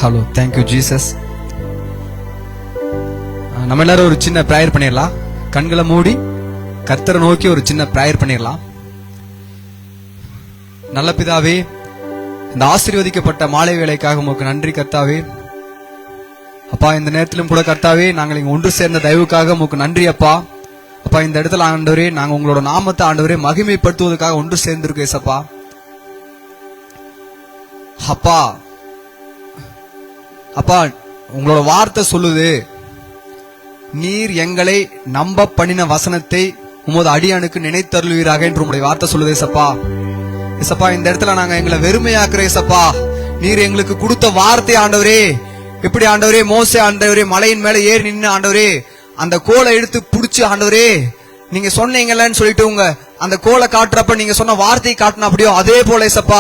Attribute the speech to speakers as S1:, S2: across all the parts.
S1: Hello, thank you Jesus. நம்ம எல்லாரும் ஒரு சின்ன பிரேயர் பண்ணிடலாம். கண்களை மூடி கர்த்தரை நோக்கி ஒரு சின்ன பிரேயர் பண்ணிடலாம். நல்ல பிதாவே, இந்த ஆசீர்வதிக்கப்பட்ட மாலை வேளைக்காக உமக்கு நன்றி கர்த்தாவே. அப்பா, இந்த நேரத்திலும் கூட கர்த்தாவே, நாங்கள் இங்க ஒன்று சேர்ந்த தயவுக்காக உமக்கு நன்றி அப்பா. அப்பா, இந்த இடத்துல ஆண்டவரே, நாங்க உங்களோட நாமத்தை ஆண்டவரே மகிமைப்படுத்துவதற்காக ஒன்று சேர்ந்திருக்கோம் ஏசப்பா. அப்பா அப்பா, உங்களோட வார்த்தை சொல்லுது, நீர் எங்களை நம்ப பண்ணின வசனத்தை உமது அடியானுக்கு நினைத்தருளுவீராக என்று உங்களுடைய வார்த்தை சொல்லுது ஏசப்பா. ஏசப்பா, இந்த இடத்துல நாங்க எங்களை வெறுமையாக்குறோம் ஏசப்பா. நீர் எங்களுக்கு கொடுத்த வார்த்தை ஆண்டவரே, எப்படி ஆண்டவரே மோசே ஆண்டவரே மலையின் மேல ஏறி நின்று ஆண்டவரே அந்த கோலை எடுத்து புடிச்சு ஆண்டவரே நீங்க சொன்னீங்கன்னு சொல்லிட்டு உங்க அந்த கோலை காட்டுறப்ப நீங்க சொன்ன வார்த்தையை காட்டின அப்படியோ அதே போல ஏசப்பா,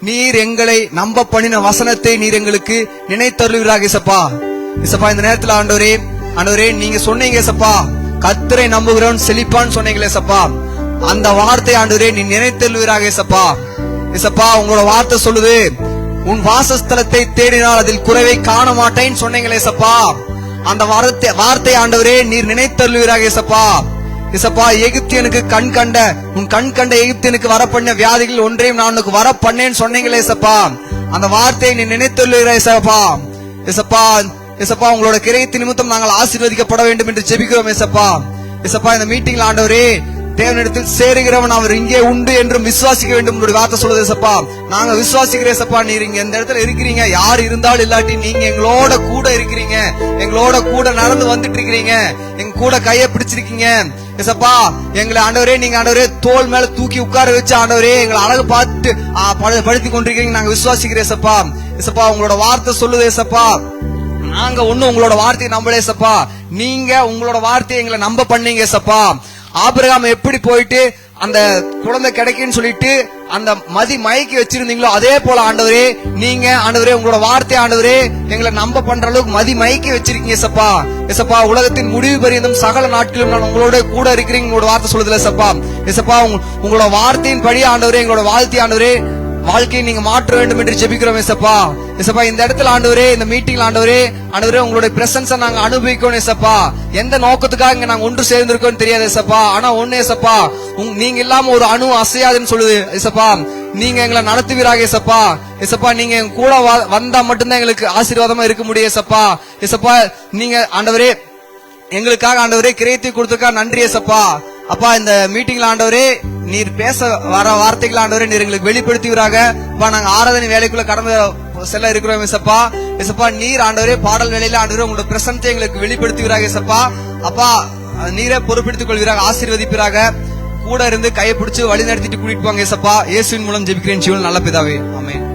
S1: நீர் எங்களை நம்ப பண்ணின வசனத்தை நீர் எங்களுக்கு நினைத்தருளுவீராக ஏசப்பா. ஏசப்பா, இந்த நேரத்துல ஆண்டவரே ஆண்டவரே நீங்க சொன்னீங்க ஏசப்பா, கர்த்தரை நம்புகிறவன் செழிப்பான்னு சொன்னீங்களே ஏசப்பா. அந்த வார்த்தை ஆண்டவரே நீ நினைத்தருளுவீராக ஏசப்பா. ஏசப்பா, உங்களோட வார்த்தை சொல்லுது, உன் வாசஸ்தலத்தை தேடினால் அதில் குறைவை காண மாட்டேன்னு சொன்னீங்களே ஏசப்பா. அந்த வார்த்தை ஆண்டவரே நீர் நினைத்தருளுவீராக ஏசப்பா. ஏசப்பா, எகிப்தியனுக்கு உன் கண் கண்ட எகிப்தியனுக்கு வர பண்ண வியாதிகள் ஒன்றையும் நான் உனக்கு வர பண்ணேன்னு சொன்னீங்களே ஏசப்பா. அந்த வார்த்தையை நீ நினைத்தருளுவீராக ஏசப்பா. ஏசப்பா ஏசப்பா, உங்களோட கிரயத்தின் நிமித்தம் நாங்கள் ஆசீர்வதிக்கப்பட வேண்டும் என்று ஜெபிக்கிறோம் ஏசப்பா. ஏசப்பா, இந்த மீட்டிங்ல ஆண்டவரே தேவனிடத்தில் சேருகிறவன் அவர் இங்கே உண்டு என்றும் விசுவாசிக்க வேண்டும் என்று வார்த்தை சொல்லுது ஏசப்பா. நாங்க விசுவாசிக்கிறேன் ஏசப்பா, நீர் இங்க இந்த இடத்துல இருக்கிறீங்க. யார் இருந்தாலும் இல்லாட்டி நீங்க எங்களோட கூட இருக்கிறீங்க, எங்களோட கூட நடந்து வந்துட்டு இருக்கிறீங்க, எங்க கூட கையை பிடிச்சிருக்கீங்க ஏசப்பா. எங்களை ஆண்டவரே நீங்க ஆண்டவரே தோல் மேல தூக்கி உட்கார வச்சு ஆண்டவரே எங்களை அழகு பார்த்து படுத்தி கொண்டிருக்கிறீங்க. நாங்க விசுவாசிக்கிறேன் ஏசப்பா. ஏசப்பா, உங்களோட வார்த்தை சொல்லுது ஏசப்பா, நாங்க ஒண்ணு உங்களோட வார்த்தையை நம்பல ஏசப்பா, நீங்க உங்களோட வார்த்தையை எங்களை நம்ப பண்ணீங்க ஏசப்பா. ஆபிரகாம் எப்படி போயிட்டு அந்த குழந்தை கிடைக்குன்னு சொல்லிட்டு அந்த மதி மயக்கி வச்சிருந்தீங்களோ அதே போல ஆண்டவரே நீங்க ஆண்டவரே உங்களோட வார்த்தை ஆண்டவரே எங்களை நம்ப பண்ற அளவுக்கு மதி மயக்கி வச்சிருக்கீங்க ஏசப்பா. ஏசப்பா, உலகத்தின் முடிவு பரியந்தம் சகல நாட்களிலும் நான் உங்களோட கூட இருக்கிறீங்க உங்களோட வார்த்தை சொல்லுதுல ஏசப்பா. ஏசப்பா, உங்களோட வார்த்தையின் படி ஆண்டவரே எங்களோட வாழ்த்தி ஆண்டவரே வாழ்க்கையை நீங்க மாற்ற வேண்டும் என்று ஜெபிக்கிறோம் ஏசப்பா. ஏசப்பா, இந்த இடத்துல ஆண்டவரே இந்த மீட்டிங்ல ஆண்டவரே உங்களுடைய பிரசன்ஸை நாங்க அனுபவிக்கணும் ஏசப்பா. எந்த நோக்கத்துக்காக இங்க நாங்க ஒன்று சேர்ந்திருக்கோம் தெரியாது ஏசப்பா. ஆனா ஒண்ணு ஏசப்பா, நீங்க இல்லாம ஒரு அணு அசையாதுன்னு சொல்லுது ஏசப்பா. நீங்க எங்களை நடத்துவீராக ஏசப்பா. ஏசப்பா, நீங்க எங்க கூட வந்தா மட்டும்தான் எங்களுக்கு ஆசீர்வாதமா இருக்க முடியும் ஏசப்பா. ஏசப்பா, நீங்க ஆண்டவரே எங்களுக்காக ஆண்டவரே கிரயத்தை கொடுத்துக்கா நன்றி ஏசப்பா. அப்பா, இந்த மீட்டிங்ல ஆண்டவரே நீர் பேச வர வார்த்தைகள் ஆண்டவரே நீர் எங்களுக்கு வெளிப்படுத்துவீராக. நாங்க ஆராதனை வேலைக்குள்ள கடந்து செல்ல இருக்கிறோம் ஏசப்பா. ஏசப்பா, நீர் ஆண்டவரே பாடல் வேலையில ஆண்டவரே உங்களோட பிரசன்னத்தை எங்களுக்கு வெளிப்படுத்துவீராக ஏசப்பா. அப்பா, நீரே பொறுப்பெடுத்துக் கொள்வீராக, ஆசீர்வதிப்பீராக, கூட இருந்து கையை பிடிச்சு வழி நடத்திட்டு கூட்டிட்டு போங்க ஏசப்பா. இயேசுவின் மூலம் ஜெபிக்கிறேன் ஜீவன் நல்ல பிதாவே, ஆமென்.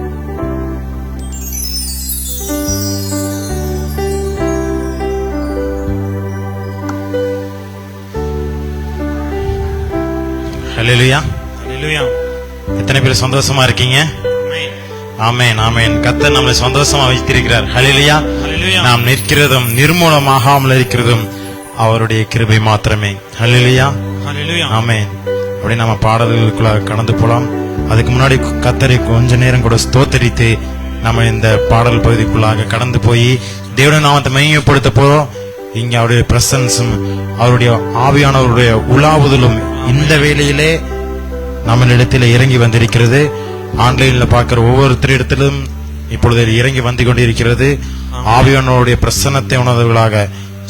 S2: ஹல்லேலூயா, ஹல்லேலூயா. எத்தனை பேர் சந்தோஷமா இருக்கீங்க? ஆமென், ஆமென். கர்த்தர் நம்மளை சந்தோஷமா வைத்திருக்கிறார். ஹல்லேலூயா. நாம் நிற்கிறதும் நிர்மூலமாகாமல் இருக்கிறதும் அவருடைய கிருபை மாத்திரமே. ஹல்லேலூயா, ஹல்லேலூயா, ஆமென். அப்படி நம்ம பாடல்களுக்குள்ள கடந்து போலாம். அதுக்கு முன்னாடி கர்த்தரை கொஞ்ச நேரம் கூட ஸ்தோத்தரித்து நம்ம இந்த பாடல் பகுதிக்குள்ளாக கடந்து போய் தேவனுடைய நாமத்தை மையப்படுத்த போறோம். இங்க அவருடைய பிரசன்ஸும் அவருடைய ஆவியானவருடைய உலாவுதலும் இந்த வேளையிலே நம்மளிடத்தில் இறங்கி வந்திருக்கிறது. ஆன்லைன்ல பார்க்கிற ஒவ்வொருத்தரிடத்திலும் இப்பொழுது இறங்கி வந்து கொண்டிருக்கிறது. ஆவியானவருடைய பிரசன்னத்தை உணர்வுகளாக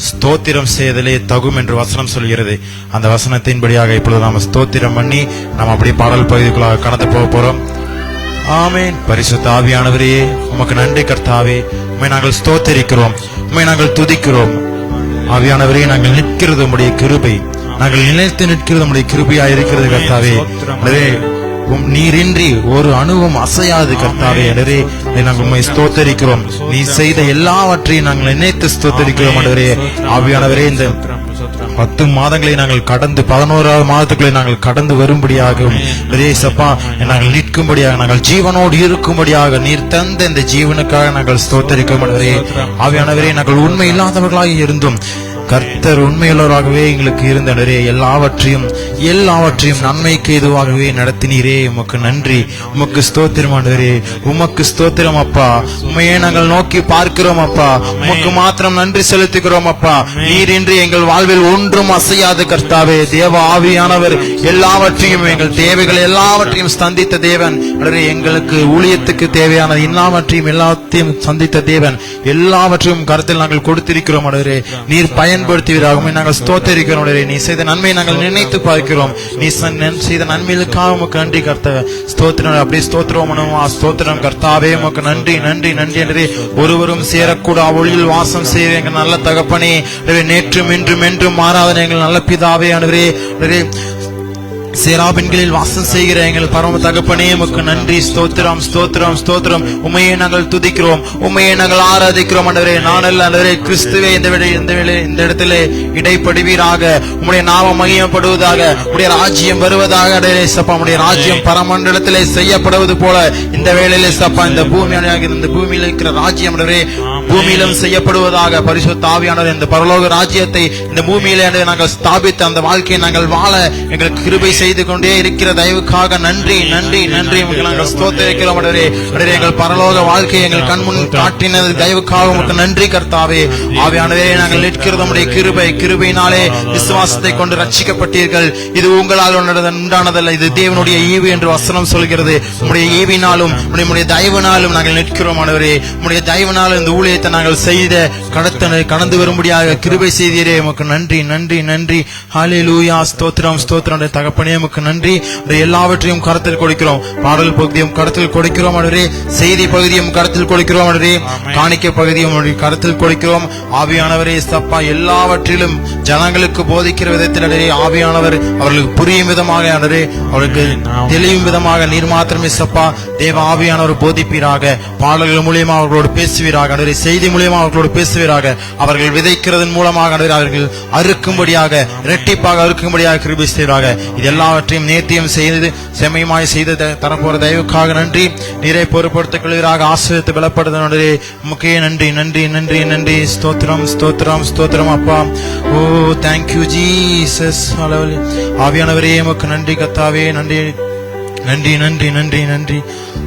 S2: ஸ்தோத்திரம் செய்தலே தகும் என்று வசனம் சொல்கிறது. அந்த வசனத்தின்படியாக இப்பொழுது நாம ஸ்தோத்திரம் பண்ணி நாம் அப்படியே பாடல் பகுதிக்குள்ளாக கடந்து போக போறோம். ஆமென். பரிசுத்த ஆவியானவரே, உமக்கு நன்றி கர்த்தாவே. உம்மை நாங்கள் ஸ்தோத்திரிக்கிறோம், உம்மை நாங்கள் துதிக்கிறோம். ஆவியானவரே, நாங்கள் நிற்கிறது உம்முடைய கிருபை, நாங்கள் நிலைத்து நிற்கிறது உம்முடைய கிருபையா இருக்கிறது கர்த்தாவே. நீரின்றி ஒரு அணுவும் அசையாது கர்த்தாவே. எனவே நாங்கள் உம்மை ஸ்தோத்தரிக்கிறோம். நீ செய்த எல்லாவற்றையும் நாங்கள் நினைத்து ஸ்தோத்தரிக்கிறோம். ஆவியானவரே, இந்த 10 மாதங்களை நாங்கள் கடந்து 11வது மாதத்துக்குள்ளே நாங்கள் கடந்து வரும்படியாகவும் நாங்கள் நிற்கும்படியாக, நாங்கள் ஜீவனோடு இருக்கும்படியாக நீர் தந்த இந்த ஜீவனுக்காக நாங்கள் ஸ்தோத்தரிக்கிறோம். ஆவியானவரே, நாங்கள் உண்மை இல்லாதவர்களாக இருந்தும் கர்த்தர் உண்மையுள்ளவராகவே எங்களுக்கு இருந்தனரே. எல்லாவற்றையும் நன்மைக்கு எதுவாகவே நடத்தினீரே. உமக்கு நன்றி, உமக்கு ஸ்தோத்திரம் ஆண்டவரே. உமக்கு ஸ்தோத்திரம் அப்பா. உண்மையே நாங்கள் நோக்கி பார்க்கிறோம் அப்பா. உமக்கு மாத்திரம் நன்றி செலுத்துகிறோம் அப்பா. நீர் இன்று எங்கள் வாழ்வில் ஒன்றும் அசையாது கர்த்தாவே. தேவ ஆவியானவர் எல்லாவற்றையும், எங்கள் தேவைகள் எல்லாவற்றையும் சந்தித்த தேவன். எங்களுக்கு ஊழியத்துக்கு தேவையான எல்லாத்தையும் சந்தித்த தேவன். எல்லாவற்றையும் கருத்தில் நாங்கள் கொடுத்திருக்கிறோம் ஆண்டவரே. நீர் பயன்படுத்துவீராக நாங்கள் ஸ்தோத்திரிக்கிறோம் ஆண்டவரே. நீ செய்த நன்மை நாங்கள் நினைத்து பார்க்கிறோம். நீ செய்த நன்மைகளுக்காக உமக்கு நன்றி கர்த்தாவே. ஸ்தோத்திரம். அப்படியே ஸ்தோத்திரம் ஸ்தோத்திரம் கர்த்தாவே. உமக்கு நன்றி நன்றி நன்றி என்று ஒருவரும் சேரக்கூட ஒளியில் வாசம் செய்ய எங்கள் நல்ல தகப்பனே. நேற்றும் இன்றும் என்றும் மாறாத எங்கள் நல்ல பிதாவே ஆண்டவரே. சேராபின்களில் வாசம் செய்கிற எங்கள் பரம தகப்பனே, உமக்கு நன்றி. ஸ்தோத்திரம் ஸ்தோத்திரம் ஸ்தோத்திரம். உமையை நாங்கள் துதிக்கிறோம், உமையை நாங்கள் ஆராதிக்கிறோம் ஆண்டவரே. நானல்ல ஆண்டவரே, கிறிஸ்துவே இந்த இடத்திலே இடைப்படுவீராக. உம்முடைய நாமம் மகிமைப்படுவதாக. உம்முடைய ராஜ்யம் வருவதாக ஆண்டவரே. சப்பா, உம்முடைய ராஜ்யம் பரமண்டலத்திலே செய்யப்படுவது போல இந்த வேளையிலே சப்பா இந்த பூமியில் இருக்கிற ராஜ்யம் ஆண்டவரே பூமியிலும் செய்யப்படுவதாக. பரிசுத்த ஆவியானவர் இந்த பரலோக ராஜ்யத்தை இந்த பூமியிலே நாங்கள் ஸ்தாபித்து அந்த வாழ்க்கையை நாங்கள் வாழ எங்களுக்கு கிருபை செய்து கொண்டே இருக்கிற தயவுக்காக நன்றி நன்றி நன்றி. நாங்கள் ஸ்தோத்திரிக்கிறோம் ஆண்டவரே. எங்கள் பரலோக வாழ்க்கையை எங்கள் கண்முன் காட்டினது தயவுக்காக உமக்கு நன்றி கர்த்தாவே. ஆவியானவரே, நாங்கள் நிற்கிறது உம்முடைய கிருபையினாலே விசுவாசத்தை கொண்டு ரட்சிக்கப்பட்டீர்கள். இது உங்களால் உண்டானதல்ல, இது தேவனுடைய ஈவு என்று வசனம் சொல்கிறது. உம்முடைய ஈவினாலும் உம்முடைய தயவுனாலும் நாங்கள் நிற்கிறோம் ஆண்டவரே. உம்முடைய தயவுனாலும் இந்த ஊழியத்தை நாங்கள் செய்த கடந்து வரும்படியாக கிருபை செய்தீரே. உமக்கு நன்றி நன்றி நன்றி. ஹல்லேலூயா. ஸ்தோத்திரம் ஸ்தோத்திரம் தகப்பனே, உமக்கு நன்றி. எல்லாவற்றையும் கருத்தில் கொடுக்கிறோம். பாடல் பகுதியும் கருத்தில் கொடுக்கிறோம் ஆண்டவரே. செய்தி பகுதியும் கருத்தில் கொடுக்கிறோம் ஆண்டவரே. காணிக்கை பகுதியும் கருத்தில் கொடுக்கிறோம். ஆவியானவரே சப்பா, எல்லாவற்றிலும் ஜனங்களுக்கு போதிக்கிற விதத்தில் ஆவியானவர் அவர்களுக்கு புரியும் விதமாக ஆண்டவரே, அவர்களுக்கு தெளியும் விதமாக நீர் மாத்திரமே சப்பா தேவ ஆவியானவர் போதிப்பீராக. பாடல்கள் மூலியமா அவர்களோடு பேசுவீராக ஆண்டவரே. செய்தி மூலியமா அவர்களோடு பேசுவீராக. அவர்கள் விதைக்கிறதன் மூலமாக ஆண்டவரே அவர்கள் அறுக்கும்படியாக, இரட்டிப்பாக அறுக்கும்படியாக கிருபை செய்வீராக. இது எல்லாவற்றையும் நேர்த்தியம் செய்து செம்மையுமாய் செய்து தரப்போற தயவுக்காக நன்றி. நீரை பொறுப்படுத்திக் கொள்கிறாக. ஆசிரியத்தை பலப்படுத்த முக்கிய நன்றி நன்றி நன்றி நன்றி. ஸ்தோத்திரம் ஸ்தோத்திரம் ஸ்தோத்திரம் அப்பா. ஓ தேங்க்யூ ஜீசஸ். ஆவியானவரே, உமக்கு நன்றி கர்த்தாவே. நன்றி நன்றி நன்றி நன்றி நன்றி.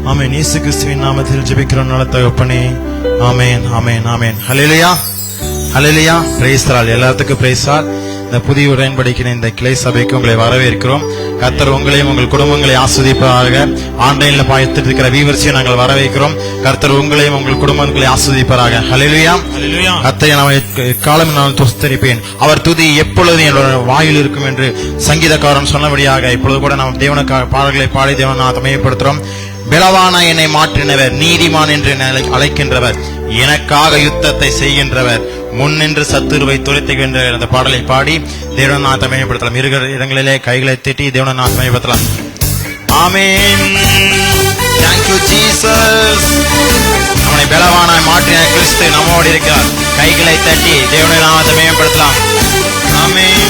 S2: ஆமென். இயேசு கிறிஸ்துவின் நாமத்தில் ஜெபிக்கிறோம் நல்ல தகப்பனே. Amen amen amen. Hallelujah hallelujah. Praise the Lord. எல்லாத்துக்கும் பிரைஸ் தி லார்ட். இந்த புதிய உடன்படிக்கிற இந்த கிளை சபைக்கு உங்களை வரவேற்கிறோம். கர்த்தர் உங்களையும் உங்கள் குடும்பங்களை ஆஸ்வதிப்பதாக. ஆன்லைன்ல பார்த்துட்டு இருக்கிற வியூவர்ஸையும் நாங்கள் வரவேற்கிறோம். கர்த்தர் உங்களையும் உங்கள் குடும்பங்களை ஆஸ்வதிப்பாராக. ஹல்லேலூயா ஹல்லேலூயா. கர்த்தரை நான் காலம் நான் துஸ்தரிப்பேன், அவர் துதி எப்பொழுது என்னோட வாயில் இருக்கும் என்று சங்கீதக்காரன் சொன்னபடியாக இப்பொழுது கூட நாம் தேவனுக்காக பாடல்களை பாடி தேவனை தமைப்படுத்துறோம். பலவான என்னை மாற்றினவர், நீதிமான் என்று அழைக்கின்றவர், எனக்காக யுத்தத்தை செய்கின்றவர், முன்னின்று சத்துருவை துரைத்துகின்ற அந்த பாடலை பாடி தேவனை நான் தமைப்படுத்தலாம். இருக்கிற இடங்களிலே கைகளை தட்டி தேவனை நான் தமைப்படுத்தலாம். ஆமென். Thank you Jesus. நம்மை பலவானாய் மாற்றின கிறிஸ்து நம்மோடு இருக்கிறார். கைகளை தட்டி தேவனை நாம் தமைப்படுத்தலாம். ஆமென்.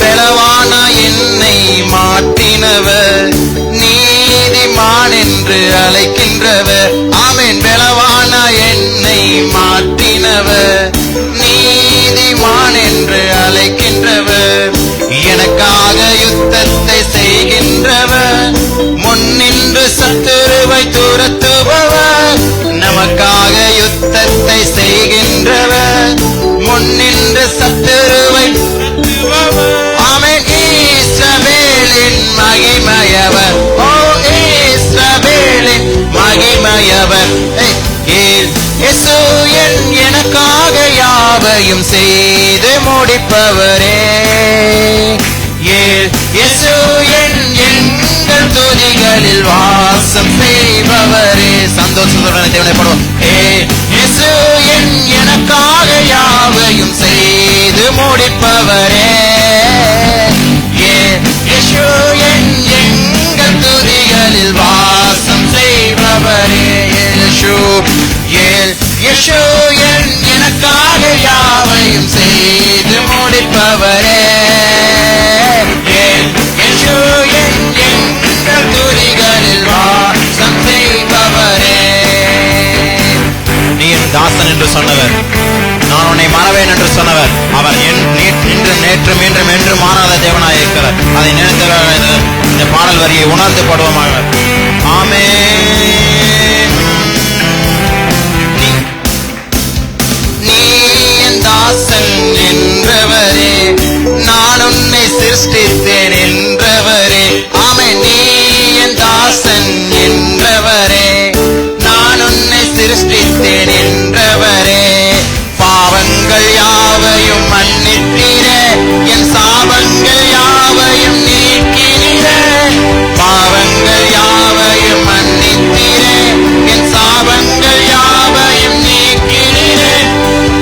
S2: பலவான என்னை மாற்றினவர், நீதிமான் என்று அழைக்கின்றவர். ஆமென். பலவான என்னை மாற்றினவர், நீதிமான் என்று அழைக்கின்றவர், எனக்காக யுத்தத்தை செய்கின்றவர், முன்னின்று சத்துருவை துரத்துபவர், நமக்காக யுத்தத்தை செய்கின்றவர், முன்னின்று சத்துருவை துரத்துபவர். ஆமென். இஸ்ரவேலின் மகிமையவர், ஓ இஸ்ரவேலின் மகிமையவர். இயேசு எனக்காக யாவையும் செய்து முடிப்பவரே. இயேசு எங்கள் துதிகளில் வாசம் செய்பவரே. சந்தோஷத்துடன் தேவனை பாடுவோம். இயேசு எனக்காக யாவையும் செய்து முடிப்பவரே. இயேசு எங்கள் துதிகளில் வாசம் செய்பவரே. இயேசு எனக்காக யாவையும் செய்து முடிப்பவரே. இயேசு எங்கள் துதிகளில் வாசம் செய்பவரே. சொன்னவர், நான் உன்னை மறவேன் என்று சொன்னவர், அவர் நேற்றும் இன்றும் என்றும் மாறாத தேவனாய் இருக்கிறார். அதை நினைத்து இந்த பாடல் வரியை உணர்ந்து படுவோமாக. ஆமென். நீ என் தாசன் என்றவரே, நான் உன்னை சிருஷ்டித்தேன் என்றவரே. ஆமென். நீ என் தாசன் என்றவரே, நான் உன்னை சிருஷ்டித்தேன் என்றவரே. பாவங்கள் யாவையும் மன்னித்தீரே, என் சாபங்கள் யாவையும் நீக்கினீரே. பாவங்கள் யாவையும் மன்னித்தீரே, என் சாபங்கள் யாவையும் நீக்கினீரே.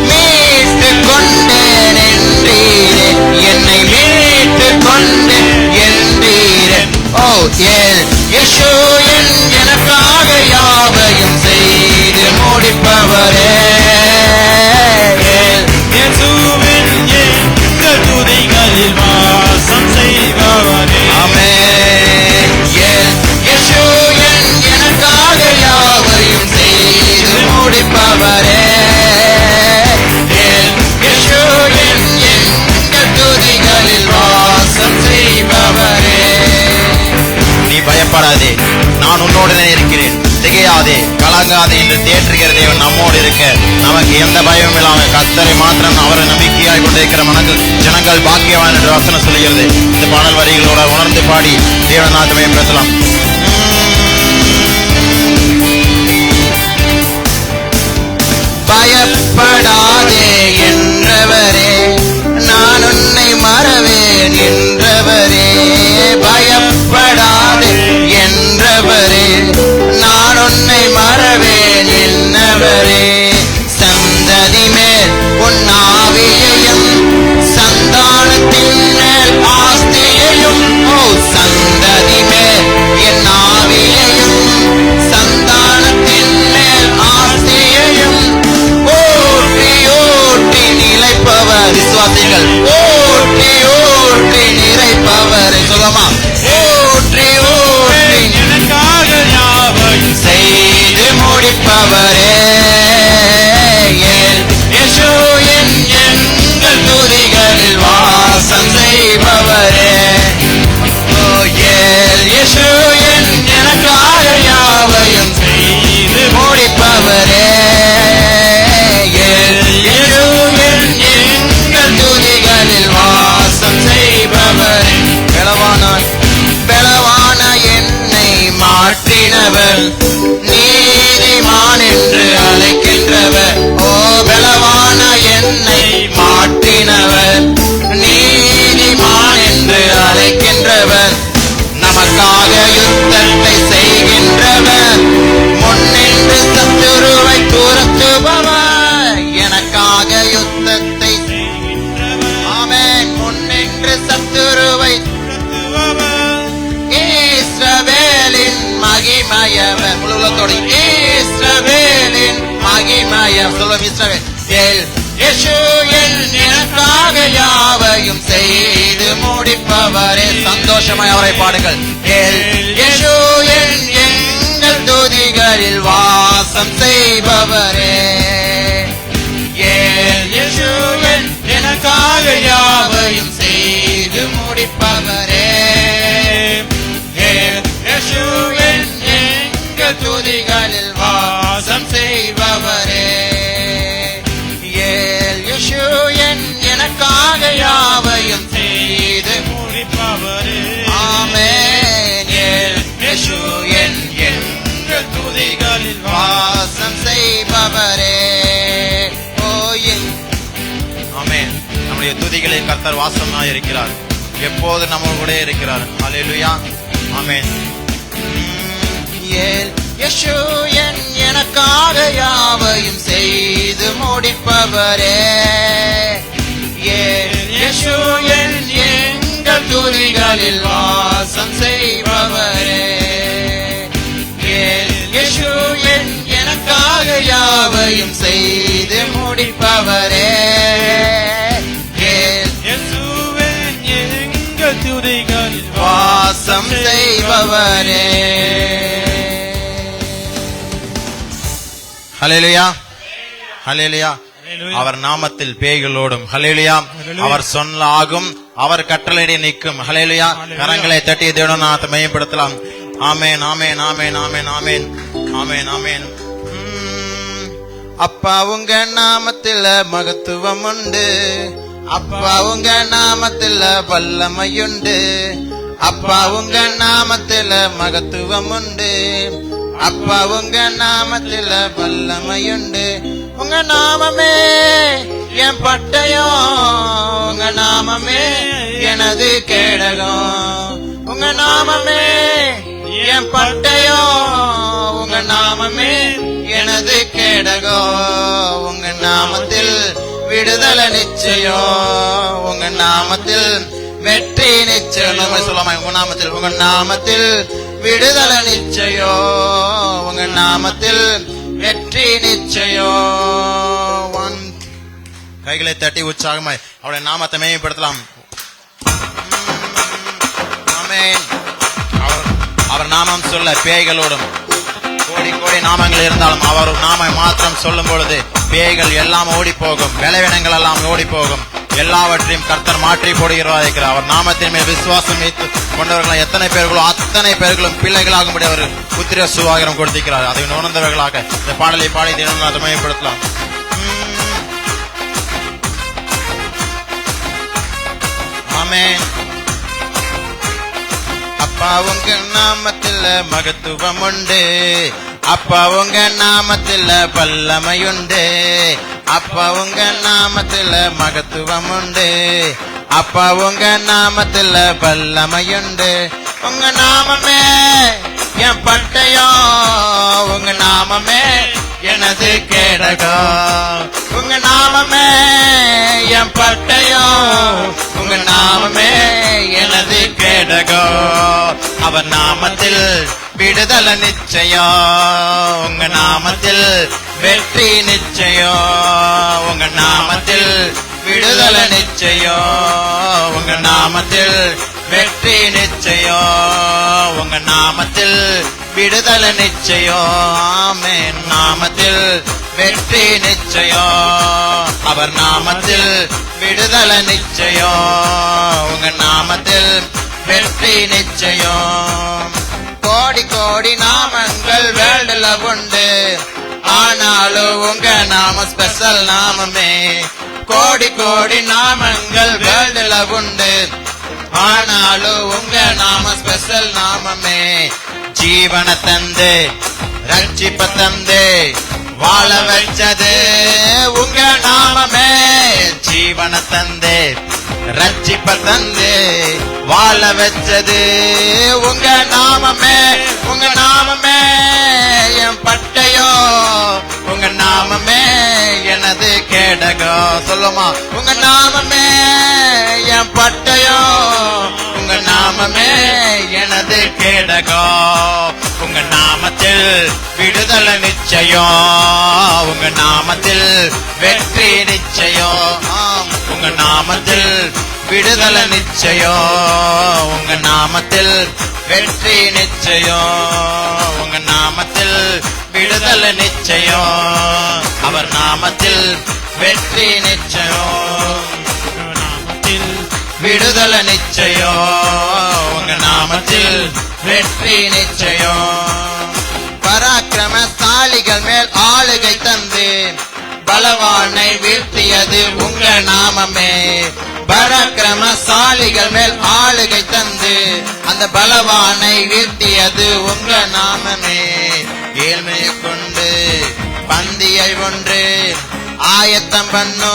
S2: மீட்டு கொண்டேன் என்றீரே, என்னை மீட்டு கொண்டேன் என்றீரே. ஓ யேசு எனக்காக யாவையும் செய்து முடிப்பவரே. இயேசுவின் எங்கள் துதிகளில் வாசம் செய்பவரே. ஆமென். இயேசு எனக்காக யாவையும் செய்து முடிப்பவரே. இயேசு எங்கள் துதிகளில் வாசம் செய்பவரே. நீ பயப்படாதே, நான் உன்னோடுதான் இருக்கிறேன், திகையாதே, கலங்காதே என்று தேற்றுகிற தேவன் நம்மோடு இருக்க நமக்கு எந்த பயமும் இல்லாமல் கர்த்தரை மாத்திரம் அவரை நம்பிக்கையாய் கொண்டிருக்கிற ஜனங்கள் பாக்கியவான் என்று வசனம் சொல்லுகிறது. இந்த பாடல் வரிகளோட உணர்ந்து பாடி தேவன் நாமத்தை பேசலாம். பயப்படாதே என்றவரே, நான் உன்னை மறவேன் என்றவரே. பயப்படாதே என்றவரே, நான் உன்னை மறவேன் என்னவரே. சந்ததி மேல் உன் ஆவியையும், சந்தானத்தின் மேல் ஆஸ்தியையும். ஓ சந்ததி மேல் என் ஆவியையும், சந்தானத்தின் மேல் ஆஸ்தியையும். ஓட்டி ஓட்டி நிலைப்பவர் விசுவாசிகள், ஓட்டி ஓட்டி நிறைப்பவர். சொல்லமா? ஓட்டி ஓட்டி எனக்காக யாவையும் செய்து முடிப்பவரே. இயேசு எங்கள் துதிகளில் வாசம் செய்பவரே. இயேசு எனக்காக யாவையும் செய்து முடிப்பவரே. இயேசு எங்கள் துதிகளில் வாசம் செய்பவரே. பெலவான என்னை மாற்றினவர், நீதிமான் என்று அழைக்கின்றவர். ஓ பெலவான என்னை மாற்றினவர், நீதிமான் என்று அழைக்கின்றவர். நமக்காக யுத்தத்தை செய்கின்றவர், முன்னின்று சத்துருவை துரத்துபவர். எனக்காக யுத்தத்தை செய்கின்றவர். ஆமென். முன்னின்று சத்துருவை துரத்துபவர். இஸ்ரவேலின் மகிமையவர். முழுவதோடு இஸ்ரவேலின் மகிமையம். சொல்லும் இஸ்ரவேல். இயேசு எனக்காக யாவையும் செய்து முடிப்பவரே. சந்தோஷமாய் அவரை பாடுங்கள். இயேசு எங்கள் துதிகளில் வாசம் செய்பவரே. இயேசு எனக்காக யாவையும் செய்து முடிப்பவரே. இயேசு எங்கள் துதிகளில் வாசம் செய்பவரே. இயேசு எனக்காக யாவையும் செய்து முடிப்பவரே. ஆமென். இயேசு எங்கள் துதிகளில் வாசம் செய்பவரே. ஆமென். நம்முடைய துதிகளில் கர்த்தர் வாசமாய் இருக்கிறார், எப்போது நம்ம கூட இருக்கிறார். ஹல்லேலூயா. ஆமென். இயேசு எனக்காக யாவையும் செய்து முடிப்பவரே. இயேசு எங்கள் துதிகளில் வாசம் செய்பவரே. இயேசு எனக்காக யாவையும் செய்து முடிப்பவரே. இயேசு எங்கள் துதிகளில் வாசம் செய்பவரே. ஹல்லேலூயா. ஹல்லேலூயா. அவர் நாமத்தில் பேய்களோடும். ஹல்லேலூயா. அவர் சொன்னாகும், அவர் கட்டளையிட நிற்கும். ஹல்லேலூயா. கரங்களை தட்டி தேவனுடைய நாமத்தை மகிமைப்படுத்தலாம். ஆமென், amen, amen, amen, amen, amen, ஆமென். அப்பா உங்க நாமத்தில் மகத்துவம் உண்டு. அப்பா உங்க நாமத்தில் வல்லமையுண்டு. அப்பா உங்க நாமத்தில் மகத்துவம் உண்டு. அப்பா உங்க நாமத்தில் வல்லமையுண்டு. உங்க நாமமே என் பட்டயம், உங்க நாமமே எனது கேடகம். உங்க நாமமே என் பட்டயம், உங்க நாமமே எனது கேடகம். உங்க நாமத்தில் விடுதலை நிச்சயம், உங்க நாமத்தில் வெற்றி நிச்சயம். நம்ம சொல்லாம உங்க நாமத்தில், உங்க நாமத்தில் விடுதலை நிச்சயம், உங்க நாமத்தில் வெற்றி நிச்சயம். கைகளை தட்டி உற்சாகமாய் அவருடைய நாமத்தை மேம்படுத்தலாம். ஆமென். அவர் நாமம் சொல்ல பேய்களோடும். கோடி கோடி நாமங்கள் இருந்தாலும் அவர் நாம மாத்திரம் சொல்லும் பொழுது பேய்கள் எல்லாம் ஓடி போகும், பலவீனங்கள் எல்லாம் ஓடி போகும். எல்லாவற்றையும் கர்த்தர் மாற்றி போடுகிறவராக இருக்கிறார். அவர் நாமத்தின் மேல் விசுவாசம் வைத்து கொண்டவர்கள் எத்தனை பேர்களோ அத்தனை பேர்களும் பிள்ளைகளாகும்படி அவர் புத்திர சுவாகரம் கொடுத்திருக்கிறார். அதை உணர்ந்தவர்களாக இந்த பாடலை பாடி தினம் மேம்படுத்தலாம். ஆமென். அப்பா உங்க நாமத்தில் மகத்துவம் உண்டு. அப்பா உங்க நாமத்தில் வல்லமையுண்டு. அப்பா உங்க நாமத்தில் மகத்துவம் உண்டு. அப்பா உங்க நாமத்தில் வல்லமையுண்டு. உங்க நாமமே என் பட்டயம், உங்க நாமமே எனது கேடகம். உங்க நாமமே என் பட்டயம், உங்க நாமமே எனது கேடகம். அவர் நாமத்தில் விடுதலை நிச்சயம், உங்க நாமத்தில் வெற்றி நிச்சயம். உங்க நாமத்தில் விடுதலை நிச்சயம், உங்க நாமத்தில் வெற்றி நிச்சயம். உங்க நாமத்தில் விடுதலை நிச்சயம். ஆமென். நாமத்தில் வெற்றி நிச்சயம். அவர் நாமத்தில் விடுதலை நிச்சயம், உங்க நாமத்தில் வெற்றி நிச்சயம். கோடி கோடி நாமங்கள் வேர்ல்டுல உண்டு, ஆனாலும் உங்க நாம ஸ்பெஷல் நாமமே. கோடி கோடி நாமங்கள் வேர்ல்டுல உண்டு, ஆனாலும் உங்க நாம ஸ்பெஷல் நாமமே. ஜீவன தந்து ரட்சிப்ப தந்து வாழ வச்சது உங்க நாமமே. ஜீவன தந்து ரட்சிப்ப தந்து வாழ வச்சது உங்க நாமமே. உங்க நாமமே என் பட்டயம், உங்க நாமமே எனது கேடகம். சொல்லுமா, உங்க நாமமே என் பட்டயம், உங்க நாமமே எனது கேடகம். உங்க நாமத்தில் விடுதலை நிச்சயம், உங்க நாமத்தில் வெற்றி நிச்சயம். உங்க நாமத்தில் விடுதலை நிச்சயம், உங்க நாமத்தில் வெற்றி நிச்சயம். உங்க நாமத்தில் விடுதலை நிச்சயம், அவர் நாமத்தில் வெற்றி நிச்சயம். நாமத்தில் விடுதலை நிச்சயம், உங்க நாமத்தில் வெற்றி நிச்சயம். பராக்கிரமசாலிகள் மேல் ஆளுகை தந்து பலவானை வீழ்த்தியது உங்க நாமமே. பராக்கிரமசாலிகள் மேல் ஆளுகை தந்து அந்த பலவானை வீழ்த்தியது உங்க நாமமே. ஏழ்மையை கொண்டு பந்தியை ஒன்று ஆயத்தம் பண்ணோ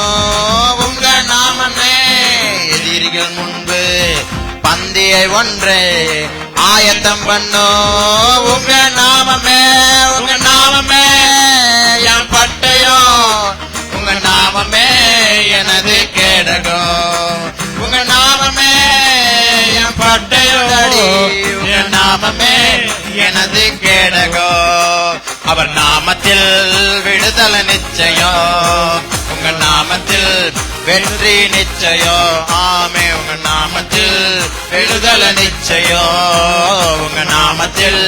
S2: உங்க நாமமே. எதிரிகள் முன்பு பந்தியை ஒன்று ஆயத்தம் பண்ணோ உங்க நாமமே. உங்க நாமமே என் பட்டயம், உங்க நாமமே எனது கேடகம். உங்க நாமமே என் பட்டயம், உங்க நாமமே எனது கேடகம். அவர் நாமத்தில் விடுதலை நிச்சயம், உங்க நாமத்தில் வெற்றி நிச்சயம். ஆமே. உங்க நாமத்தில் விடுதலை நிச்சயம், உங்க நாமத்தில்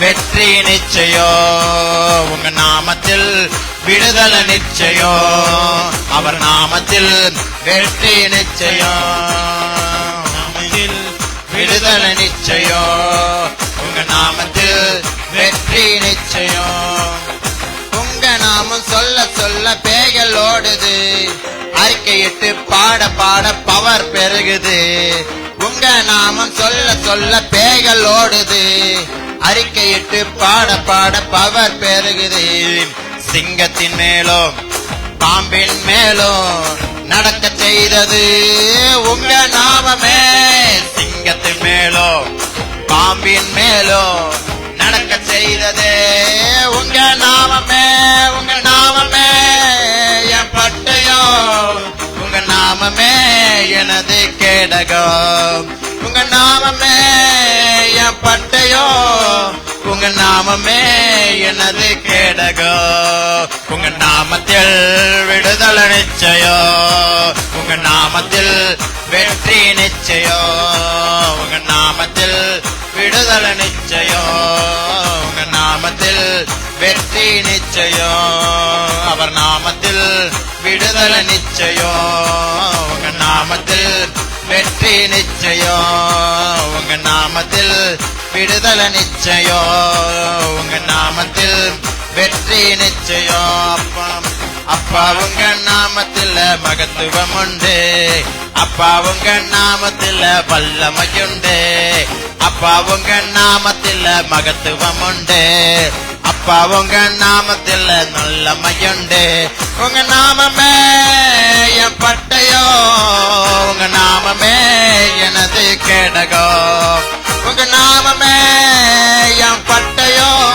S2: வெற்றி நிச்சயம். உங்க நாமத்தில்
S3: விடுதலை நிச்சயம். அவர் நாமத்தில் வெற்றி நிச்சயம். விடுதலை நிச்சயம். உங்க நாமத்தில் வெற்றி நிச்சயம். உங்க நாமம் சொல்ல சொல்ல பேய்கள் ஓடுது. அறிக்கையிட்டு பாட பாட பவர் பெருகுது. உங்க நாமம் சொல்ல சொல்ல பேய்கள் ஓடுது. அறிக்கையிட்டு பாட பாட பவர் பெருகுது. சிங்கத்தின் மேலும் பாம்பின் மேலும் நடக்க செய்தது உங்க நாமமே. சிங்கத்தின் மேலும் பாம்பின் மேலும் நடக்க செய்தது உங்க நாமமே. உங்க நாமமே என் பட்டயம். உங்க நாமமே எனது கேடகம். உங்க நாமமே என் பட்டயம். உங்க நாமமே எனது கேடகம். உங்க நாமத்தில் விடுதலை நிச்சயம். உங்க நாமத்தில் வெற்றி நிச்சயம். உங்க நாமத்தில் விடுதலை நிச்சயம். உங்க நாமத்தில் வெற்றி நிச்சயம். அவர் நாமத்தில் விடுதலை நிச்சயம். உங்க நாமத்தில் வெற்றி நிச்சயம். உங்க நாமத்தில் விடுதலை நிச்சயம். உங்க நாமத்தில் வெற்றி நிச்சயம். அப்பா உங்க நாமத்தில் மகத்துவம் உண்டு. அப்பா உங்க நாமத்தில் வல்லமையுண்டு. அப்பா உங்க நாமத்தில் மகத்துவம் உண்டு. அப்பா உங்க நாமத்தில் நல்லமையுண்டு. உங்க நாமமே என் பட்டயம். உங்க நாமமே எனது கேடகம். உங்க நாமமே என் பட்டயம்.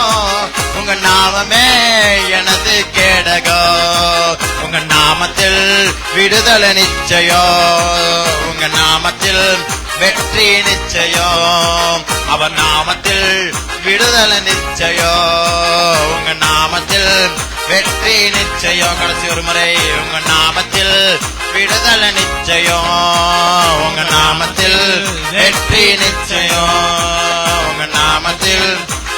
S3: உங்க நாமமே எனது கேடகம். உங்க நாமத்தில் விடுதலை நிச்சயம். உங்க நாமத்தில் வெற்றி நிச்சயம். அவர் நாமத்தில் விடுதலை நிச்சயம். உங்க நாமத்தில் வெற்றி நிச்சயம். கடைசி ஒரு முறை. உங்க நாமத்தில் விடுதலை நிச்சயம். உங்க நாமத்தில் வெற்றி நிச்சயம். உங்க நாமத்தில்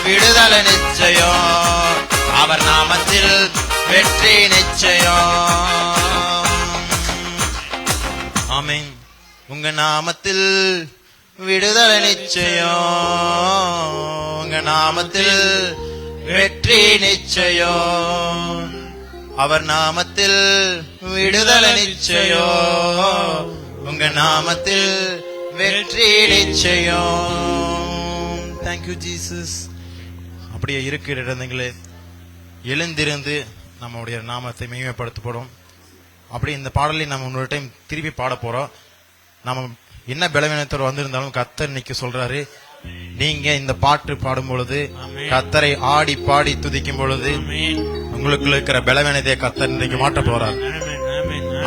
S3: விடுதலை நிச்சயம். அவர் நாமத்தில் வெற்றி நிச்சயம். ஆமென். உங்க நாமத்தில் விடுதலை நிச்சயம். உங்க நாமத்தில் வெற்றி நிச்சயம். அவர் நாமத்தில் விடுதலை நிச்சயம். உங்க நாமத்தில் வெற்றி நிச்சயம். Thank you Jesus. அப்படியே இருக்கிற இடங்களே எழுந்திருந்து நம்முடைய நாமத்தை மகிமைப்படுத்தப்படும். அப்படி இந்த பாடலை நம்ம இன்னொரு டைம் திருப்பி பாட போறோம். நம்ம என்ன பலவீனத்தோடு வந்திருந்தாலும் கர்த்தர் இன்னைக்கு சொல்றாரு, நீங்க இந்த பாட்டு பாடும் பொழுது, கர்த்தரை ஆடி பாடி துதிக்கும் பொழுது உங்களுக்கு இருக்கிற பலவீனத்தை கர்த்தர் இன்னைக்கு மாற்ற போறார்.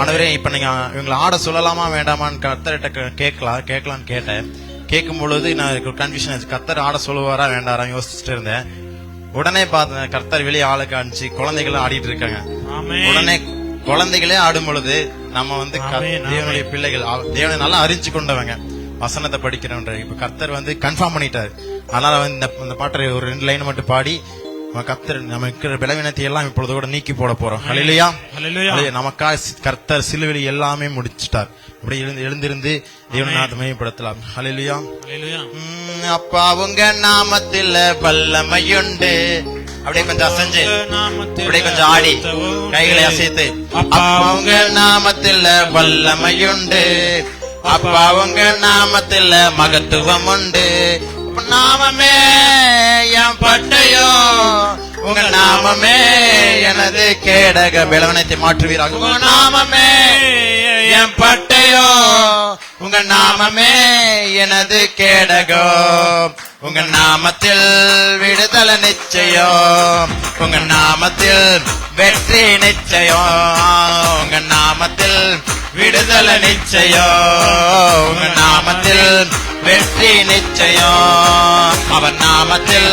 S3: ஆனவரே, இப்ப நீங்க இவங்களை ஆட சொல்லலாமா வேண்டாமான்னு கர்த்தர்கிட்ட கேட்கலான்னு கேட்டேன். கேட்கும் பொழுது நான் கன்ஃபியூஷன், கர்த்தர் ஆட சொல்லுவாரா வேண்டாரா யோசிச்சுட்டு இருந்தேன். உடனே பார்த்தேன் கர்த்தர் வெளியே ஆளை காணிச்சு குழந்தைகளும் ஆடிட்டு இருக்காங்க. உடனே குழந்தைகளே ஆடும் பொழுது நம்ம வந்து தேவனுடைய பிள்ளைகள், தேவனை நல்லா அறிஞ்சு கொண்டவங்க, வசனத்தை படிக்கிறவன்ற இப்ப கர்த்தர் வந்து கன்ஃபார்ம் பண்ணிட்டாரு. அதனால வந்து இந்த பாட்டை ஒரு 2 லைன் மட்டும் பாடி கர்த்தர் நம்ம இருக்கிற பலவீனத்தை எல்லாம் இப்பொழுது கூட நீக்கி போட போறோம். ஹல்லேலூயா. நமக்காக கர்த்தர் சிலுவையில் எல்லாமே முடிச்சிட்டார். அப்படி எழுந்திருந்து தேவநாமத்தை மகிமைப்படுத்தலாம். ஹல்லேலூயா. அப்பா உங்க நாமத்தில் வல்லமையுண்டு. அப்படியே கொஞ்சம் அசைஞ்சு, அப்படியே கொஞ்சம் ஆடி கைகளை அசைத்து, அப்பா உங்க நாமத்தில் வல்லமையுண்டு. அப்பா உங்க நாமத்தில் மகத்துவம் உண்டு. நாமமே என் பட்டயம். உங்க நாமமே எனது கேடக. பலவீனத்தை மாற்றுவீராக. உங்க நாமமே என் பட்டயம். உங்க நாமமே எனது கேடகம். உங்க நாமத்தில் விடுதலை நிச்சயம். உங்க நாமத்தில் வெற்றி நிச்சயம். உங்க நாமத்தில் விடுதலை நிச்சயம். உங்க நாமத்தில் வெற்றி நிச்சயம். அவர் நாமத்தில்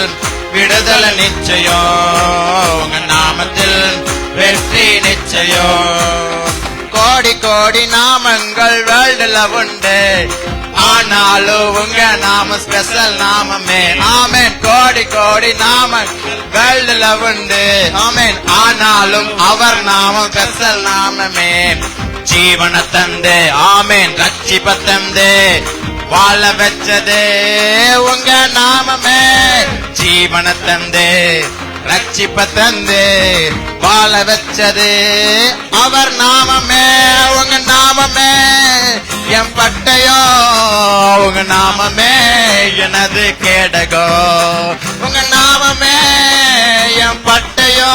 S3: விடுதலை நிச்சயம். உங்க நாமத்தில் வெற்றி நிச்சயம். கோடி கோடி நாமங்கள் வேர்ல்டுல உண்டு. ஆனாலும் உங்க நாம ஸ்பெஷல் நாமமே. ஆமென். கோடி கோடி நாம வேர்ல்டுல உண்டு. ஆமென். ஆனாலும் அவர் நாமம் ஸ்பெஷல் நாமமே. ஜீவன தந்து ஆமென் ரட்சிப்ப தந்து வாழ வச்சது உங்க நாமமே. ஜீவன தந்து ரட்சிப்ப தந்து வாழ வச்சது அவர் நாமமே. உங்க நாமமே என் பட்டயோ, உங்க நாமமே எனது கேடகோ. உங்க நாமமே என் பட்டயோ,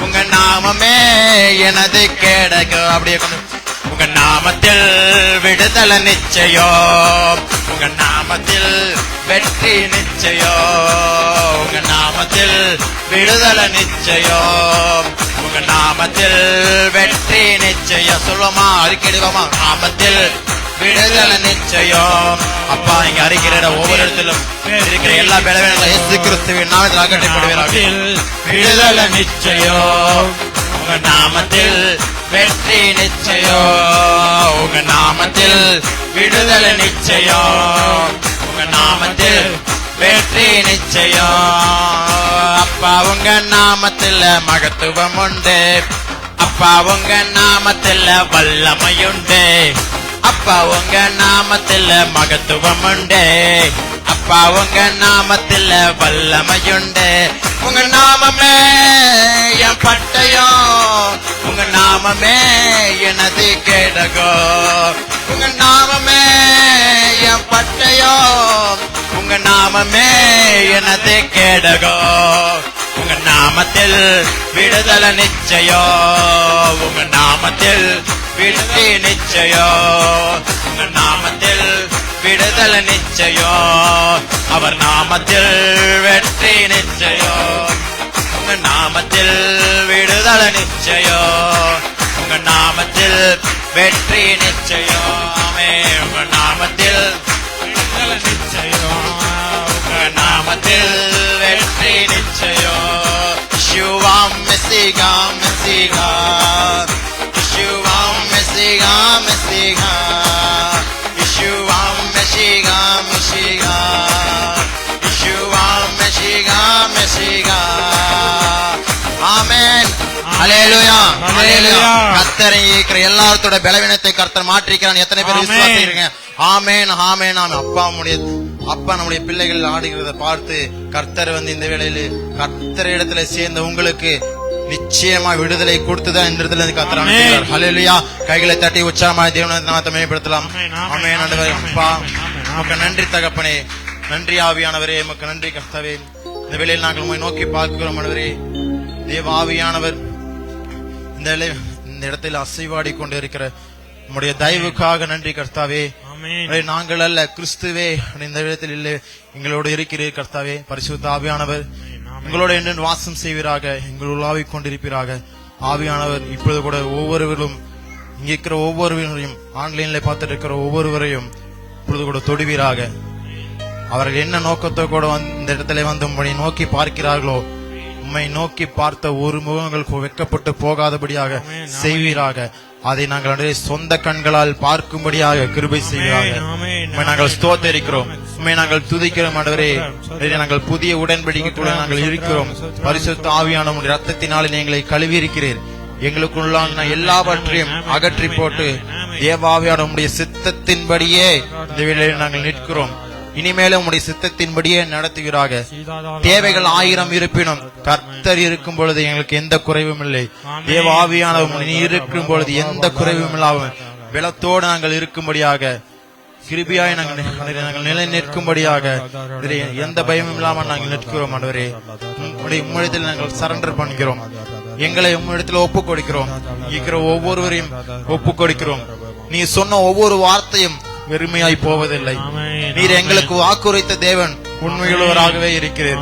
S3: உங்க நாமமே எனது கேடகோ. அப்படியே உங்க நாமத்தில் விடுதலை நிச்சயோ, உங்க நாமத்தில் வெற்றி நிச்சயோ, உங்க நாமத்தில் விடுதலை நிச்சயோ, உங்க நாமத்தில் வெற்றி நிச்சயம். சொல்லுவோமா, அறிக்கையிடுவோமா? நாமத்தில் விடுதலை நிச்சயம். அப்பா இங்க அறிக்கையிட ஒவ்வொரு இடத்திலும் இருக்கிற எல்லா பலவீனங்களும் இயேசு கிறிஸ்துவின் நாமத்தில் அகற்றப்படுவீராக. விடுதலை நிச்சயம். உங்க நாமத்தில் வெற்றி நிச்சயோ, உங்க நாமத்தில் விடுதலை நிச்சயோ, உங்க நாமத்தில் வெற்றி நிச்சயோ. அப்பா உங்க நாமத்தில் மகத்துவம் உண்டு. அப்பா உங்க நாமத்தில் வல்லமையுண்டு. அப்பா உங்க நாமத்தில் மகத்துவம் உண்டு. அப்பா உங்க நாமத்தில் வல்லமையுண்டு. உங்க நாமமே என் பட்டயோ, உங்க நாமமே எனது கேடகோ. உங்க நாமமே என் பட்டயோ, உங்க நாமமே எனது கேடகோ. உங்க நாமத்தில் விடுதலை நிச்சயோ, உங்க நாமத்தில் வெற்றி நிச்சயோ, உங்க நாமத்தில் விடுதலை நிச்சயோ, அவர் நாமத்தில் வெற்றி நிச்சயோ. உங்க நாமத்தில் விடுதலை நிச்சயோ, உங்க நாமத்தில் வெற்றி நிச்சயோ. ஆமென். உங்க நாமத்தில் விடுதலை நிச்சயோ, உங்க நாமத்தில் வெற்றி நிச்சயோ. யெகோவா மெசிகா மெசிகா, யெகோவா மெசிகா மெசிகா, யெகோவா மெசிகா மெசிகா, யெகோவா மெசிகா மெசிகா. ஆமென். ஹல்லேலூயா ஹல்லேலூயா. கர்த்தரை இருக்கிற எல்லாரோட பலவீனத்தை கர்த்தர் மாற்றிக்கிறான். எத்தனை பேர் விசுவாசிக்கிறீங்க? ஆமென் ஆமென் ஆமென். அப்பா நம்முடைய பிள்ளைகள் ஆடுகிறத பார்த்து கர்த்தர் இந்த வேளையில கர்த்தர் இடத்துல சேர்ந்த உங்களுக்கு நிச்சயமா விடுதலை கொடுத்துதான் இந்த இடத்துல கர்த்தர் அனுப்புகிறார். ஹல்லேலூயா. கைகளை தட்டி உற்சாகமாக தேவனுடைய நாமத்தை மேம்படுத்தலாம். ஆமென். ஆண்டவரே, அப்பா உமக்கு நன்றி தகப்பனே, நன்றி ஆவியானவரே, உமக்கு நன்றி கர்த்தாவே. இந்த வேளையில் நாங்கள் உம்மை நோக்கி பார்க்கிறோம் ஆண்டவரே. தேவ ஆவியானவர் இந்த இடத்தில் அசைவாடி கொண்டு இருக்கிற உம்முடைய தயவுக்காக நன்றி கர்த்தாவே. நாங்கள் அல்ல, கிறிஸ்துவே இந்த இடத்தில் இல்லை, எங்களோடு இருக்கிறீர் கர்த்தாவே. பரிசுத்த ஆவியானவர் எங்களோட என்று வாசம் செய்வீராக, எங்கள் உலாவிக் கொண்டிருப்பீராக. ஆவியானவர் இப்பொழுது கூட ஒவ்வொருவரும் இங்க இருக்கிற ஒவ்வொருவரையும், ஆன்லைன்ல பார்த்துட்டு இருக்கிற ஒவ்வொருவரையும் இப்பொழுது கூட தொடுவீராக. அவர்கள் என்ன நோக்கத்தை கூட இந்த இடத்துல வந்து உம்மை நோக்கி பார்க்கிறார்களோ, உம்மை நோக்கி பார்த்த ஒரு முகங்கள் வெட்கப்பட்டு போகாதபடியாக செய்வீராக. அதை நாங்கள் சொந்த கண்களால் பார்க்கும்படியாக கிருபை செய்வீராக. உம்மை நாங்கள் ஸ்தோத்திரிக்கிறோம், உம்மை நாங்கள் துதிக்கிறோம் ஆண்டவரே. நாங்கள் புதிய உடன்படிக்கைக்குள்ள நாங்கள் இருக்கிறோம். பரிசுத்த ஆவியான உம்முடைய ரத்தத்தினாலே எங்களை கழுவி இருக்கிறீர். எங்களுக்குள்ளான எல்லாவற்றையும் அகற்றி போட்டு தேவாவியான உம்முடைய சித்தத்தின்படியே இந்த வேளையில் நாங்கள் நிற்கிறோம். இனிமேலும் உம்முடைய சித்தத்தின்படியே நடத்துகிறாக. தேவைகள் 1000 இருப்பினும் கர்த்தர் இருக்கும் பொழுது எங்களுக்கு எந்த குறைவும் இல்லை. தேவ ஆவியானவர் நீ இருக்கும் பொழுது எந்த குறைவும் இல்லாமல் பலத்தோடு நாங்கள் இருக்கும்படியாக, கிருபையாய் நாங்கள் நிலை நிற்கும்படியாக, எந்த பயமும் இல்லாமல் நாங்கள் நிற்கிறோம் ஆண்டவரே. உம்மிடத்தில் நாங்கள் சரண்டர் பண்ணுகிறோம். எங்களை உம்மிடத்தில் ஒப்புக் கொடுக்கிறோம். இருக்கிற ஒவ்வொருவரையும் ஒப்புக் கொடுக்கிறோம். நீ சொன்ன ஒவ்வொரு வார்த்தையும் வெறுமையாய் போவதில்லை. நீர் எங்களுக்கு வாக்குரைத்த தேவன் உண்மையுள்ளவராகவே இருக்கிறீர்.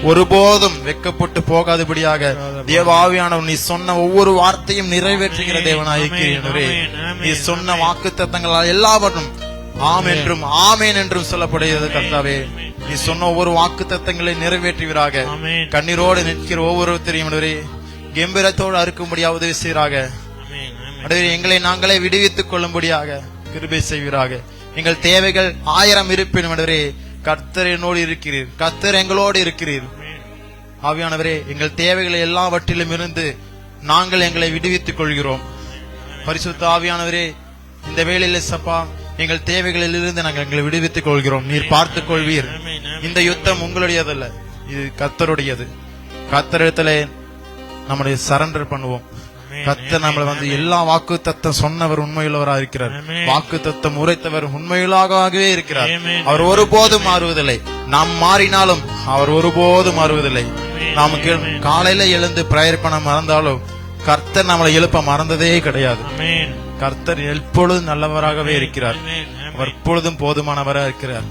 S3: ஒருபோதும் வெட்கப்பட்டு போகாதபடியாக தேவ ஆவியானவர் நீ சொன்ன ஒவ்வொரு வார்த்தையும் நிறைவேற்றுகிற தேவனாய் இருக்கிறீரே. நீ சொன்ன வாக்கு தத்தங்களால் எல்லாவற்றும் ஆம் என்றும் ஆமேன் என்றும் சொல்லப்படுகிறது கர்த்தாவே. நீ சொன்ன ஒவ்வொரு வாக்கு தத்தங்களை நிறைவேற்றுவீராக. கண்ணீரோடு நிற்கிற ஒவ்வொருத்தரையும் கம்பீரத்தோடு அறுக்கும்படியாக உதவி செய்வீராக. எங்களை நாங்களே விடுவித்துக் கொள்ளும்படியாக கிருபை செய்வீராக. எங்கள் தேவைகள் 1000 இருப்பினும் ஆண்டவரே கர்த்தர் என்னோடு இருக்கிறீர், கர்த்தர் எங்களோடு இருக்கிறீர். ஆவியானவரே, எங்கள் தேவைகளை எல்லாவற்றிலும் இருந்து நாங்கள் எங்களை விடுவித்துக் கொள்கிறோம். பரிசுத்த ஆவியானவரே, இந்த வேளையில சப்பா எங்கள் தேவைகளில் இருந்து நாங்கள் எங்களை விடுவித்துக் கொள்கிறோம். நீர் பார்த்துக் கொள்வீர். இந்த யுத்தம் உங்களுடையதல்ல, இது கர்த்தருடையது. கர்த்தரிடத்துல நம்முடைய சரண்டர் பண்ணுவோம். கர்த்தர் நம்மளை எல்லா வாக்கு தத்தம் சொன்னவர் உண்மையுள்ளவராக இருக்கிறார். வாக்கு தத்தம் உரைத்தவர் உண்மையுள்ளாகவே இருக்கிறார். அவர் ஒருபோதும் மாறுவதில்லை. நாம் மாறினாலும் அவர் ஒருபோதும் மாறுவதில்லை. நாம் காலையில எழுந்து பிரேயர் பண்ண மறந்தாலும் கர்த்தர் நம்மளை எழுப்ப மறந்ததே கிடையாது. கர்த்தர் எப்பொழுதும் நல்லவராகவே இருக்கிறார். அவர் எப்பொழுதும் போதுமானவராக இருக்கிறார்.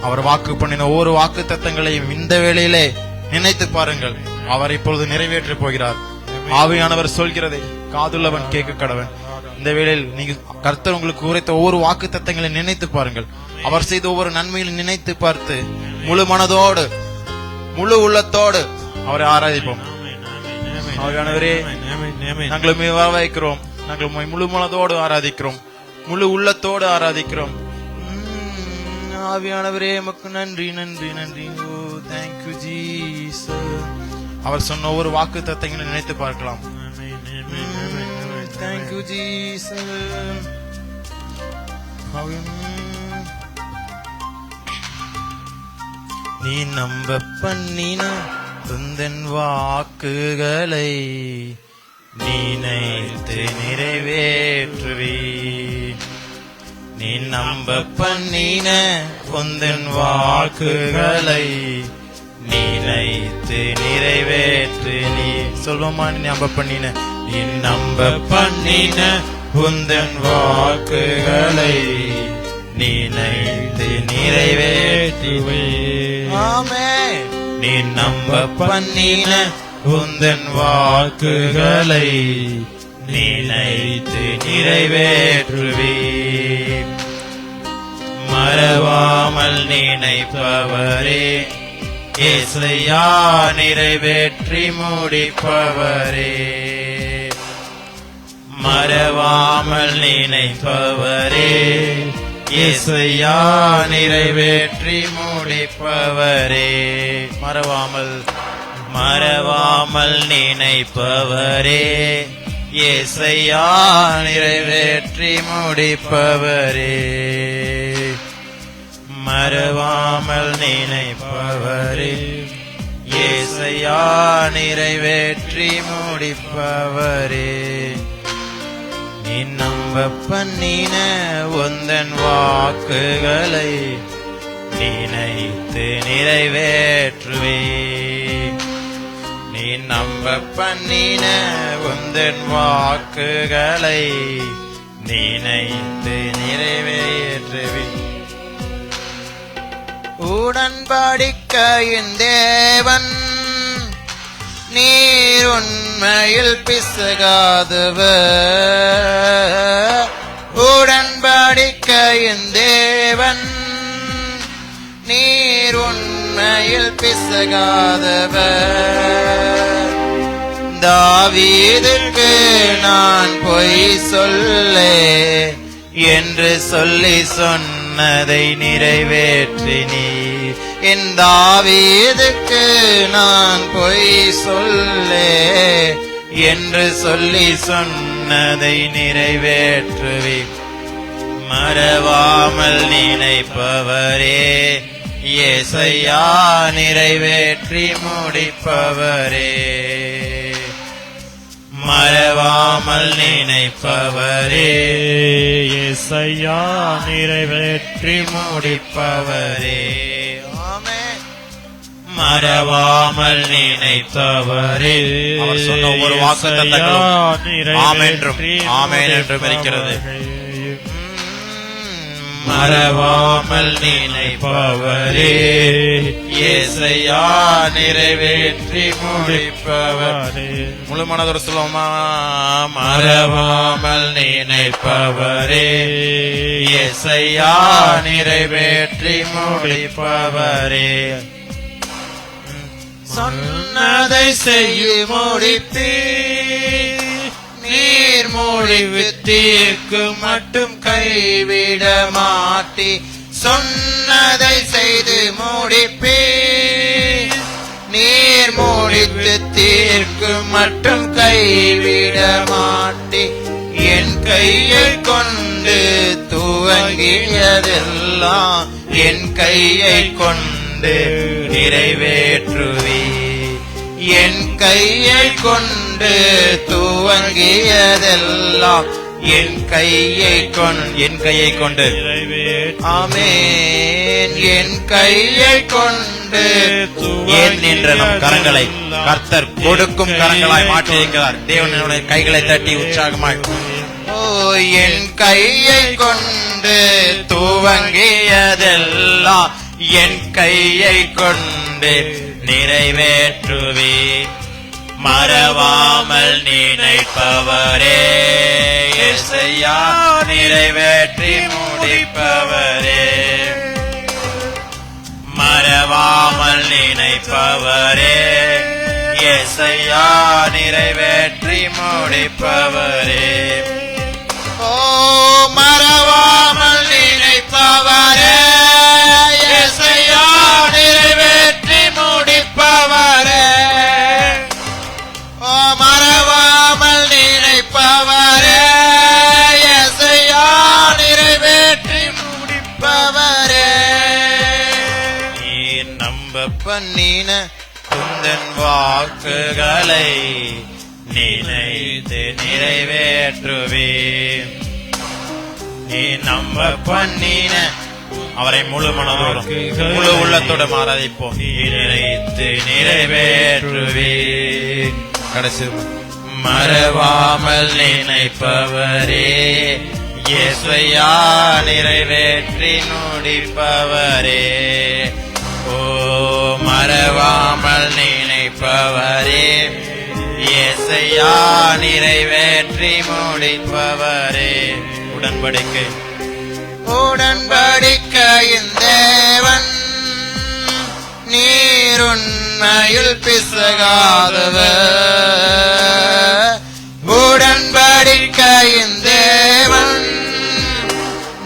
S3: அவர் வாக்கு பண்ணின ஒவ்வொரு வாக்கு தத்தங்களையும் இந்த வேளையிலே நினைத்து பாருங்கள். அவர் இப்பொழுது நிறைவேற்ற போகிறார். ஆவியானவர் சொல்கிறதை காதுள்ளவன் கேட்க கடவன். இந்த வேளையில் நீங்க கர்த்தர் உங்களுக்கு உரைத்த ஒவ்வொரு வாக்கு தத்தங்களை நினைத்து பாருங்கள். அவர் செய்த ஒவ்வொரு நன்மையிலும் நினைத்து பார்த்து முழு மனதோடு முழு உள்ளத்தோடு அவரை ஆராதிப்போம். ஆவியானவரே, நாங்கள் வைக்கிறோம். நாங்கள் முழு மனதோடு ஆராதிக்கிறோம், முழு உள்ளத்தோடு ஆராதிக்கிறோம். ஆவியானவரே, மக்கு நன்றி நன்றி நன்றி. ஓ தேங்க்யூ ஜீசஸ். அவர் சொன்ன ஒவ்வொரு வாக்கு தத்தங்களை நினைத்து பார்க்கலாம். Thank you Jesus. நீ நம்ப பண்ணின துந்தன் வாக்குகளை நினைத்து நிறைவேற்றுவே. நீ நம்ப பண்ணின உந்தன் வாக்குகளை நினைத்து நிறைவேற்று. நீ சொல்லுமா, நீ நம்ப பண்ணின, நீ நம்ப பண்ணின உந்தன் வாக்குகளை நினைத்து நிறைவேற்றுவே. ஆமென். நீ நம்ப பண்ணின உந்தன் வாக்குகளை நினைத்து நிறைவேற்றுவே. மறவாமல் நினைப்பவரே, ஏசையா நிறைவேற்றி முடிப்பவரே. மறவாமல் நினைப்பவரே, ஏசையா நிறைவேற்றி முடிப்பவரே. மறவாமல் நினைப்பவரே, ஏசையா நிறைவேற்றி முடிப்பவரே. மறவாமல் நினைப்பவரே, ஏசையா நிறைவேற்றி முடிப்பவரே. நீ நம்ப பண்ணின உந்தன் வாக்குகளை நினைத்து நிறைவேற்றுவே. நீ நம்ப பண்ணின உந்தன் வாக்குகளை நினைத்து நிறைவேற்றுவே. உடன்படிக்கையின் தேவன், நீர் உண்மையில் பிசகாதவர். உடன்படிக்கையின் தேவன், நீர் உண்மையில் பிசகாதவர். தாவீதுக்கு நான் பொய் சொல்லே என்று சொல்லி சொன்னதை நிறைவேற்றினீ. என் தாவீதுக்கு நான் பொய் சொல்லே என்று சொல்லி சொன்னதை நிறைவேற்றுவே. மறவாமல் நினைப்பவரே, ஏசையா நிறைவேற்றி முடிப்பவரே. மறவாமல் நினைப்பவரே, ஏசையா நிறைவேற்றி முடிப்பவரே. ஆமென். மறவாமல் நினைப்பவரே, அவர் சொன்ன ஒவ்வொரு வாக்குத்தத்தங்களும் ஆமென் என்றும் ஆமென் என்றும் இருக்கிறது. மறவாமல் நினைப்பவரே, ஏசையா நிறைவேற்றி முடிப்பவரே. முழு மனதோடு சொல்லுவோமா? மறவாமல் நினைப்பவரே, ஏசையா நிறைவேற்றி முடிப்பவரே. சொன்னதை செய்ய முடித்தீர், நீ நீர் முடிவு தீர்க்கும் மட்டும் கைவிட மாட்டி சொன்னதை செய்து முடிப்பீர். நீர் முடித்து தீர்க்கும் மட்டும் கைவிட மாட்டி என் கையை கொண்டு துவங்கியதெல்லாம் என் கையை கொண்டு நிறைவேற்றுவே. என் கையை கொண்டு துவங்கியதெல்லாம் என் கையை கொண்டு ஆமென். என் கையை கொண்டு என் என்ற நம் கரங்களை கர்த்தர் கொடுக்கும் கரங்களாய் மாற்றியிருக்கிறார். தேவனுடைய கைகளை தட்டி உற்சாகமாய் ஓ என் கையை கொண்டு துவங்கியதெல்லாம் என் கையை கொண்டு நிறைவேற்றுவே. மறவாமல் நினைப்பவரே இயேசையா நிறைவேற்றி முடிப்பவரே. மறவாமல் நினைப்பவரே இயேசையா நிறைவேற்றி முடிப்பவரே. ஓ மறவாமல் நினைப்பவரே இயேசையா நிறைவேற்றி முடிப்பவரே. ஓ மறவாமல் நினைப்பவரே இயேசையா நிறைவேற்றி முடிப்பவரே. நீ நம்ப பண்ணின உந்தன் வாக்குகளை நினைத்து நிறைவேற்றுவே. நீ நம்ப பண்ணின அவரை முழு மனதோடும் முழு உள்ளத்தோடும் ஆராதிப்போம். நினைத்து நிறைவேற்றுவே. கடைசி மறவாமல் நினைப்பவரே இயேசுவையா நிறைவேற்றி முடிப்பவரே. ஓ மறவாமல் நினைப்பவரே இயேசுவையா நிறைவேற்றி முடிப்பவரே. உடன்படிக்கையின் தேவன் நீருண்மையில் பிசகாதவர். உடன்படிக்கையின் தேவன்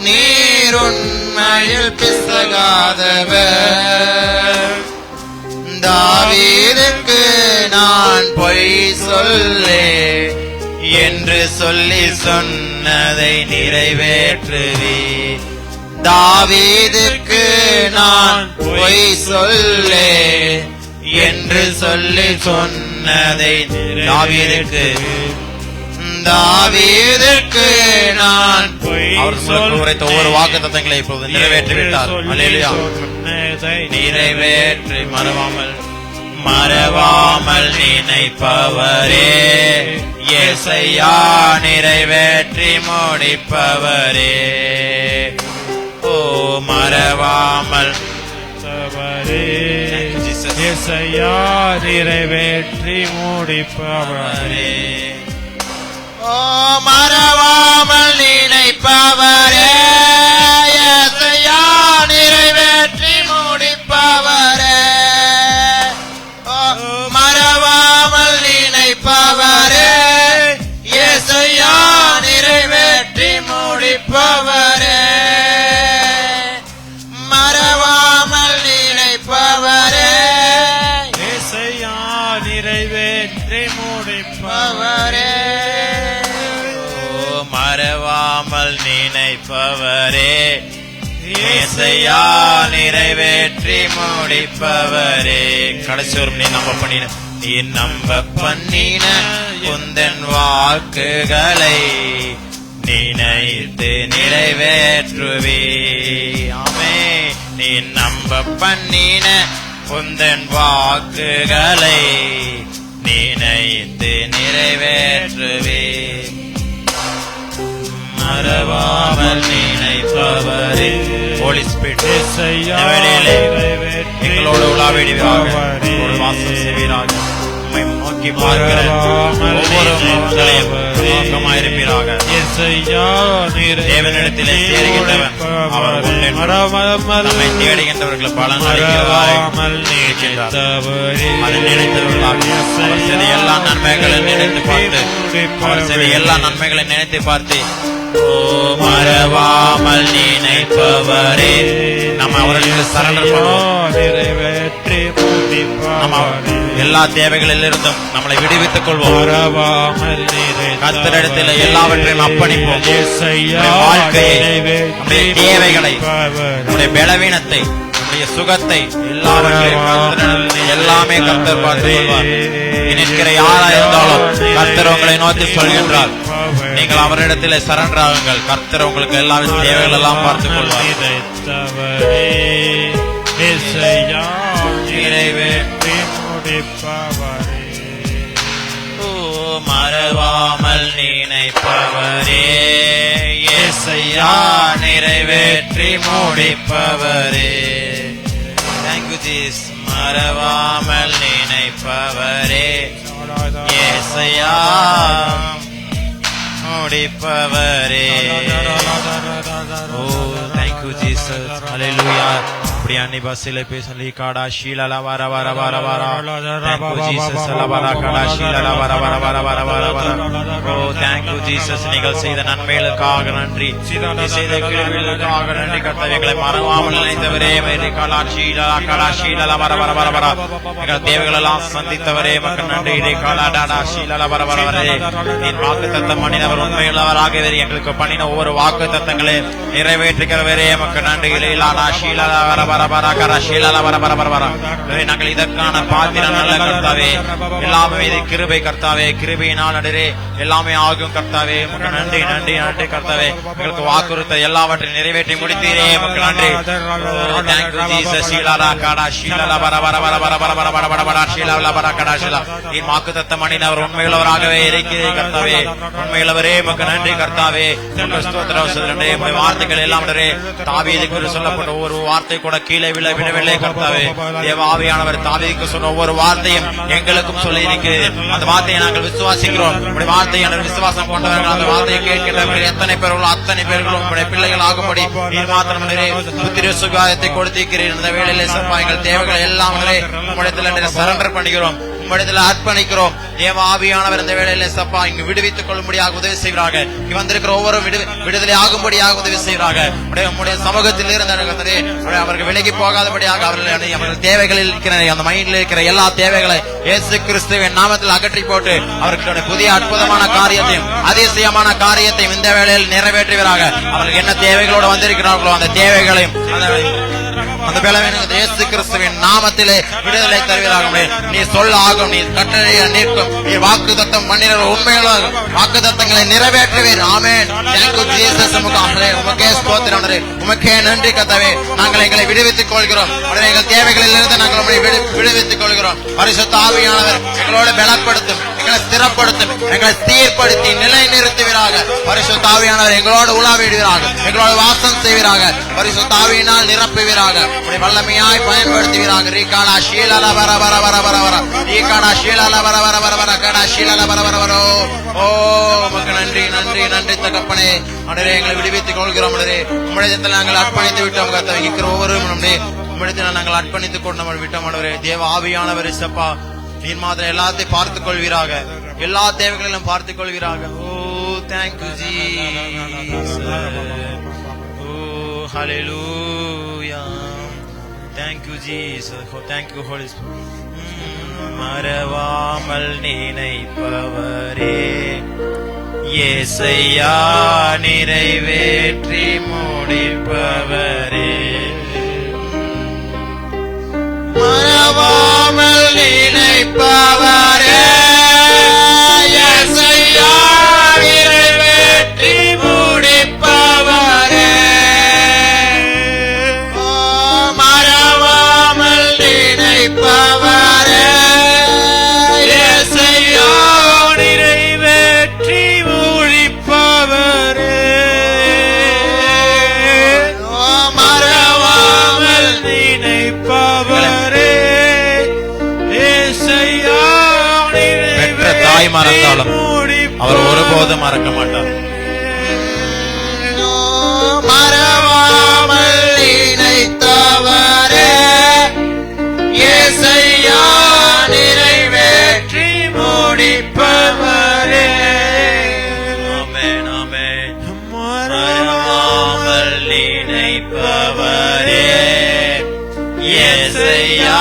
S3: நீருண்மையில் பிசகாதவர். தாவீதுக்கு நான் பொய் சொல்லே என்று சொல்லி சொன்னதை நிறைவேற்றுவே. தாவீதுக்கு நான் பொய் சொல்லே என்று சொல்லி சொன்னதை தாவீதுக்கு நான் அவர் உரைத்த ஒவ்வொரு வாக்குத்தத்தங்களை இப்போது நிறைவேற்றிவிட்டார். அல்லேலூயா. நிறைவேற்றி மறவாமல் நினைப்பவரே இயேசையா நிறைவேற்றி முடிப்பவரே. ஓ மறவாமல்
S4: இயேசையா நிறைவேற்றி முடிப்பவரே.
S3: ஓ மறவாமல் நினைப்பவரே இயேசையா நிறைவேற்றி முடிப்பவரே. ஓ மறவாமல் நினைப்பவரே இயேசையா நிறைவேற்றி முடிப்பவரே. மறவாமல் நினைப்பவரே
S4: இயேசையா நிறைவேற்றி முடிப்பவரே.
S3: மறவாமல் நினைப்பவரே இயேசையா நிறைவேற்றி முடிப்பவரே. கடைசி ஒரு நீ நம்ப பண்ணின நீ நம்ப பண்ணின உந்தன் வாக்குகளை நினைத்து நிறைவேற்றுவே. ஆமே. நீ நம்ப பண்ணின உந்தன் வாக்குகளை நினைத்து நிறைவேற்றுவே. மறவாமல் நினைப்பவரே ஹோலி ஸ்பிரிட் எங்களோடு உலாவிடுவீராக, வாசம் செய்வீராக. உம்மை நோக்கி பார்க்கிற ஒவ்வொரு முகங்களையும் நோக்கமாயிருப்பீராக. தேவனிடத்திலே தேடுகின்றவன் அவர் உண்டென்றும் நம்மை தேடுகின்றவர்கள் பலன் அளிக்கிறவராய் இருக்கின்றார். அதை நினைத்தவர்களாக அவர் செய்த எல்லா நன்மைகளை நினைத்து பார்த்து அவர் செய்த எல்லா நன்மைகளை நினைத்து பார்த்து மறவாமல் நினைப்பவரே நம்ம அவர்களுக்கு சரண்டர் பண்ணுவோம். நம்ம எல்லா தேவைகளிலிருந்தும் நம்மளை விடுவித்துக் கொள்வோம். கர்த்தரிடத்தில் எல்லாவற்றையும் அர்ப்பணிப்போம். வாழ்க்கையை, நம்முடைய தேவைகளை, நம்முடைய பலவீனத்தை, நம்முடைய சுகத்தை எல்லாவற்றையும் எல்லாமே கர்த்தர் பார்த்துக் கொள்வார். நினைக்கிற யாரா இருந்தாலும் கர்த்தர் உங்களை நோக்கி சொல்கின்றார், நீங்கள் அவரிடத்தில் சரண்டர் ஆகுங்கள். கர்த்தர் உங்களுக்கு எல்லா தேவைகள் எல்லாம் பார்த்துக் கொள்வார். மறவாமல் நினைப்பவரே, இயேசையா நிறைவேற்றி முடிப்பவரே. Thank you Jesus. மறவாமல் நினைப்பவரே, இயேசையா முடிப்பவரே. Oh, thank you Jesus. Hallelujah. அப்படியே பாஷையில பேசலி காடா ஷீலல வர வர வர வர. Thank you Jesus. லவரா காடா ஷீலல வர வர வர வர வர வர. Oh, thank you Jesus. நீங்கள் செய்த நன்மைகளுக்காக நன்றி, செய்த கிருபைகளுக்காக நன்றி. கர்த்தர்களை மறவாமல் நினைத்தவரே, மேரி காடா ஷீலல காடா ஷீலல வர வர வர வர. எங்கள் தேவைகள் எல்லாம் சந்தித்தவரே மக்கள் நன்றி. ரே காடா டாடா ஷீலல வர வர வர. நீர் வாக்குத்தத்தம் பண்ணினவர், உண்மையுள்ளவராக எங்களுக்கு பண்ணின ஒவ்வொரு வாக்குத்தத்தங்களை நிறைவேற்றுகிறவரே மக்கள் நன்றி. லாடா ஷீலல வர வர வர கரா ஷீலல வர வர வர வர. நாங்கள் இதற்கான பாத்திரம் நல்ல கர்த்தாவே, எல்லாமே இது கிருபை கர்த்தாவே, கிருபையினால் நடுரே எல்லாமே ஆகும் கர்த்தாவே. மக்கள் நன்றி நன்றி நன்றி கர்த்தாவே. எங்களுக்கு வாக்குறுத்த எல்லாவற்றையும் நிறைவேற்றி முடித்தீரே மக்கள் நன்றி. Thank you Jesus. ஷீலலா காடா ஷீலல வர வர வர வர வர வர வர வர வர ஷீலல வர கடா ஷீலா. நீர் வாக்குத்தத்தம் பண்ணினவர், உண்மையுள்ளவராகவே இருக்கிறீர் கர்த்தாவே. உண்மையுள்ளவரே மக்கள் நன்றி கர்த்தாவே. ஸ்தோத்திரம் சொல்லுறே. வார்த்தைகள் எல்லாம் தாவீதுக்கு சொல்லப்பட்ட ஒவ்வொரு வார்த்தை கூட கீழே விழவில்லை கர்த்தாவே. தேவ ஆவியானவர் தாவீதுக்கு சொன்ன ஒவ்வொரு வார்த்தையும் எங்களுக்கும் சொல்லி இருக்கிறது. அந்த வார்த்தையை நாங்கள் விசுவாசிக்கிறோம். உங்களுடைய வார்த்தையை விசுவாசம் கொண்டவர்கள் அந்த வார்த்தையை கேட்கிறவர்கள் எத்தனை பேர்களும் அத்தனை பேர்களும் உங்களுடைய பிள்ளைகள் ஆகும்படி நீர் மாத்திரம் புத்திர சுகாயத்தை கொடுத்திருக்கிறீர். இந்த வேளையிலே சப்பா எங்கள் தேவைகள் எல்லாம் உங்களிடத்தில் சரண்டர் பண்ணுகிறோம், உங்களிடத்தில் அர்ப்பணிக்கிறோம். தேவ ஆவியானவர் இந்த வேளையிலே சப்பா இங்கு விடுவித்துக் கொள்ளும்படியாக உதவி செய்வராக. இங்கு வந்திருக்கிற ஒவ்வொரு விடுதலை ஆகும்படியாக உதவி செய்வராக. உங்களுடைய சமூகத்தில் இருந்த அவர்கள் விலகி போகாதபடியாக அவர்கள் தேவைகளில் இருக்கிற அந்த மைண்டில் இருக்கிற எல்லா தேவைகளை இயேசு கிறிஸ்துவின் நாமத்தில் அகற்றி போட்டு அவர்களுடைய புதிய அற்புதமான காரியத்தையும் அதிசயமான காரியத்தையும் இந்த வேளையில் நிறைவேற்றுவராக. அவர்கள் என்ன தேவைகளோடு வந்திருக்கிறார்களோ அந்த தேவைகளையும் அந்த இயேசு கிறிஸ்துவின் நாமத்திலே விடுதலை தருவீராக. நீ சொல்ல ஆகும், நீ கட்டளையை நிற்கும், நீ வாக்கு தத்தம் பண்ணின உண்மையான வாக்கு தத்தங்களை நிறைவேற்றுவீர். ஆமென். உமக்கே ஸ்தோத்திரம், உமக்கே நன்றி கர்த்தாவே. நாங்கள் எங்களை விடுவித்துக் கொள்கிறோம். எங்கள் தேவைகளில் இருந்து நாங்கள் விடுவித்துக் கொள்கிறோம். பரிசுத்த ஆவியானவர் எங்களோட பலப்படுத்தும், எங்களை ஸ்திரப்படுத்தும், எங்களை சீர்படுத்தி நிலை நிறுத்துவீராக. பரிசுத்த ஆவியானவர் எங்களோடு உலாவிடுவீராக, எங்களோடு வாசம் செய்வீராக. பரிசுத்த ஆவியினால் நிரப்புவீராக, வல்லமையாய் பயன்படுத்துவீராக. ரீகாடா ஷீலல வர வர வர வர வர. ரீகாடா ஷீலல வர வர வர வர. கடா ஷீலல வர வர வர. ஓ மக்கள் நன்றி நன்றி நன்றி தகப்பனே. அடரே எங்களை விடுவித்துக் கொள்கிறோம். அடரே உம்மிடத்தில் நாங்கள் அர்ப்பணித்து விட்டோம் கர்த்தாவே. இருக்கிற ஒவ்வொரு உம்மிடத்தில் நாங்கள் அர்ப்பணித்துக் கொண்டு நம்ம விட்டோம். அடரே தேவ ஆவியானவர் சப்பா நீர் மாதிரி எல்லாத்தையும் பார்த்துக் கொள்வீராக, எல்லா தேவைகளிலும் பார்த்துக் கொள்வீராக. Oh thank you Jesus. Oh hallelujah. Thank you Jesus. Thank you Holy Spirit. மறவாமல் நினைப்பவரே, இயேசையா நிறைவேற்றி முடிப்பவரே. மறவாமல் நினைப்பவரே, இயேசையா நிறைவேற்றி முடிப்பவரே. பவரே, இயேசையா நிறைவேற்றி முடிப்பவரே. மறந்தாலும் அவர் ஒருபோதும் மறக்க மாட்டார்.
S5: மறவாமல் நினைத்தவரே இயேசையா நிறைவேற்றி முடிப்பவரே. ஆமென் ஆமென். மறவாமல் நினைப்பவரே இயேசையா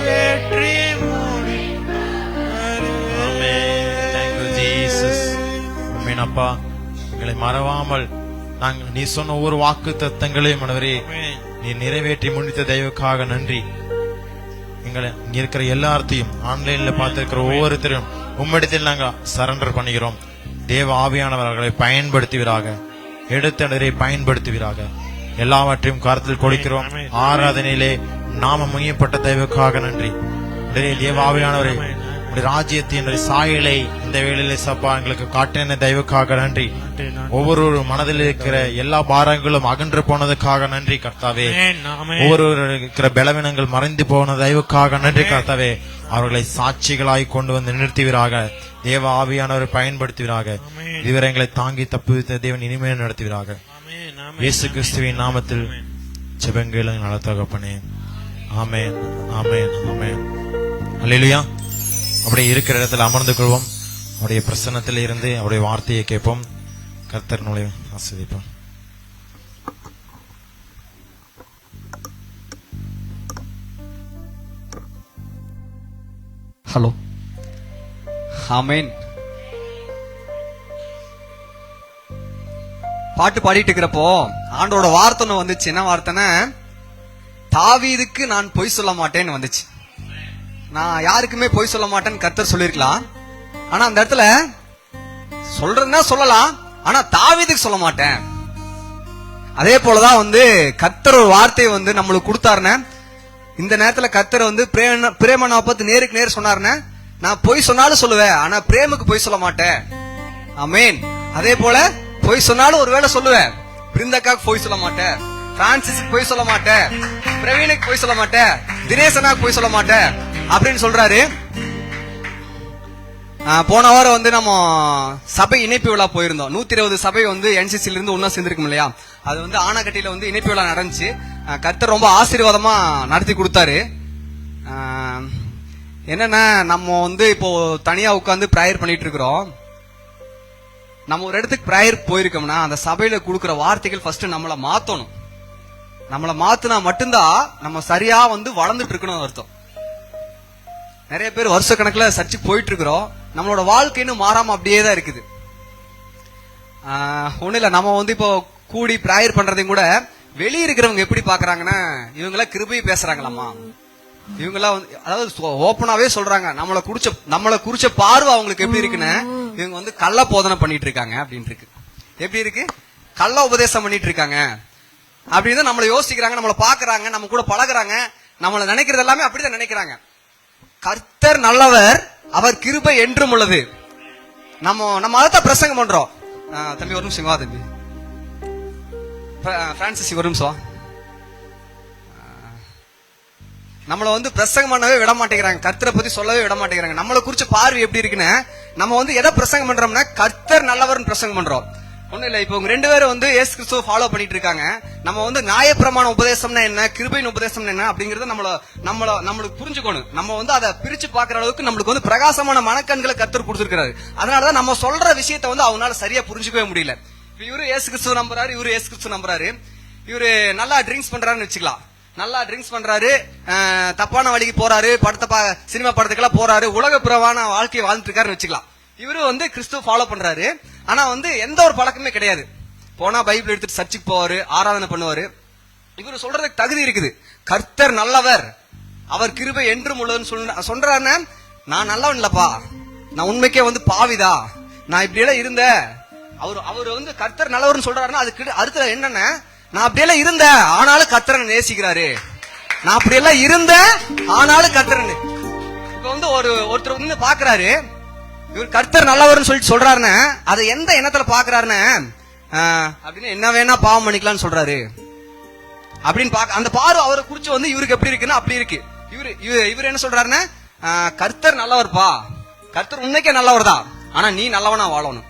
S5: நிறைவேற்றி முடிப்பவரே. ஆமென். Thank you Jesus.
S3: ஆமென் அப்பா, எங்களை மறவாமல் நாங்கள் நீ சொன்ன ஒவ்வொரு வாக்கு தத்தங்களையும் ஆண்டவரே நீ நிறைவேற்றி முடித்த தயவுக்காக நன்றி. எங்களை இங்க இருக்கிற எல்லாத்தையும் ஆன்லைன்ல பார்த்திருக்கிற ஒவ்வொருத்தரும் உம்மிடத்தில் நாங்க சரண்டர் பண்ணுகிறோம். தேவ ஆவியானவர்களை பயன்படுத்துவீராக, எடுத்தனரை பயன்படுத்துவீராக. எல்லாவற்றையும் கருத்தில் கொடுக்கிறோம். ஆராதனையிலே நாம மையப்பட்ட தயவுக்காக நன்றி. தேவ ஆவியானவரை ராஜ்யத்தின் சாயலை இந்த வேளையிலே சப்பா எங்களுக்கு காட்டின தயவுக்காக நன்றி. ஒவ்வொரு மனதில் இருக்கிற எல்லா பாரங்களும் அகன்று போனதுக்காக நன்றி கர்த்தாவே. ஒவ்வொரு இருக்கிற பலவீனங்கள் மறைந்து போன தயவுக்காக நன்றி கர்த்தாவே. அவர்களை சாட்சிகளாய் கொண்டு வந்து நிறுத்துவீராக. தேவ ஆவியானவரை பயன்படுத்துவீராக. இதுவரை எங்களை தாங்கி தப்புவித்த தேவன் இனிமேல் நடத்துவீராக. இயேசு கிறிஸ்துவின் நாமத்தில் ஜெபங்களை நடத்தகப்பனே. ஆமென் ஆமென் ஆமென். அல்லேலூயா. அப்படியே இருக்கிற இடத்துல அமர்ந்து கொள்வோம். அவருடைய பிரசன்னத்தில் இருந்து அவருடைய வார்த்தையை கேட்போம். கர்த்தர் நுழைவு ஆசீர்வதிப்பார்.
S1: ஹலோ. ஆமென். பாட்டு பாடிட்டு இருக்கிறப்போ ஆண்டோட வார்த்தை வந்துச்சு. என்ன வார்த்தைன்னா, தாவீதுக்கு நான் பொய் சொல்ல மாட்டேன்னு வந்துச்சு. நான் யாருக்குமே பொய் சொல்ல மாட்டேன்னு கர்த்தர் சொல்லிருக்கலாம். ஆனா அந்த இடத்துல சொல்றதுன்னா சொல்லலாம், ஆனா தாவீதுக்கு சொல்ல மாட்டேன். அதே போலதான் கர்த்தர் ஒரு வார்த்தையை நம்மளுக்கு கொடுத்தாருன்னு இந்த நேரத்துல கர்த்தர் பிரேமனை பார்த்து நேருக்கு நேர் சொன்னாருன்னு, நான் பொய் சொன்னாலும் சொல்லுவேன், ஆனா பிரேமுக்கு பொய் சொல்ல மாட்டேன். ஆமென். அதே போல பொய் சொன்னாலும் ஒருவேளை சொல்லுவேன், பிருந்தக்காக்கு பொய் சொல்ல மாட்டேன், பிரான்சிஸ்க்கு பொய் சொல்ல மாட்டேன், பிரவீனுக்கு பொய் சொல்ல மாட்டேன், தினேசனாக்கு பொய் சொல்ல மாட்டேன் அப்படின்னு சொல்றாரு. போன வாரம் நம்ம சபை இணைப்பு விழா போயிருந்தோம். 120 சபை என்சிசில இருந்து ஒன்னா சேர்ந்திருக்கும் இல்லையா. அது ஆனகட்டியில இணைப்பு விழா நடந்துச்சு. கர்த்தர் ரொம்ப ஆசீர்வாதமா நடத்தி கொடுத்தாரு. என்னன்னா, நம்ம இப்போ தனியா உட்கார்ந்து பிரேயர் பண்ணிட்டு இருக்கிறோம். நம்ம ஒரு இடத்துக்கு பிரேயர் போயிருக்கோம்னா அந்த சபையில கொடுக்கிற வார்த்தைகள் ஃபர்ஸ்ட் நம்மளை மாத்தணும். நம்மளை மாத்தினா மட்டும்தான் நம்ம சரியா வளர்ந்துட்டு இருக்கணும் அர்த்தம். நிறைய பேர் வருஷ கணக்குல சர்ச்சுக்கு போயிட்டு இருக்கிறோம், நம்மளோட வாழ்க்கை இன்னும் மாறாம அப்படியே தான் இருக்குது. ஒண்ணு இல்ல, நம்ம இப்போ கூடி பிரேயர் பண்றதையும் கூட வெளியே இருக்கிறவங்க எப்படி பாக்குறாங்கன்னா, இவங்கெல்லாம் கிருபை பேசுறாங்களாமா, இவங்கெல்லாம் அதாவது ஓப்பனாவே சொல்றாங்க, நம்மளை குறிச்ச பார்வை அவங்களுக்கு எப்படி இருக்குன்னு, இவங்க கள்ள போதனை பண்ணிட்டு இருக்காங்க அப்படின்னு இருக்கு. எப்படி இருக்கு? கள்ள உபதேசம் பண்ணிட்டு இருக்காங்க அப்படின்னு நம்மளை யோசிக்கிறாங்க, நம்மளை பாக்குறாங்க, நம்ம கூட பழகுறாங்க, நம்மளை நினைக்கிறது எல்லாமே அப்படிதான் நினைக்கிறாங்க. கர்த்தர் நல்லவர், அவர் கிருபை என்றும் உள்ளது. நம்ம அதைத்தான் பிரசங்கம் பண்றோம். தம்பி ஒரு நிமிஷம் வா தம்பி. பிரான்சிஸ் ஒரு நிமிஷம். நம்மள பிரசங்கம் பண்ணவே விட மாட்டேங்கிறாங்க, கர்த்தரை பத்தி சொல்லவே விட மாட்டேங்கிறாங்க. நம்மளை குறிச்ச பார்வை எப்படி இருக்குன்னு, நம்ம எதை பிரசங்கம் பண்றோம்னா கர்த்தர் நல்லவர்னு பிரசங்கம் பண்றோம். ஒண்ணு இல்ல, இப்போ ரெண்டு பேரும் இயேசு கிறிஸ்துவை ஃபாலோ பண்ணிட்டு இருக்காங்க. நம்ம நியாயப்பிரமாண உபதேசம்னா என்ன, கிருபையின் உபதேசம் என்ன அப்படிங்கறத நம்மளுக்கு புரிஞ்சுக்கணும். நம்ம அதை பிரிச்சு பாக்குற அளவுக்கு நம்மளுக்கு பிரகாசமான மனக்கண்களை கர்த்தர் கொடுத்திருக்கிறாரு. அதனாலதான் நம்ம சொல்ற விஷயத்தை அவங்களால சரியா புரிஞ்சுக்கவே முடியல. இவரு இயேசு கிறிஸ்துவ நம்புறாரு, இவரு இயேசு கிறிஸ்துவ நம்புறாரு. இவரு நல்லா ட்ரிங்க்ஸ் பண்றாருன்னு வச்சுக்கலாம், நல்லா ட்ரிங்க்ஸ் பண்றாரு, தப்பான வழிக்கு போறாரு, சினிமா படத்துக்கெல்லாம் போறாரு, உலக புறவான வாழ்க்கையை வாழ்ந்துட்டு இருக்காருன்னு வச்சுக்கலாம். இவரு கிறிஸ்துவ ஃபாலோ பண்றாரு, ஆனா எந்த ஒரு பழக்கமே கிடையாது. போனா பைபிள் எடுத்துட்டு சர்ச்சுக்கு போவாரு, ஆராதனை பண்ணுவாரு. இவரு சொல்றதுக்கு தகுதி இருக்குது, கர்த்தர் நல்லவர், அவர் கிருபை என்றும் உள்ளதுன்னு சொல்றாருன்னா, நான் நல்லவன் இல்லப்பா, நான் உண்மைக்கே பாவிதா, நான் இப்படி எல்லாம் இருந்தேன். அவரு கர்த்தர் நல்லவர்னு சொல்றாருன்னா அதுக்கு அடுத்த என்னன்னா, நான் அப்படியெல்லாம் இருந்தேன் ஆனாலும் கர்த்தரை நேசிக்கிறாரு, நான் அப்படியெல்லாம் இருந்தேன் ஆனாலும் கர்த்தரை. இப்ப ஒருத்தர் பாக்குறாரு, இவர் கர்த்தர் நல்லவர்னு சொல்லிட்டு சொல்றாருன்னு, அதை எந்த எண்ணத்துல பாக்குறாருன்னு, அப்படின்னு என்ன வேணா பாவம் பண்ணிக்கலாம்னு சொல்றாரு அப்படின்னு அந்த பார்வை அவரை குறிச்சு இவருக்கு எப்படி இருக்குன்னா அப்படி இருக்கு. இவரு என்ன சொல்றாருன்னா, கர்த்தர் நல்லவர்ப்பா, கர்த்தர் உன்னைக்கே நல்லவர் தான், ஆனா நீ நல்லவனா வாழணும்.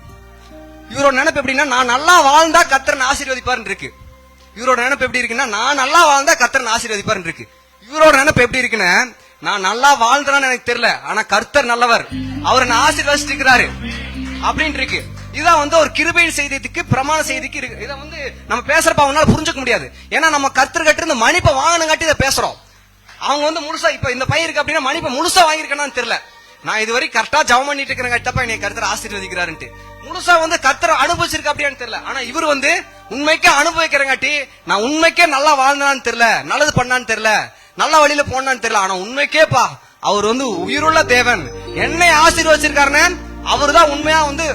S1: இவரோட நினைப்பு எப்படின்னா, நான் நல்லா வாழ்ந்தா கர்த்தர் ஆசீர்வதிப்பாருன்னு இருக்கு. இவரோட நினைப்பு எப்படி இருக்குன்னா, நான் நல்லா வாழ்ந்தா கர்த்தர் ஆசீர்வதிப்பாருன்னு இருக்கு. இவரோட நினைப்பு எப்படி இருக்குன்னா, நான் நல்லா வாழ்ந்தேன்னு எனக்கு தெரியல, ஆனா கர்த்தர் நல்லவர், அவர் என்ன ஆசீர்வதிச்சிட்டு இருக்கிறாரு அப்படின்னு இருக்கு. இதான் வந்து ஒரு கிருபையின் செய்திக்கு பிரமாண செய்திக்கு இருக்கு. இதை வந்து நம்ம பேசுறப்ப அவங்களால புரிஞ்சுக்க முடியாது. ஏன்னா நம்ம கர்த்தர் கட்டு இந்த மன்னிப்பை வாங்கணுங்காட்டி இதை பேசுறோம். அவங்க வந்து முழுசா இப்ப இந்த பையன் இருக்கு அப்படின்னா மன்னிப்பை முழுசா வாங்கியிருக்கேன்னு தெரியல. நான் இதுவரை கரெக்டா ஜெபம் பண்ணிட்டு இருக்கிறேன் கட்டப்பா என்னை கர்த்தர் ஆசீர்வதிக்கிறாருன்ட்டு முழுசா வந்து கர்த்தர் அனுபவிச்சிருக்க அப்படியான்னு தெரியல. ஆனா இவர் வந்து உண்மைக்கே அனுபவிக்கிறங்காட்டி நான் உண்மைக்கே நல்லா வாழ்ந்தான்னு தெரியல, நல்லது பண்ணான்னு தெரியல, நல்ல வழியில போனான்னு தெரியல, ஆனா உண்மைக்கேப்பா அவர் வந்து உயிருள்ள தேவன் என்னை ஆசீர்வதிச்சிருக்காருன்னு அவர்தான் உண்மையா வந்து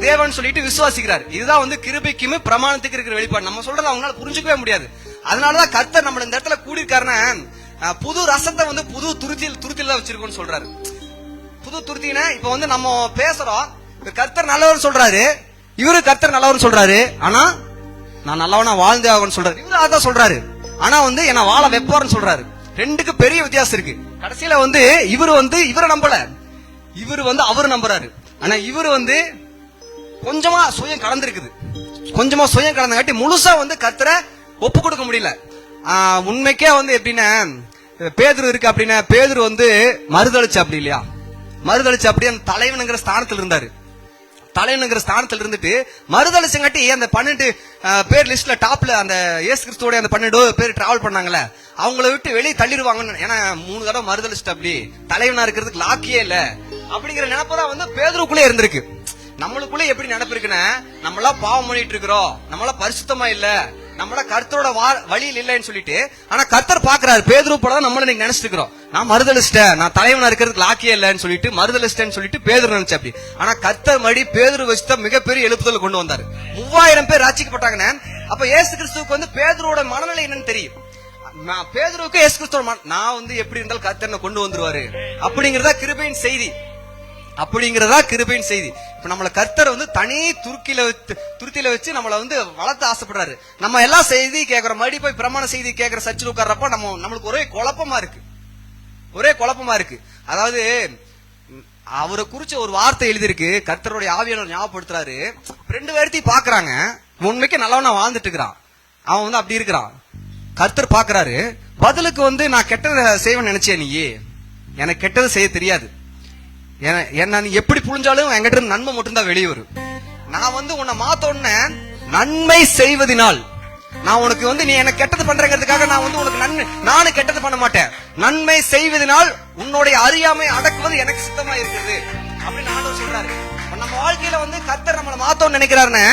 S1: தேவன் சொல்லிட்டு விசுவாசிக்கிறார். இதுதான் வந்து கிருபைக்குமே பிரமாணத்துக்கு இருக்கிற வெளிப்பாடு. நம்ம சொல்றது அவங்களால புரிஞ்சுக்கவே முடியாது. அதனாலதான் கர்த்தர் நம்ம இந்த இடத்துல கூடியிருக்காருன்னா புது ரசத்தை வந்து புது துருத்தியில தான் வச்சிருக்கோம்னு சொல்றாரு. புது துருத்தினா இப்ப வந்து நம்ம பேசுறோம், கர்த்தர் நல்லவர் சொல்றாரு, இவரு கர்த்தர் நல்லவர் சொல்றாரு, ஆனா நான் நல்லவனா வாழ்ந்தே ஆகும்னு சொல்றாரு. இவரு அதான் சொல்றாரு, ஆனா வந்து என்ன வாழ வைப்பாருன்னு சொல்றாரு. ரெண்டுக்கு பெரிய வித்தியாசம் இருக்கு. கடைசியில வந்து இவரு வந்து இவரை நம்பல, இவரு வந்து அவரு நம்புறாரு. ஆனா இவரு வந்து கொஞ்சமா சுயம் கலந்துருக்குது, கொஞ்சமா சுயம் கலந்தங்காட்டி முழுசா வந்து கர்த்தரை ஒப்பு கொடுக்க முடியல. உண்மைக்கே வந்து எப்படின்னா பேதுரு இருக்கு அப்படின்னா பேதுரு வந்து மறுதளிச்சு அப்படி இல்லையா, மறுதளிச்சு அப்படி அந்த தலைவனுங்கிற ஸ்தானத்தில் இருந்தாரு. தலைவனுங்கிற ஸ்தானத்தில் இருந்துட்டு மறுதளிச்சங்காட்டி அந்த 12 பேர் லிஸ்ட்ல டாப்ல அந்த இயேசு கிறிஸ்துவோட அந்த 12 பேர் டிராவல் பண்ணாங்கல்ல, அவங்கள விட்டு வெளியே தள்ளிடுவாங்கன்னு. ஏன்னா 3 தடவை மறுதளிச்சுட்டு அப்படி தலைவனா இருக்கிறதுக்கு லாக்கியே இல்ல அப்படிங்கிற நினைப்பதான் வந்து பேதுருக்குள்ளே இருந்திருக்கு. நம்மளுக்குள்ளே எப்படி நினைப்பு இருக்குன்னா, நம்மளா பாவம் பண்ணிட்டு இருக்கிறோம், நம்மளா பரிசுத்தமா இல்ல, நம்மள கர்த்தரோட வழியில் இல்லைன்னு சொல்லிட்டு, ஆனா கர்த்தர் பாக்குறாரு பேதுரு போலதான் நம்மள நீங்க நினைச்சிட்டு இருக்கிறோம். நான் மறுதளிச்சிட்டேன், நான் தலைவனா இருக்கிறதுக்கு லாக்கியே இல்லைன்னு சொல்லிட்டு மறுதளிச்சிட்டேன்னு சொல்லிட்டு பேதுரு நினைச்சு அப்படி. ஆனா கர்த்தர் மடி பேதுரு வச்சுதான் மிகப்பெரிய எழுப்புதல் கொண்டு வந்தாரு. 3000 பேர் ராட்சிக்கப்பட்டாங்கன்னு. அப்ப இயேசு கிறிஸ்துவுக்கு வந்து பேதுருவோட மனநிலை என்னன்னு தெரியும். பேதுருவுக்கு இயேசு கிறிஸ்துவோட நான் வந்து எப்படி இருந்தாலும் கர்த்தர் கொண்டு வந்துருவாரு அப்படிங்கறதா கிருபையின் செய்தி, அப்படிங்கறதா கிருபையின் செய்தி. இப்ப நம்மள கர்த்தர் வந்து தனி துருத்தியில வச்சு நம்மள வந்து வளர்த்து ஆசைப்படுறாரு. நம்ம எல்லா செய்தி கேட்கிறோம், மறுபடி போய் பிரமாண செய்தி கேட்கிற சர்ச்சில் உட்கார்றப்ப நம்மளுக்கு ஒரே குழப்பமா இருக்கு, ஒரே குழப்பமா இருக்கு. அதாவது அவரை குறிச்ச ஒரு வார்த்தை எழுதிருக்கு, கர்த்தருடைய ஆவியானவர் ஞாபகப்படுத்துறாரு. 2 பேர்த்தையும் பாக்குறாங்க, உண்மைக்கு நல்லவனா வாழ்ந்துட்டு இருக்கிறான், அவன் வந்து அப்படி இருக்கிறான். கர்த்தர் பாக்குறாரு, பதிலுக்கு வந்து நான் கெட்டதை செய்வேன்னு நினைச்சேன், நீ எனக்கு கெட்டது செய்ய தெரியாது, என்ன நீ எப்படி புரிஞ்சாலும் என்கிட்ட இருந்து நன்மை மட்டும்தான் வெளியே வரும். நான் வந்து உன்னை மாத்தோன்ன நன்மை செய்வதனால், நான் உனக்கு வந்து நீ எனக்கு கெட்டது பண்றதுக்காக நான் வந்து உனக்கு நானும் கெட்டது பண்ண மாட்டேன், நன்மை செய்வதனால் உன்னுடைய அறியாமை அடக்குவது எனக்கு சித்தமா இருக்குது அப்படின்னு ஆண்டவர் சொல்றாரு. நம்ம வாழ்க்கையில வந்து கர்த்தர் நம்மளை மாத்தோன்னு நினைக்கிறாருன்னு,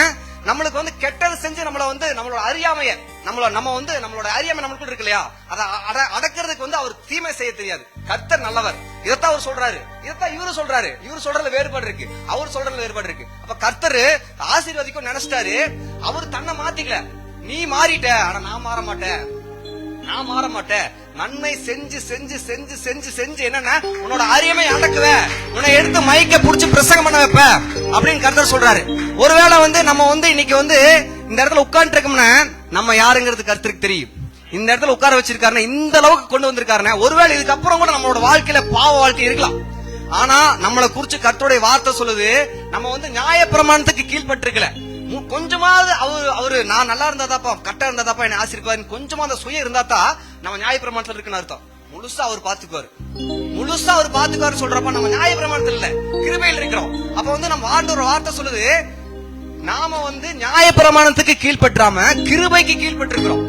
S1: நம்மளுக்கு வந்து கெட்டது செஞ்சு நம்மள வந்து நம்மளோட அறியாமைய நம்ம வந்து நம்மளோட அறியாமை நம்மளுக்குள்ள இருக்கு இல்லையா, அதை அடக்கிறதுக்கு வந்து அவர் தீமை செய்ய தெரியாது. கர்த்தர் நல்லவர், இதைத்தான் அவர் சொல்றாரு, இதைத்தான் இவரு சொல்றாரு. இவரு சொல்றதுல வேறுபாடு இருக்கு, அவர் சொல்றதுல வேறுபாடு இருக்கு. அப்ப கர்த்தர் ஆசீர்வதிக்கும் நினைச்சிட்டாரு, அவர் தன்னை மாத்திக்கல. நீ மாறிட்ட, ஆனா நான் மாற மாட்டேன், நான் மாற மாட்டேன். நன்மை செஞ்சு செஞ்சு செஞ்சு செஞ்சு செஞ்சு என்னன்னா உன்னோட அறியாமை அடக்குவ, உன்னை எடுத்து மைக்க புடிச்சு பிரசங்கம் பண்ண வைப்ப அப்படின்னு கர்த்தர் சொல்றாரு. ஒருவேளை வந்து நம்ம வந்து இன்னைக்கு வந்து இந்த இடத்துல உட்கார்ந்து இருக்கோம்னா நம்ம யாருங்கிறது கர்த்தருக்கு தெரியும். இந்த இடத்துல உட்கார வச்சிருக்காருன்னா, இந்த அளவுக்கு கொண்டு வந்திருக்காருன்னா, ஒருவேளை இதுக்கப்புறம் கூட நம்மளோட வாழ்க்கையில பாவ வாழ்க்கை இருக்கலாம். ஆனா நம்மளை குறிச்சு கர்த்தருடைய வார்த்தை சொல்லுது, நம்ம வந்து நியாய பிரமாணத்துக்கு கீழ்பட்டிருக்கல. கொஞ்சமாவது அவரு நான் நல்லா இருந்தாதாப்பா, கரெக்டா இருந்தாதாப்பா என்ன ஆசீர்வாதம், கொஞ்சமா அந்த சுயம் இருந்தாதான் நம்ம நியாய பிரமாணத்துல இருக்குன்னு அர்த்தம். முழுசா அவர் பாத்துக்குவாரு, முழுசா அவர் பாத்துக்குவாரு சொல்றப்ப நம்ம நியாய பிரமாணத்துல இல்ல, கிருபையில் இருக்கிறோம். அப்ப வந்து நம்ம ஆண்டவர் வார்த்தை சொல்லுது, நாம வந்து நியாய பிரமாணத்துக்கு கீழ்பற்றாம கிருபைக்கு கீழ்பட்டிருக்கிறோம்.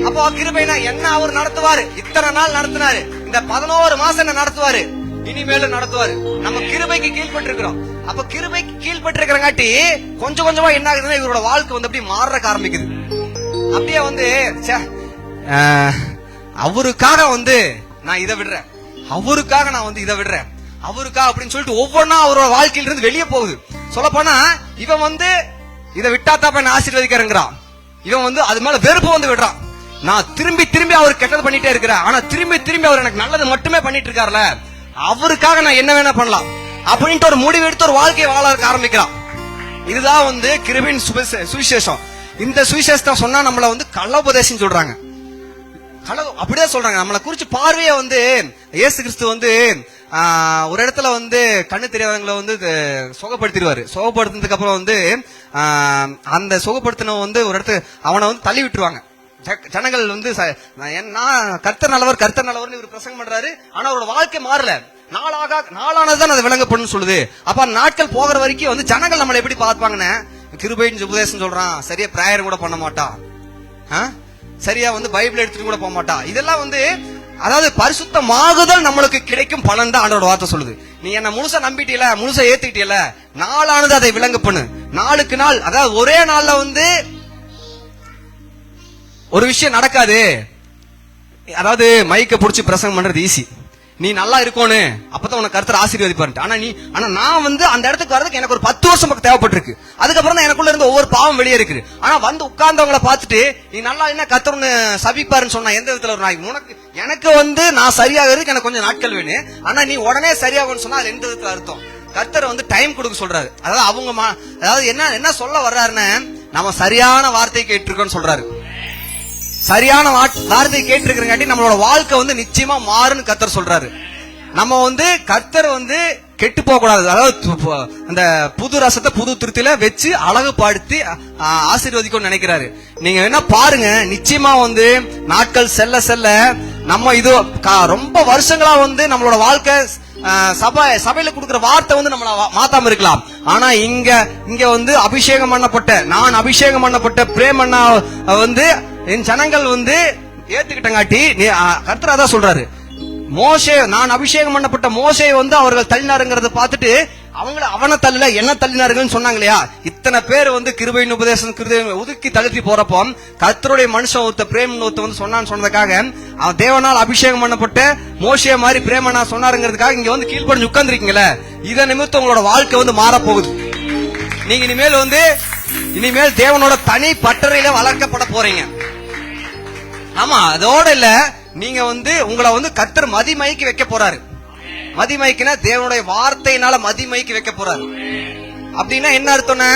S1: அப்போ கிருபைனா என்ன, அவர் நடத்துவாரு, இத்தனை நாள் நடத்தினாரு, இந்த 11 மாசம் என்ன நடத்துவாரு, இனிமேலும் நடத்துவாரு. நம்ம கிருபைக்கு கீழ்பட்டிருக்கிறோம். அப்ப கிருபைக்கு கீழ்பட்டிருக்கிறங்காட்டி கொஞ்சம் கொஞ்சமா என்ன ஆகுதுன்னா இவரோட வாழ்க்கை வந்து அப்படியே மாறக்க ஆரம்பிக்குது. அப்படியே வந்து அவருக்காக வந்து நான் இதை விடுறேன், அவருக்காக நான் வந்து இதை விடுறேன், அவருக்காக அப்படின்னு சொல்லிட்டு ஒவ்வொன்னா அவரோட வாழ்க்கையில இருந்து வெளியே போகுது. சொல்ல போனா இவன் வந்து இதை விட்டாத்தாப்ப என்ன ஆசீர்வதிக்கிறேங்கிறான், இவன் வந்து அது மேல வெறுப்பு வந்து விடுறான். நான் திரும்பி திரும்பி அவர் கெட்டது பண்ணிட்டே இருக்கிறேன், ஆனா திரும்பி திரும்பி அவர் எனக்கு நல்லது மட்டுமே பண்ணிட்டு இருக்காருல, அவருக்காக நான் என்ன வேணா பண்ணலாம் அப்படின்ட்டு ஒரு முடிவு எடுத்து ஒரு வாழ்க்கையை வாழ ஆரம்பிக்கிறான். இதுதான் வந்து கிருபையின் சுவிசேஷம். இந்த சுவிசேஷத்தை சொன்னா நம்மள வந்து கள்ளோபதேசம் சொல்றாங்க. அப்படியே சொல்றாங்க. நம்மளை குறிச்சு பார்வையை வந்து இயேசு கிறிஸ்து வந்து ஒரு இடத்துல வந்து கண்ணு தெரியாதவங்களை வந்து சுகப்படுத்திடுவாரு. சுகப்படுத்தினதுக்கு அப்புறம் வந்து அந்த சுகப்படுத்தின வந்து ஒரு இடத்துல அவனை வந்து தள்ளி விட்டுருவாங்க. ஜனங்கள் வந்து கர்த்தர் நல்லவர் கர்த்தர் நல்லவர்னு இவர் பிரசங்கம் பண்றாரு. ஆனா அவரோட வாழ்க்கை மாறல. நாளானதுதான் அதை விளங்கப்படும் சொல்லுது. அப்ப நாட்கள் போகிற வரைக்கும் வந்து ஜனங்கள் நம்மளை எப்படி பார்ப்பாங்கன்னு கிருபைன்னு உபதேசம் சொல்றான், சரியா பிரேயர் கூட பண்ண மாட்டான், சரியா வந்து பைபிள் எடுத்துட்டு கூட போக மாட்டான். இதெல்லாம் வந்து அதாவது பரிசுத்தமாகுதல் நம்மளுக்கு கிடைக்கும் பலன் தான் ஆண்டவரோட வார்த்தை சொல்லுது. நீ என்ன முழுசா நம்பிட்டீல, முழுசா ஏத்துக்கிட்டீல, நாளானது அதை விளங்க பண்ணு. நாளுக்கு நாள், அதாவது ஒரே நாள்ல வந்து ஒரு விஷயம் நடக்காது. அதாவது மைக்க புடிச்சு பிரசங்கம் பண்றது ஈஸி, நீ நல்லா இருக்கோன்னு அப்பதான் உனக்கு கர்த்தர் ஆசீர்வதிப்பாரு. ஆனா நான் வந்து அந்த இடத்துக்கு வரதுக்கு எனக்கு ஒரு 10 வருஷம் பக்கம் தேவைப்பட்டிருக்கு. அதுக்கப்புறம் தான் எனக்குள்ள இருந்து ஒவ்வொரு பாவம் வெளியே இருக்குது. ஆனா வந்து உட்கார்ந்தவங்களை பார்த்துட்டு நீ நல்லா என்ன கர்த்தர் ஒன்னு சபிப்பாருன்னு சொன்னா எந்த விதத்துல ஒரு நாளைக்கு உனக்கு எனக்கு வந்து நான் சரியாகிறதுக்கு எனக்கு கொஞ்சம் நாட்கள் வேணும். ஆனா நீ உடனே சரியாகும்னு சொன்னா அது எந்த விதத்துல அர்த்தம்? கர்த்தர் வந்து டைம் கொடுக்க சொல்றாரு. அதாவது அவங்க அதாவது என்ன சொல்ல வர்றாருன்னு நம்ம சரியான வார்த்தையை கேட்டிருக்கோம்னு சொல்றாரு. சரியான வார்த்தையை கேட்டிருக்கிறங்காட்டி நம்மளோட வாழ்க்கை வந்து நிச்சயமா மாறுன்னு கர்த்தர் சொல்றாரு. நம்ம வந்து கர்த்தர் வந்து கெட்டு போக கூடாது. அதாவது அந்த புது ரசத்தை புது திருத்தில வச்சு அழகுபடுத்தி ஆசீர்வதிக்கும் நினைக்கிறாரு. நீங்க வேணா பாருங்க, நிச்சயமா வந்து நாட்கள் செல்ல செல்ல நம்ம இது ரொம்ப வருஷங்களா வந்து நம்மளோட வாழ்க்கை சபையில கொடுக்கிற வார்த்தை வந்து நம்மள மாத்தாம இருக்கலாம். ஆனா இங்க வந்து அபிஷேகம் பண்ணப்பட்ட பிரேமண்ணா வந்து என் ஜனங்கள் வந்து ஏத்துக்கிட்டங்காட்டி கர்த்தர் அதான் சொல்றாரு. மோசே, நான் அபிஷேகம் பண்ணப்பட்ட மோசே வந்து அவர்கள் தள்ளினாருங்கிறத பார்த்துட்டு அவனை தள்ளல என்ன தள்ளினாருங்கன்னு சொன்னாங்க இல்லையா? இத்தனை பேர் வந்து கிருபையின் உபதேசம் ஒதுக்கி தழுத்தி போறப்போ கர்த்தருடைய மனுஷன் ஒருத்த பிரேம் ஒருத்த வந்து சொன்னதுக்காக அவன் தேவனால் அபிஷேகம் பண்ணப்பட்ட மோசே மாதிரி பிரேமனா சொன்னாருங்கிறதுக்காக இங்க வந்து கீழ்ப்படிஞ்சு உட்கார்ந்துருக்கீங்களே, இதை நிமித்தம் உங்களோட வாழ்க்கை வந்து மாறப்போகுது. நீங்க இனிமேல் தேவனோட தனி பட்டறையில வளர்க்கப்பட போறீங்க. ஆமா, அதோட இல்ல, நீங்க வந்து உங்களை வந்து கர்த்தர் மதிமைக்கு வைக்க போறாரு. மதிமைக்குனா தேவனுடைய வார்த்தையினால மதிமைக்கு வைக்க போறாரு. அப்படின்னா என்ன அர்த்தம்னா,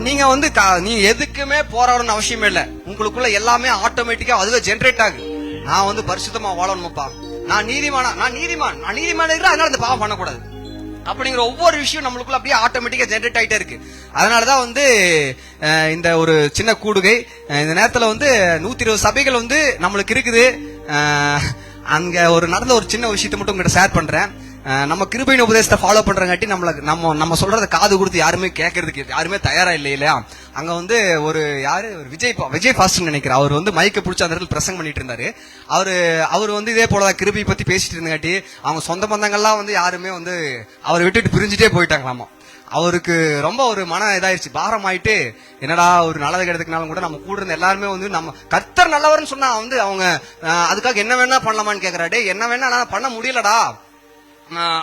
S1: நீங்க வந்து நீ எதுக்குமே போராடணும் அவசியமே இல்ல. உங்களுக்குள்ள எல்லாமே ஆட்டோமேட்டிக்கா அதுவே ஜெனரேட் ஆகுது. நான் வந்து பரிசுத்தமா வாழணும்ப்பா, நான் நீதிமான் இருக்கிறேன், அதனால இந்த பாவம் பண்ணக்கூடாது அப்படிங்கிற ஒவ்வொரு விஷயம் நம்மளுக்குள்ள அப்படியே ஆட்டோமேட்டிக்கா ஜெனரேட் ஆயிட்டே இருக்கு. அதனாலதான் வந்து இந்த ஒரு சின்ன கூடுகை இந்த நேரத்துல வந்து 120 சபைகள் வந்து நம்மளுக்கு இருக்குது. அங்க நடந்த ஒரு சின்ன விஷயத்தை மட்டும் உங்ககிட்ட ஷேர் பண்றேன். நம்ம கிருபையின் உபதேசத்தை ஃபாலோ பண்றங்காட்டி நம்ம சொல்றத காது கொடுத்து யாருமே கேட்கறதுக்கு யாருமே தயாரா இல்லையா? அங்க வந்து ஒரு விஜய் ஃபாஸ்ட் நினைக்கிறேன், அவர் வந்து மைக்க பிடிச்ச அந்த இடத்துல பிரசங்கம் பண்ணிட்டு இருந்தாரு. அவர் வந்து இதே போல கிருபை பத்தி பேசிட்டு இருந்தங்காட்டி அவங்க சொந்த பந்தங்கள்லாம் வந்து யாருமே வந்து அவரை விட்டுட்டு பிரிஞ்சுட்டே போயிட்டாங்களாமா. அவருக்கு ரொம்ப ஒரு மன இதாயிருச்சு, பாரம் ஆயிட்டு, என்னடா ஒரு நல்லது கிடைக்கிறதுனாலும் கூட நம்ம கூட இருந்த எல்லாருமே வந்து நம்ம கர்த்தர் நல்லவர்னு சொன்னா வந்து அவங்க அதுக்காக என்ன வேணா பண்ணலாமான்னு கேக்குறாடே, என்ன வேணா நான் பண்ண முடியலடா,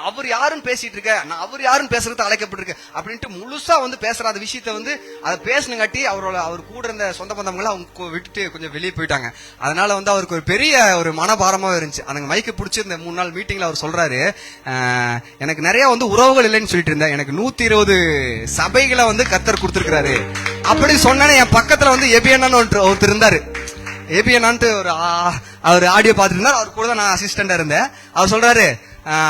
S1: அவர் யாருன்னு பேசிட்டு இருக்க, நான் அவர் யாருன்னு பேசுறது அழைக்கப்பட்டிருக்க அப்படின்ட்டு முழுசா வந்து பேசுற அந்த விஷயத்த வந்து அதை பேசணுங்காட்டி அவர் கூட இருந்த சொந்த பந்தங்களை அவங்க விட்டுட்டு கொஞ்சம் வெளியே போயிட்டாங்க. அதனால வந்து அவருக்கு ஒரு பெரிய ஒரு மனபாரமா இருந்துச்சு. அந்த மைக்கு பிடிச்சி இந்த 3 நாள் மீட்டிங்ல அவர் சொல்றாரு, எனக்கு நிறைய வந்து உறவுகள் இல்லைன்னு சொல்லிட்டு இருந்தேன், எனக்கு 120 சபைகளை வந்து கர்த்தர் கொடுத்திருக்கிறாரு அப்படின்னு சொன்னேன்னு என் பக்கத்துல வந்து எபியன்னு ஒருத்தர் இருந்தாரு. எபியன்னான்ட்டு அவர் ஆடியோ பார்த்துட்டு இருந்தார், அவர் கூட தான் நான் அசிஸ்டண்டா இருந்தேன். அவர் சொல்றாரு,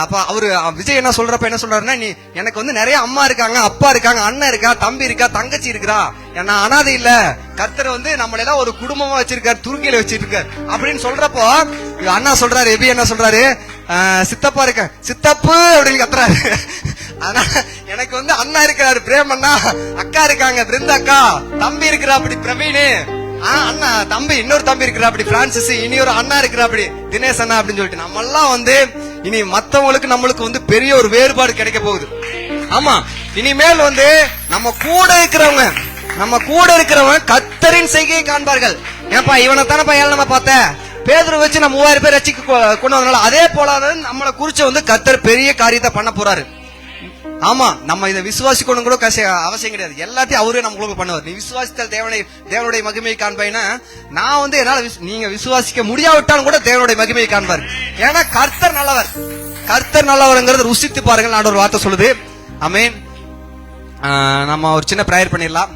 S1: அப்ப அவரு விஜய் என்ன சொல்றாருன்னா, நீ எனக்கு வந்து நிறைய அம்மா இருக்காங்க, அப்பா இருக்காங்க, அண்ணன் இருக்கா, தம்பி இருக்கா, தங்கச்சி இருக்கா, நான் அனாதை இல்ல, கர்த்தர் வந்து நம்மள எல்லாம் ஒரு குடும்பமா வச்சிருக்காரு, துருக்கியில வச்சிருக்காரு அப்படின்னு சொல்றப்போ அண்ணா சொல்றாரு, எபி என்ன சொல்றாரு, சித்தப்பா இருக்க, சித்தப்பு அப்படின்னு கத்துறாரு. ஆனா எனக்கு வந்து அண்ணா இருக்கிறாரு பிரேம் அண்ணா, அக்கா இருக்காங்க பிருந்தா அக்கா, தம்பி இருக்கிறா அப்படி பிரவீனு, அண்ணா தம்பி இன்னொரு தம்பி இருக்கிறா அப்படி பிரான்சிஸ், இனி ஒரு அண்ணா இருக்கிறா அப்படி தினேஷ் அண்ணா அப்படின்னு சொல்லிட்டு நம்ம எல்லாம் வந்து இனி மத்தவங்களுக்கு நம்மளுக்கு வந்து பெரிய ஒரு வேறுபாடு கிடைக்க போகுது. ஆமா, இனிமேல் வந்து நம்ம கூட இருக்கிறவங்க கர்த்தரின் செய்கையை காண்பார்கள். ஏப்பா இவனை தானப்பா ஏழனமா பார்த்த, பேதுரு வச்சு நம்ம 3000 பேர் ரட்சிக்க கொண்டு வந்தனால அதே போல நம்மளை குறிச்சு வந்து கர்த்தர் பெரிய காரியத்தை பண்ண போறாரு. ஆமா, நம்ம இதை விசுவாசிக்கணும் கூட அவசியம் கிடையாது, எல்லாத்தையும் அவரே நம்மளுக்கு பண்ணுவார். நீ விசுவாசித்தால் தேவனுடைய மகிமையை காண்பாய்னா, நான் வந்து என்னால நீங்க விசுவாசிக்க முடியாவிட்டாலும் கூட தேவனுடைய மகிமையை காண்பார். ஏன்னா கர்த்தர் நல்லவர்ங்கிறது ருசித்து பாருங்கள் நான் ஒரு வார்த்தை சொல்லுது. ஆமென். நம்ம ஒரு சின்ன பிரேயர் பண்ணிடலாம்.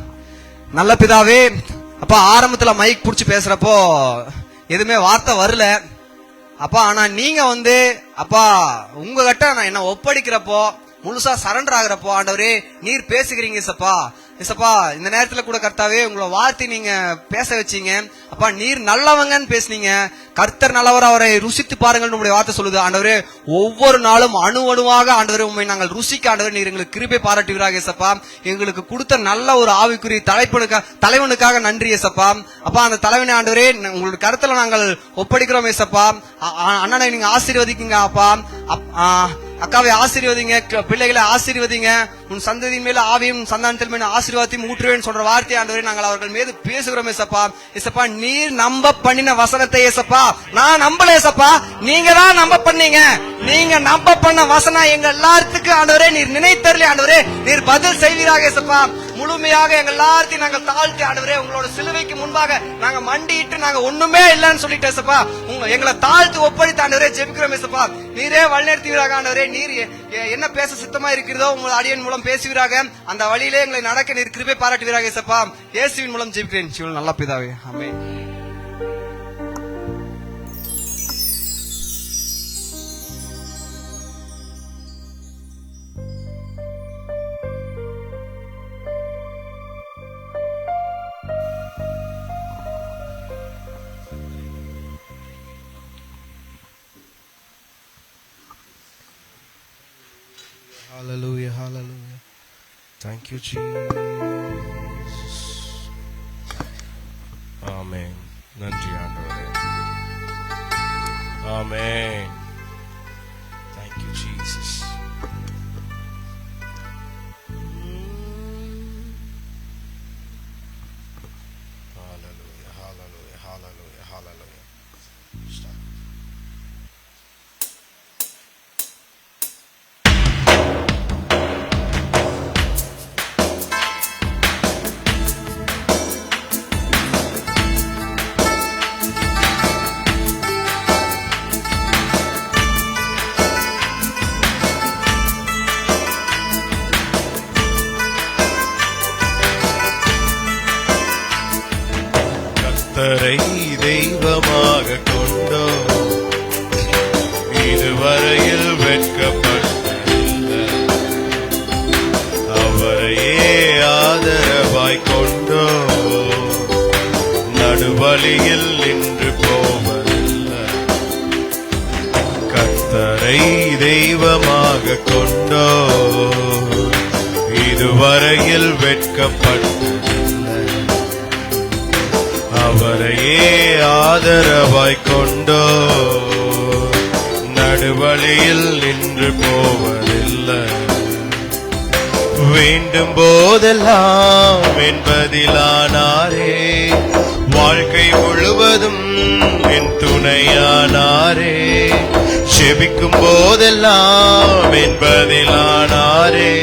S1: நல்ல பிதாவே, அப்ப ஆரம்பத்துல மைக் புடிச்சு பேசுறப்போ எதுவுமே வார்த்தை வரல அப்பா. ஆனா நீங்க அப்பா உங்ககிட்ட நான் என்ன ஒப்படைக்கிறப்போ, முழுசா சரண்டர் ஆகுறப்போ ஆண்டவரே நீர் பேசுகிறீங்க ஏசப்பா. ஏசப்பா இந்த நேரத்துல கூட கர்த்தாவே உங்களை வார்த்தை நீங்க பேச வச்சீங்க அப்பா. நீர் நல்லவங்கன்னு பேசுனீங்க. கர்த்தர் நல்லவர், அவரை ருசித்து பாருங்கள் உங்களுடைய வார்த்தை சொல்லுது ஆண்டவரே. ஒவ்வொரு நாளும் அணு அணுவாக ஆண்டவரே உண்மை நாங்கள் ருசிக்க ஆண்டவர் நீர் எங்களுக்கு கிருபை பாராட்டுவீராக ஏசப்பா. எங்களுக்கு கொடுத்த நல்ல ஒரு ஆவிக்குரிய தலைவனுக்காக நன்றி ஏசப்பா. அப்பா அந்த தலைவனை ஆண்டவரே உங்களுடைய கருத்துல நாங்கள் ஒப்படைக்கிறோம் ஏசப்பா. அண்ணனை நீங்க ஆசீர்வதிக்குங்க அப்பா. அக்காவை ஆசீர்வதிங்க, பிள்ளைகளை ஆசீர்வதிங்க. உன் சந்ததியின் மேல ஆவியும் சந்தானத்தில் மேல ஆசீர்வாதத்தையும் ஊற்றுவேன் சொல்ற வார்த்தை ஆண்டவரே நாங்கள் அவர்கள் மீது பேசுகிறோம் ஏசப்பா. ஏசப்பா நீர் நம்ப பண்ணின வசனத்தை ஏசப்பா நான் நம்பல ஏசப்பா, நீங்க தான் நம்ப பண்ணீங்க. நீங்க நம்ப பண்ண வசனம் எங்க எல்லாத்துக்கும் ஆண்டவரே நீர் நினைத்தரலே ஆண்டவரே நீர் பதில் செய்வீராக ஏசப்பா. முழுமையாக எங்க எல்லாத்தையும் நாங்கள் தாழ்த்தி ஆண்டவரே உங்களோட சிலுவைக்கு முன்பாக நாங்க மண்டிட்டு நாங்க ஒண்ணுமே இல்லைன்னு சொல்லிட்டு ஏசப்பா எங்களை தாழ்த்து ஒப்படைத்து ஆண்டவரே ஜெபிக்கிறோம் ஏசப்பா. நீரே வழிநடத்துவீராக ஆண்டவரே. நீர் என்ன பேச சித்தமா இருக்கிறதோ உங்கள் அடியன் மூலம் பேசுவீராக. அந்த வழியிலே எங்களை நடக்க நீர் கிருபை பாராட்டுவீராக ஏசப்பா. இயேசுவின் மூலம் ஜெபிக்கிறேன் சிவன் நல்ல பிதாவே, ஆமென்.
S6: Hallelujah, hallelujah. Thank you, Jesus. Amen. நன்றி ஆண்டவரே. Amen. Thank you, Jesus. Hallelujah, hallelujah, hallelujah, hallelujah. Start. கர்த்தரை தெய்வமாக கொண்டோ இதுவரையில் வெட்கப்பட்டதில்லை. அவரையே ஆதரவாய் கொண்டோ நடுவழியில் நின்று போவதில்லை. கர்த்தரை தெய்வமாக கொண்டோ இதுவரையில் வெட்கப்பட்டதில்லை. அவரையே ஆதரவாய் கொண்டோ நடுவழியில் நின்று போவதில்லை. வேண்டும் போதெல்லாம் என்பதிலானாரே, வாழ்க்கை முழுவதும் என் துணையானாரே. செபிக்கும் போதெல்லாம் என்பதிலானாரே,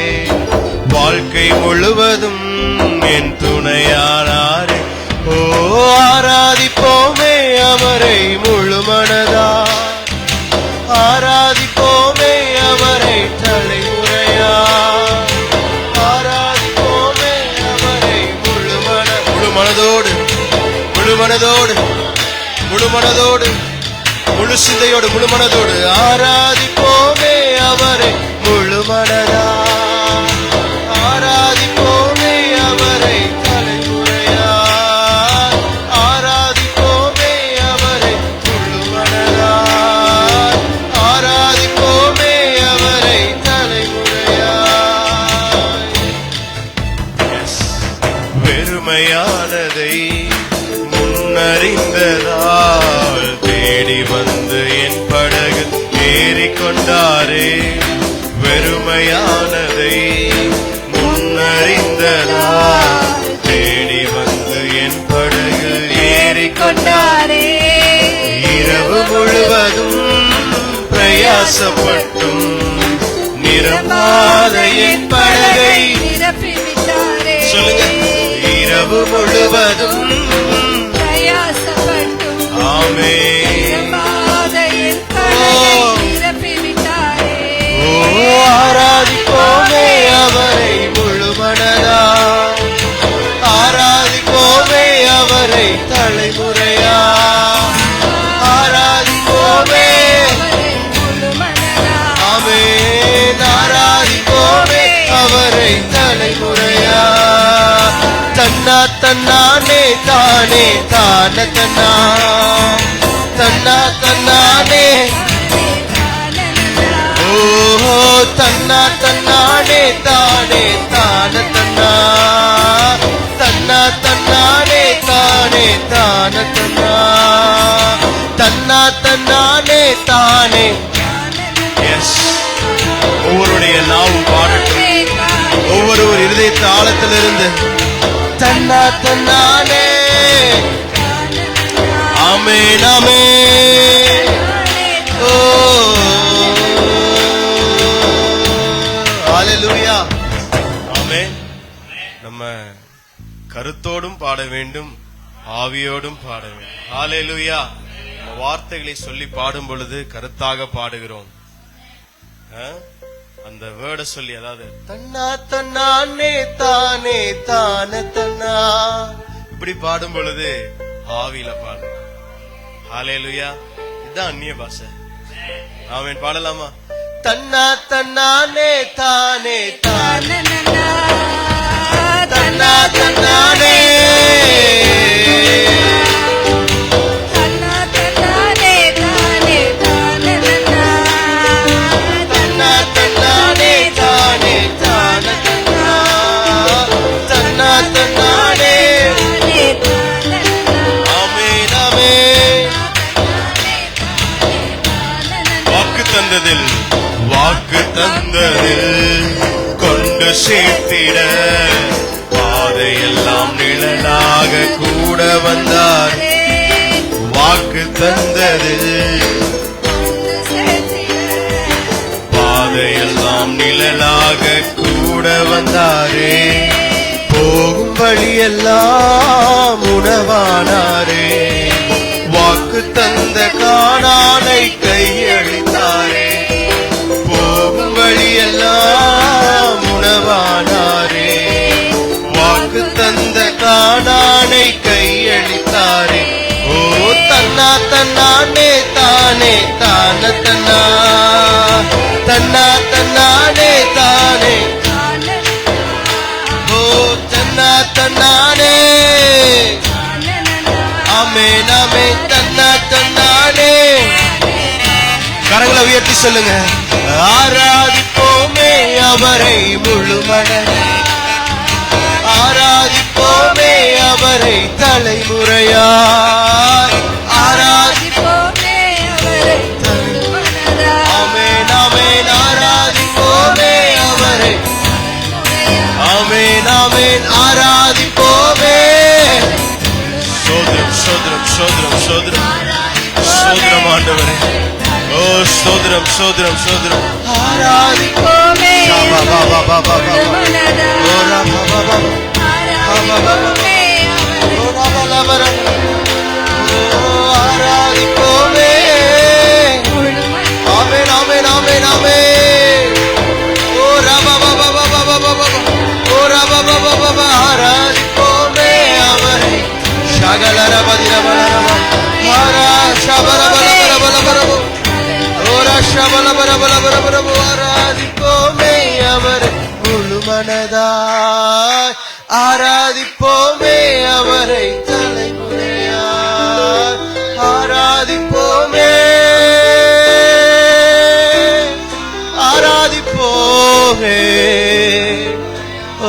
S6: வாழ்க்கை முழுவதும் என் துணையானாரே. ஓ ஆராதிப்போமே அவரை முழு மனதா, ஆராதிப்போமே அவரை தலைமுறையா, ஆராதிப்போமே அவரை முழு மனதோடு முழு மனதோடு முழு மனதோடு முழு சிந்தையோடு முழு மனதோடு ஆராதிப்போமே அவரை முழு மனதா, ஆராதிப்போமே அவரை தலைமுறையா, ஆராதிப்போமே அவரை முழு மனதா, ஆராதிப்போமே அவரை தலைமுறையா. வெறுமையானதை முன்னறிந்ததால் தேடி வந்து என் படகு ஏறிக்கொண்டாரே. வெறுமையானதை முன்னறிந்ததால் தேடி வந்து என் படகு ஏறிக்கொண்டாரே. இரவு முழுவதும் பிரயாசப்பட்டும் நிரம்பாத என் படகை சொல்லுங்க. இரவு முழுவதும்
S7: பிரயாசப்பட்டும்
S6: ஆமென். ஓ ஆராதிப்போமே அவரை முழு மனதா, ஆராதிப்போமே அவரை தலைமுறையா, தன்னானே தானே தான தன்னா தன்னா தன்னானே ஓஹோ தன்னா தன்னானே தானே தான தன்னா தன்னா தன்னானே தானே தான தன்னா தன்னா தன்னானே தானே. எஸ், ஒவ்வொருடைய நாவும் பாடட்டும், ஒவ்வொரு இருதய தாளத்திலிருந்து தன்னா தன்னானே. ஆமென் ஆமென். ஓ ஹல்லேலூயா. ஆமென். நம்ம கருத்தோடும் பாட வேண்டும், ஆவியோடும் பாட வேண்டும். ஹல்லேலூயா. நம்ம வார்த்தைகளை சொல்லி பாடும் பொழுது கருத்தாக பாடுகிறோம். அந்த வேர்டை சொல்லி, அதாவது தன்னா தன்னானே தானே தான தன்னா, இப்படி பாடும் பொழுது ஆவியில பாடு. ஹல்லேலூயா. இதுதான் அந்நிய பாஷை. ஆமென். பாடலாமா? தன்னா தன்னானே தானே தானே தன்னா தன்னானே வாக்கு தந்ததில் கொண்டு சேர்த்திட பாதையெல்லாம் நிழலாக கூட வந்தார். வாக்கு தந்ததில் பாதையெல்லாம் நிழலாக கூட வந்தாரே. போகும் வழியெல்லாம் உணவானாரே. வாக்கு தந்த கானானை கையளித்தாரே. போகும் வழியெல்லாம் உணவானாரே. வாக்கு தந்த கானானை கையளித்தாரே. ஓ தன்னா தன்னானே தானே தான தன்னா தன்னா தன்னானே தானே. ஓ தன்னா தன்னானே. ஆமென் ஆமென். தன்னா தன்னானே. கரங்களை உயர்த்தி சொல்லுங்க. ஆராதிப்போமே அவரை முழுமனதாய், ஆராதிப்போமே அவரை தலைமுறையாய், ஆராதிப்போமே அவரை தலைமுறையாய். ஆமென் ஆமென். ஆராதிப்போமே அவரை. ஆமென் ஆமென். ஆராதிப்போமே. சோதரம் சோதரம் சோதரம் சோதரம் சோதரம் ஆண்டவரே. ஓ சோதரம் சோதரம் சோதரம். ஆராதிப்போமே. பாபா பாபா பாபா பாபா. ஓ ராபா பாபா பாபா பாபா. ஓ ராபா லாபரா. ஓ ஆராதிப்போமே. ஆமென் ஆமென் ஆமென் ஆமென். ஓ ராபா பாபா பாபா பாபா பாபா. ஓ ராபா பாபா பாபா. ஆராதிப்போமே அவரை. ஷகலர பதிரபலரபா. ஆரா ஷபலபலபலபலபலபோ. ஓரா ஷபலபலபலபலபலபோ. ஆராதிப்போமே அவரை முழுமனதாய், ஆராதிப்போமே அவரை தலைமுறையாய், ஆராதிப்போமே ஆராதிப்போமே.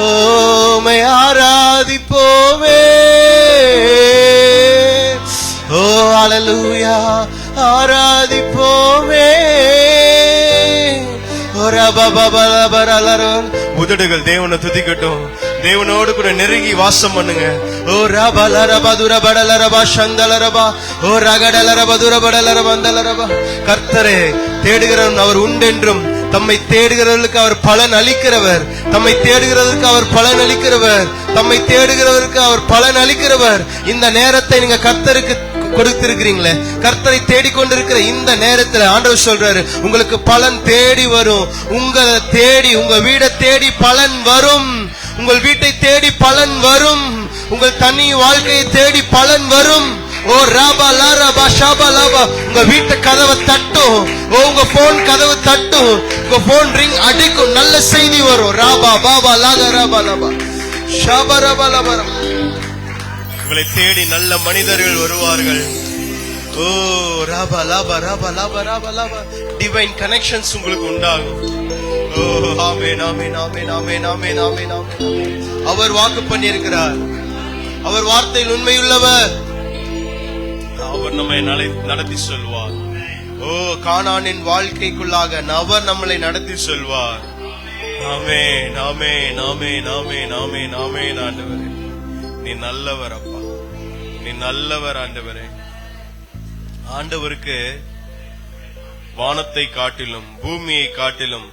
S6: ஓமை ஆராதிப்போமே. ஓ ஹல்லேலூயா. ஆராதிப்போமே. உதடுகள் தேவனை துதிக்கட்டும். தேவனோடு கூட நெருங்கி வாசம் பண்ணுங்க. ஓ ரபலரபா துரபடலரபா சந்தலரபா. ஓ ரகடலரபா துரபடலரபா அந்தலரபா. கர்த்தரே தேடுகிறவன் அவர் உண்டென்றும், தம்மை தேடுகிறவர்களுக்கு அவர் பலன் அளிக்கிறவர், தம்மை தேடுகிறவருக்கு அவர் பலன் அளிக்கிறவர், தம்மை தேடுகிறவருக்கு அவர் பலன் அளிக்கிறவர். இந்த நேரத்தை நீங்க கர்த்தருக்கு கொடுத்திருக்கிறீங்களே, கர்த்தரை தேடிக்கொண்டிருக்கிற இந்த நேரத்துல ஆண்டவர் சொல்றாரு, உங்களுக்கு பலன் தேடி வரும். உங்களை தேடி, உங்க வீடை தேடி பலன் வரும். உங்கள் வீட்டை தேடி பலன் வரும். உங்கள் தனி வாழ்க்கையை தேடி பலன் வரும். ஓ ராபா லாரபா ஷாபா லாபா. உங்க வீட்டு கதவை தட்டும். ஓ உங்க போன் கதவை தட்டும். உங்க போன் ரிங் அடிக்கும். நல்ல செய்தி வரும். ராபா பாபா லாகா ராபா லாபா ஷாபா ராபா லாபா. உங்களை தேடி நல்ல மனிதர்கள் வருவார்கள். ஓ ராபா லாபா ராபா லாபா ராபா லாபா டிவைன் கனெக்ஷன்ஸ் உங்களுக்கு உண்டாகும். ஓ ஆமென் amen amen amen amen amen ஆமென். அவர் வாக்கு பண்ணியிருக்கிறார். அவர் வார்த்தையில் உண்மையுள்ளவர். அவர் நம்மை நடத்தி சொல்வார். ஓ கானானின் வாழ்க்கைக்குள்ளாக அவர் நம்மளை நடத்தி சொல்வார். ஆமென் ஆமென் ஆமென் ஆமென் ஆமென் ஆமென். ஆண்டவரே நீ நல்லவர் அப்பா, நீ நல்லவர் ஆண்டவரே. ஆண்டவருக்கு வானத்தை காட்டிலும் பூமியை காட்டிலும்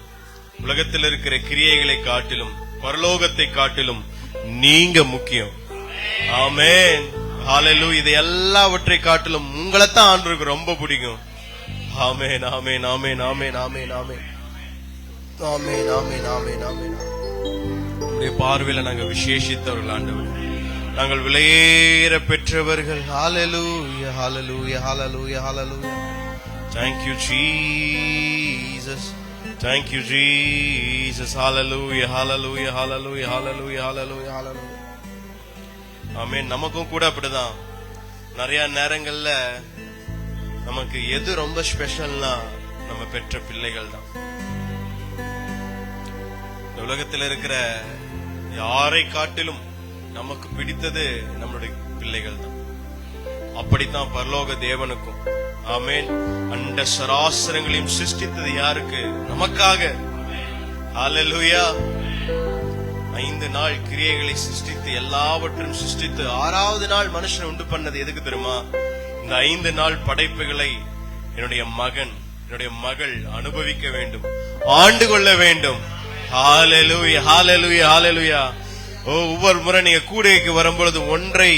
S6: உலகத்தில் இருக்கிற கிரியைகளை காட்டிலும் பரலோகத்தை காட்டிலும் நீங்க முக்கியம். ஆமென் ஹல்லேலூயா. இது எல்லாவற்றை காட்டிலும் உங்களைத்தான் ஆண்டவருக்கு ரொம்ப பிடிக்கும். ஆமென் amen amen amen amen amen amen amen amen ஆமென். உங்களுடைய பார்வையில நாங்க விசேஷித்தவர்கள் ஆண்டவர், நாங்கள் விலையேற பெற்றவர்கள். ஹல்லேலூயா ஹல்லேலூயா ஹல்லேலூயா ஹல்லேலூயா. Thank you Jesus, thank you Jesus. Hallelujah hallelujah hallelujah hallelujah hallelujah hallelujah. ஆமென். நமக்கும் கூட அப்படிதான் நிறைய நேரங்கள்ல நமக்கு எது ரொம்ப ஸ்பெஷல்னா நம்ம பெற்ற பிள்ளைகள் தான். உலகத்தில் இருக்கிற யாரை காட்டிலும் நமக்கு பிடித்தது நம்மளுடைய பிள்ளைகள் தான். அப்படித்தான் பரலோக தேவனுக்கும். ஆமென். அண்ட சராசரங்களையும் சிருஷ்டித்தது யாருக்கு? நமக்காக. ஹல்லேலூயா. 5 நாள் கிரியைகளை சிருஷ்டித்து எல்லாவற்றையும் சிருஷ்டித்து 6வது நாள் மனுஷன் உண்டு பண்ணது எதுக்கு தெரியுமா? இந்த 5 நாள் படைப்புகளை என்னுடைய மகன் என்னுடைய மகள் அனுபவிக்க வேண்டும், ஆண்டு கொள்ள வேண்டும். ஹல்லேலூயா ஹல்லேலூயா ஹல்லேலூயா. ஒவ்வொரு முறை நீங்க கூடைக்கு வரும்பொழுது ஒன்றை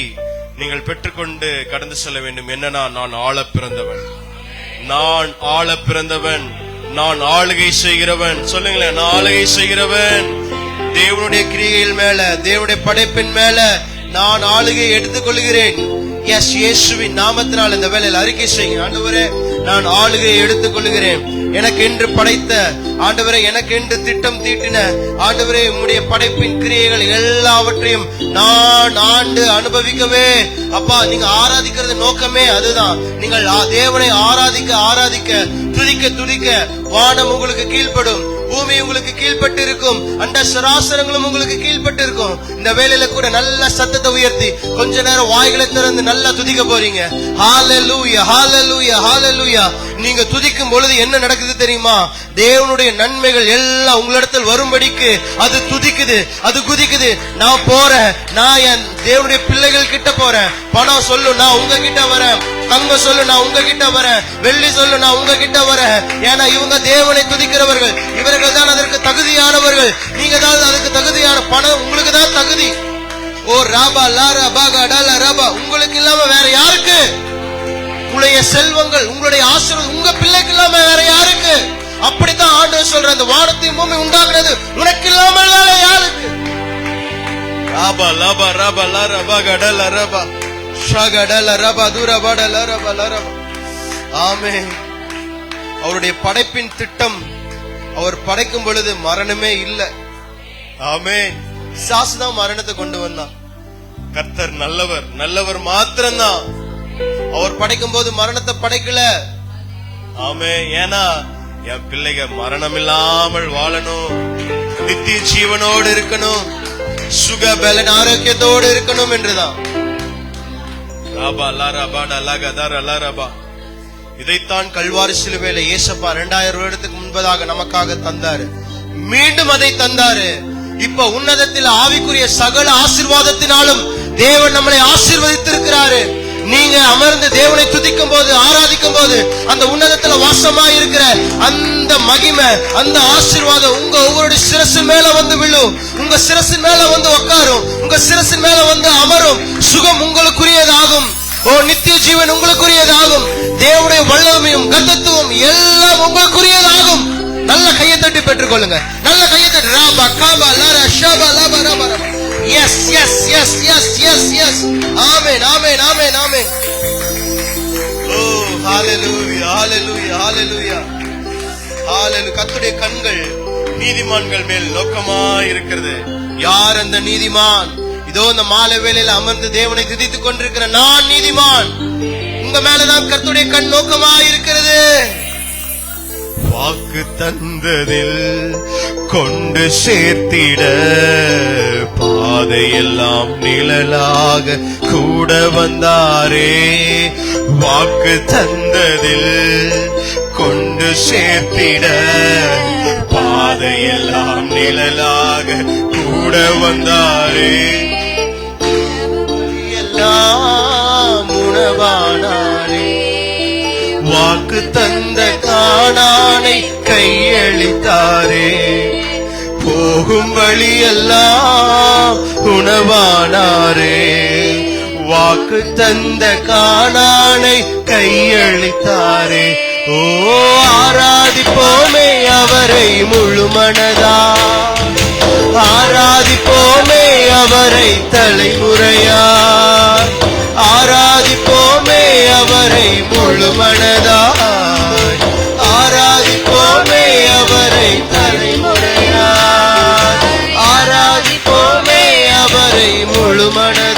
S6: நீங்கள் பெற்றுக்கொண்டு கடந்து செல்ல வேண்டும். என்னன்னா, நான் ஆள பிறந்தவன், நான் ஆள பிறந்தவன், நான் ஆளுகை செய்கிறவன். சொல்லுங்களேன், நான் ஆளுகை செய்கிறவன். தேவனுடைய கிரியைகள் மேல, தேவனுடைய படைப்பின் மேல நான் ஆளுகை எடுத்துக் கொள்கிறேன். எஸ், இயேசுவின் நாமத்தினால் இந்த வேளையில் அறிக்கை செய்யுங்க. ஆண்டவரே, நான் ஆளுகையை எடுத்துக் கொள்கிறேன். எனக்கு என்று படைத்த ஆண்டவரே, எனக்கு என்று திட்டம் தீட்டின ஆண்டவரே, உம்முடைய படைப்பின் கிரியைகள் எல்லாவற்றையும் நான் ஆண்டு அனுபவிக்கவே. அப்பா, நீங்க ஆராதிக்கிறது நோக்கமே அதுதான். நீங்கள் தேவனை ஆராதிக்க ஆராதிக்க, துதிக்க துதிக்க, வானம் உங்களுக்கு கீழ்ப்படும், பூமி உங்களுக்கு கீழ்பட்டு இருக்கும், அண்ட சராசரங்களும் உங்களுக்கு கீழ்பட்டு இருக்கும். இந்த வேளையில கூட நல்ல சத்தத்தை உயர்த்தி கொஞ்ச நேரம் வாய்களை திறந்து நல்லா துதிக்க போறீங்க. ஹல்லேலூயா ஹல்லேலூயா ஹல்லேலூயா. நீங்க துதிக்கும் பொழுது என்ன நடக்குது தெரியுமா? தேவனுடைய நன்மைகள் எல்லாம் உங்களிடத்தில் வரும்படிக்கு அது துதிக்குது, அது குதிக்குது. நான் போறேன், நான் என் தேவனுடைய பிள்ளைகள் கிட்ட போறேன். பணம் சொல்லு, நான் உங்க கிட்ட வரேன். தங்கம் சொல்லு, நான் உங்ககிட்ட வரேன். வெள்ளி சொல்லு, நான் உங்ககிட்ட வரேன். ஏன்னா இவங்க தேவனை துதிக்கிறவர்கள், இவர்கள் தான் அதற்கு தகுதியானவர்கள். நீங்க தான் அதுக்கு தகுதியான. பணம் உங்களுக்கு தான் தகுதி. ஓ ராபா லாரா பாகா டாலா ராபா. உங்களுக்கு இல்லாம வேற யாருக்கு? உங்களுடைய செல்வங்கள், உங்களுடைய ஆசீர்வாதம் உங்க பிள்ளைக்கு இல்லாம வேற யாருக்கு? அப்படித்தான் ஆண்டவர் சொல்ற, இந்த வானத்தையும் பூமி உண்டாக்குறது உனக்கு இல்லாம வேற யாருக்கு? ராபா லாபா ராபா லாரா பாகா டாலா ராபா. அவருடைய படைப்பின் திட்டம், அவர் படைக்கும் பொழுது மரணமே இல்லை. ஆமென். சாசுதான் மரணத்தை கொண்டு வந்தான். கர்த்தர் நல்லவர், நல்லவர் மாத்திரம்தான். அவர் படைக்கும் போது மரணத்தை படைக்கல. ஆமென். ஏன்னா என் பிள்ளைங்க மரணம் இல்லாமல் வாழணும், நித்திய ஜீவனோடு இருக்கணும், சுக பலன் ஆரோக்கியத்தோடு இருக்கணும் என்றுதான். இதைத்தான் கல்வாரி சிலுவையில இயேசப்பா 2000 வருடத்துக்கு முன்பதாக நமக்காக தந்தாரு. மீண்டும் அதை தந்தாரு. இப்ப உன்னதத்தில் ஆவிக்குரிய சகல ஆசீர்வாதத்தினாலும் தேவன் நம்மளை ஆசீர்வதித்திருக்கிறாரு. நீங்க அமர்ந்து தேவனை துதிக்கும் போது, ஆராதிக்கும் போது, அந்த உன்னதத்துல வாசமா இருக்கிற அந்த மகிமை, அந்த ஆசீர்வாதம் உங்க ஒவ்வொரு சிரசின் மேல வந்து விழும், உங்க சிரசின் மேல வந்து உட்காரும், உங்க சிரசின் மேல வந்து அமரும். சுகம் உங்களுக்குரியதாகும். ஓ, நித்திய ஜீவன் உங்களுக்குரியதாகும். தேவனுடைய வல்லமையும் கர்த்தத்துவம் எல்லாம் உங்களுக்குரியதாகும். நல்ல கையை தட்டி பெற்றுக் கொள்ளுங்க. நல்ல கையை தட்டி. ராபா காபா லாரா ஷபா லாபா ராபா ராபா. Yes yes yes yes yes yes. Amen amen amen amen. Oh hallelujah hallelujah hallelujah hallelujah. கர்த்தருடைய கண்கள் நீதிமான்கள் மேல் நோக்கமாய் இருக்கிறது. யார் அந்த நீதிமான்? இதோ இந்த மாலை வேளையில அமர்ந்து தேவனை துதித்துக் கொண்டிருக்கிற நான் நீதிமான், உங்க மேலதான் கர்த்தருடைய கண் நோக்கமா இருக்கிறது. வாக்கு தந்ததில் கொண்டு சேர்த்திட பாதையெல்லாம் நிழலாக கூட வந்தாரே. வாக்கு தந்ததில் கொண்டு சேர்த்திட பாதையெல்லாம் நிழலாக கூட வந்தாரே. எல்லாம் உணவானாரே. வாக்கு தந்த கானானை கையளித்தாரே. போகும் வழியெல்லாம் உணவானாரே. வாக்கு தந்த கானானை கையளித்தாரே. ஓ ஆராதிப்போமே அவரை முழுமனதா, ஆராதிப்போமே அவரை தலைமுறையா, ஆராதிப்போமே அவரை முழுமனதாய், ஆராதிப்போமே அவரை தலைமுறையாய், ஆராதிப்போமே அவரை முழுமனதாய்.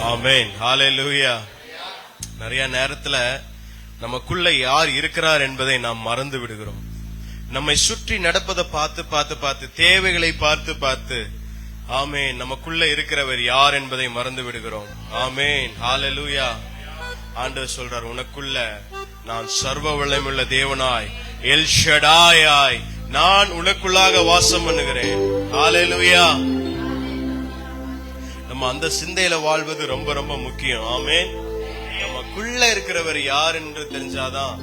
S6: ஆமென், ஹல்லேலூயா. நிறைய நேரத்துல நமக்குள்ள யார் இருக்கிறார் என்பதை நாம் மறந்து விடுகிறோம். நம்மை சுற்றி நடப்பதை பார்த்து பார்த்து பார்த்து, தேவைகளை பார்த்து பார்த்து, ஆமென், நமக்குள்ள இருக்கிறவர் யார் என்பதை மறந்து விடுகிறோம். ஆமென், ஹல்லேலூயா. ஆண்டவர் சொல்றார், உனக்குள்ள நான் சர்வ வல்லமையுள்ள தேவனாய் எல் ஷடாயாய் நான் உனக்குள்ளாக வாசம் பண்ணுகிறேன். ஹல்லேலூயா. நம்ம அந்த சிந்தையில வாழ்வது ரொம்ப ரொம்ப முக்கியம். ஆமென். நமக்குள்ள இருக்கிறவர் யார் என்று தெரிஞ்சாதான்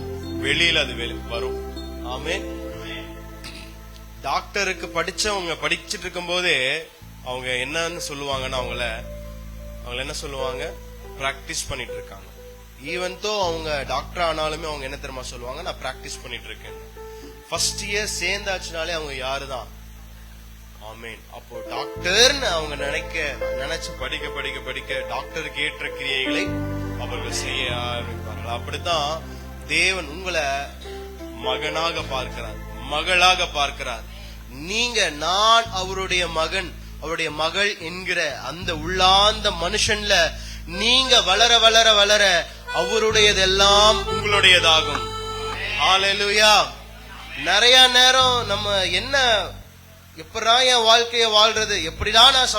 S6: வெளியில அது வரும். ஆமென். டாக்டருக்கு படிச்சவங்க படிச்சிட்டு இருக்கும் போதே அவங்க என்னன்னு சொல்லுவாங்கன்னா, அவங்கள என்ன சொல்லுவாங்க, பிராக்டிஸ் பண்ணிட்டு இருக்காங்க. ஈவன் தோ அவங்க டாக்டர் ஆனாலுமே அவங்க என்ன தெரியுமா சொல்லுவாங்க, நான் பிராக்டிஸ் பண்ணிட்டு இருக்கேன். ஃபர்ஸ்ட் இயர் சேர்ந்தாச்சுனாலே அவங்க யாருதான், ஆமென். அப்போ டாக்டர்னு அவங்க நினைச்சு படிக்க படிக்க படிக்க டாக்டருக்கு ஏற்ற கிரியைகளை அவர்கள் செய்ய ஆரம்பிப்பார்கள். அப்படித்தான் தேவன் உங்களை மகனாக பார்க்கிறார், மகளாக பார்க்கிறார். நீங்க நான் அவருடைய மகன், அவருடைய மகள் என்கிற அந்த உள்ளாந்த மனுஷன்ல நீங்க வளர வளர வளர அவருடையதெல்லாம் உங்களுடையதாகும். ஹல்லேலூயா. நிறைய நேரம் நம்ம என்ன, எப்படா என் வாழ்க்கைய வாழ்றது, எப்படிதான் நான்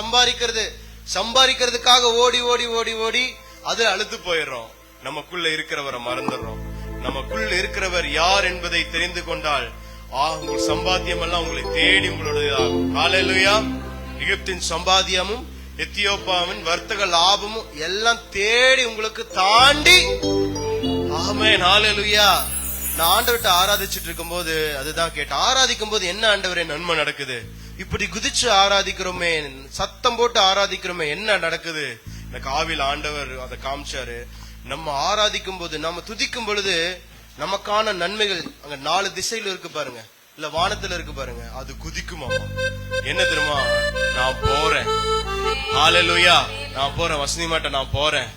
S6: சம்பாதிக்கிறதுக்காக ஓடி ஓடி ஓடி ஓடி அது அழுத்து போயிடுறோம். நமக்குள்ள இருக்கிறவரை மறந்துடுறோம். நமக்குள்ள இருக்கிறவர் யார் என்பதை தெரிந்து கொண்டால் உங்கள் சம்பாத்தியம் எல்லாம் உங்களை தேடி உங்களுடையதாகும். ஹல்லேலூயா. எகிப்தின் சம்பாத்தியமும் எத்தியோப்பியாவின் வர்த்தக லாபமும் எல்லாம் தேடி உங்களுக்கு தாண்டி. ஆமென், ஹல்லேலூயா. நான் ஆண்டவர்கிட்ட ஆராதிச்சுட்டு இருக்கும் போது அதுதான் கேட்டேன், ஆராதிக்கும் போது என்ன ஆண்டவரே நன்மை நடக்குது, இப்படி குதிச்சு ஆராதிக்கிறோமே, சத்தம் போட்டு ஆராதிக்கிறோமே, என்ன நடக்குது? எனக்கு ஆவியில் ஆண்டவர் அதை காமிச்சாரு. நம்ம ஆராதிக்கும் போது, நம்ம துதிக்கும் பொழுது நமக்கான நன்மைகள் அங்க 4 திசையில இருக்கு பாருங்க, இல்ல வானத்துல இருக்கு பாருங்க, அது குதிக்குமா. என்ன தெரியுமா, நான் போறேன், ஹல்லேலூயா, நான் போறேன், வசனி மாட்ட நான் போறேன்,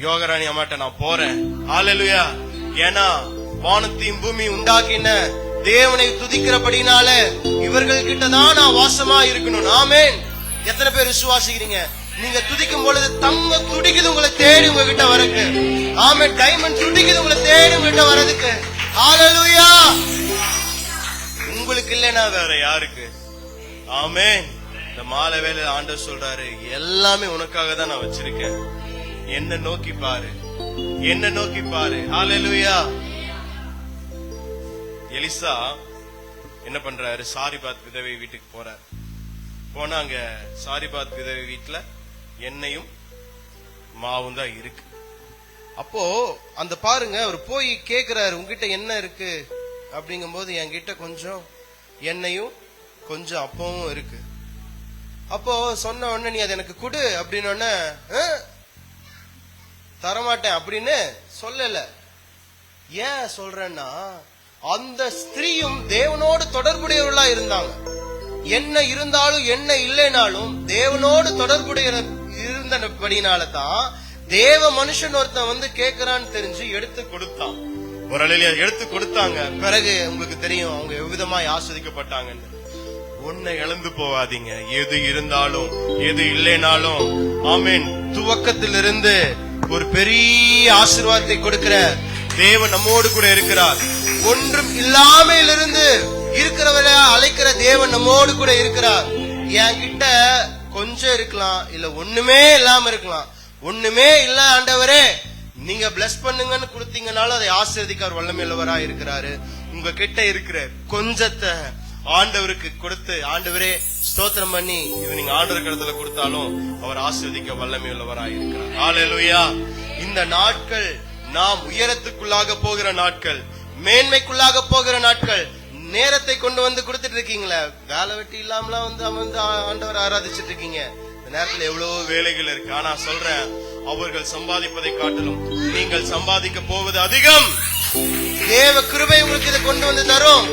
S6: யோகராணி அம்மாட்ட நான் போறேன், ஹல்லேலூயா. ஏன்னா வானத்தையும் பூமி உண்டாக்கின தேவனை துதிக்கிறபடினால இவர்கள் கிட்டதான் நான் வாசமா இருக்கணும். ஆமென். எத்தனை பேர் விசுவாசிக்கிறீங்க? நீங்க துதிக்கும் பொழுது தங்கம் துடிக்குது உங்களை தேடி உங்ககிட்ட வரக்கு. ஆமென். டைமண்ட் துடிக்குது உங்களை தேடி உங்ககிட்ட வரதுக்கு. ஹல்லேலூயா. உங்களுக்கு இல்லைன்னா வேற யாருக்கு? ஆமென். இந்த மாலை வேளை ஆண்டவர் சொல்றாரு, எல்லாமே உனக்காக தான் நான் வச்சிருக்கேன், என்ன நோக்கி பாரு, என்ன நோக்கி பாரு. ஹல்லேலூயா. எலிசா என்ன பண்றாரு, சாரிபாத் விதவை வீட்டுக்கு போறாரு. போனா அங்க சாரிபாத் விதவை வீட்டுல எண்ணெயும் மாவும் தான் இருக்கு. அப்போ அந்த பாருங்க, அவர் போய் கேக்குறாரு, உங்ககிட்ட என்ன இருக்கு அப்படிங்கும் போது, என்கிட்ட கொஞ்சம் எண்ணெயும் கொஞ்சம் அப்பவும் இருக்கு. அப்போ சொன்ன உடனே, நீ அது எனக்கு கொடு அப்படின்னு தரமாட்டேன் அப்படின்னு சொல்லல. ஏன் சொல்றேன்னா, அந்த ஸ்திரீயும் தேவனோடு தொடர்புடையவர்களா இருந்தாங்க. என்ன இருந்தாலும் என்ன இல்லைனாலும் தேவனோடு தொடர்புடைய இருந்தபடினால தான் தேவ மனுஷன் ஒருத்தன் வந்து கேட்கிறான்னு தெரிஞ்சு எடுத்து கொடுத்தான். ஒரு அலையில எடுத்து கொடுத்தாங்க. பிறகு உங்களுக்கு தெரியும் அவங்க எவ்விதமாய் ஆஸ்வதிக்கப்பட்டாங்கன்னு. ஒன்னை இழந்து போவாதீங்க. எது இருந்தாலும் எது இல்லைனாலும் ஆமென், துவக்கத்திலிருந்து ஒரு பெரிய ஆசீர்வாதத்தை கொடுக்கிற தேவன் நம்மோடு கூட இருக்கிறார். ஒன்றும் இல்லாமையிலிருந்து இருக்கிறவரை அழைக்கிற தேவன் நம்மோடு கூட இருக்கிறார். என்கிட்ட கொஞ்சம் இருக்கலாம், இல்ல ஒண்ணுமே இல்லாம இருக்கலாம். ஒண்ணுமே இல்ல ஆண்டவரே நீங்க பிளஸ் பண்ணுங்கன்னு கொடுத்தீங்கனாலும் அதை ஆசீர்வதிக்க அவர் வல்லமையுள்ளவரா இருக்கிறாரு. உங்க கிட்ட இருக்கிற கொஞ்சத்தை ஆண்டவருக்கு கொடுத்து, ஆண்டவரே ஸ்தோத்திரம் பண்ணி இது நீங்க ஆண்டவர் கடத்துல கொடுத்தாலும் அவர் ஆசீர்வதிக்க வல்லமையுள்ளவரா இருக்கிறார். ஹல்லேலூயா. இந்த நாட்கள் நாம் உயரத்துக்குள்ளாக போகிற நாட்கள், மேன்மைக்குள்ளாக போகிற நாட்கள். நேரத்தை கொண்டு வந்து கொடுத்துட்டு இருக்கீங்களே, வேலை வெட்டி இல்லாமலாம் வந்து ஆண்டவர் ஆராதிச்சுட்டு இருக்கீங்க. இந்த நேரத்துல எவ்வளவு வேலைகள் இருக்கு. ஆனா சொல்றேன், அவர்கள் சம்பாதிப்பதை காட்டிலும் நீங்கள் சம்பாதிக்க போவது அதிகம். தேவ கிருபை உங்களுக்கு இதை கொண்டு வந்து தரும்.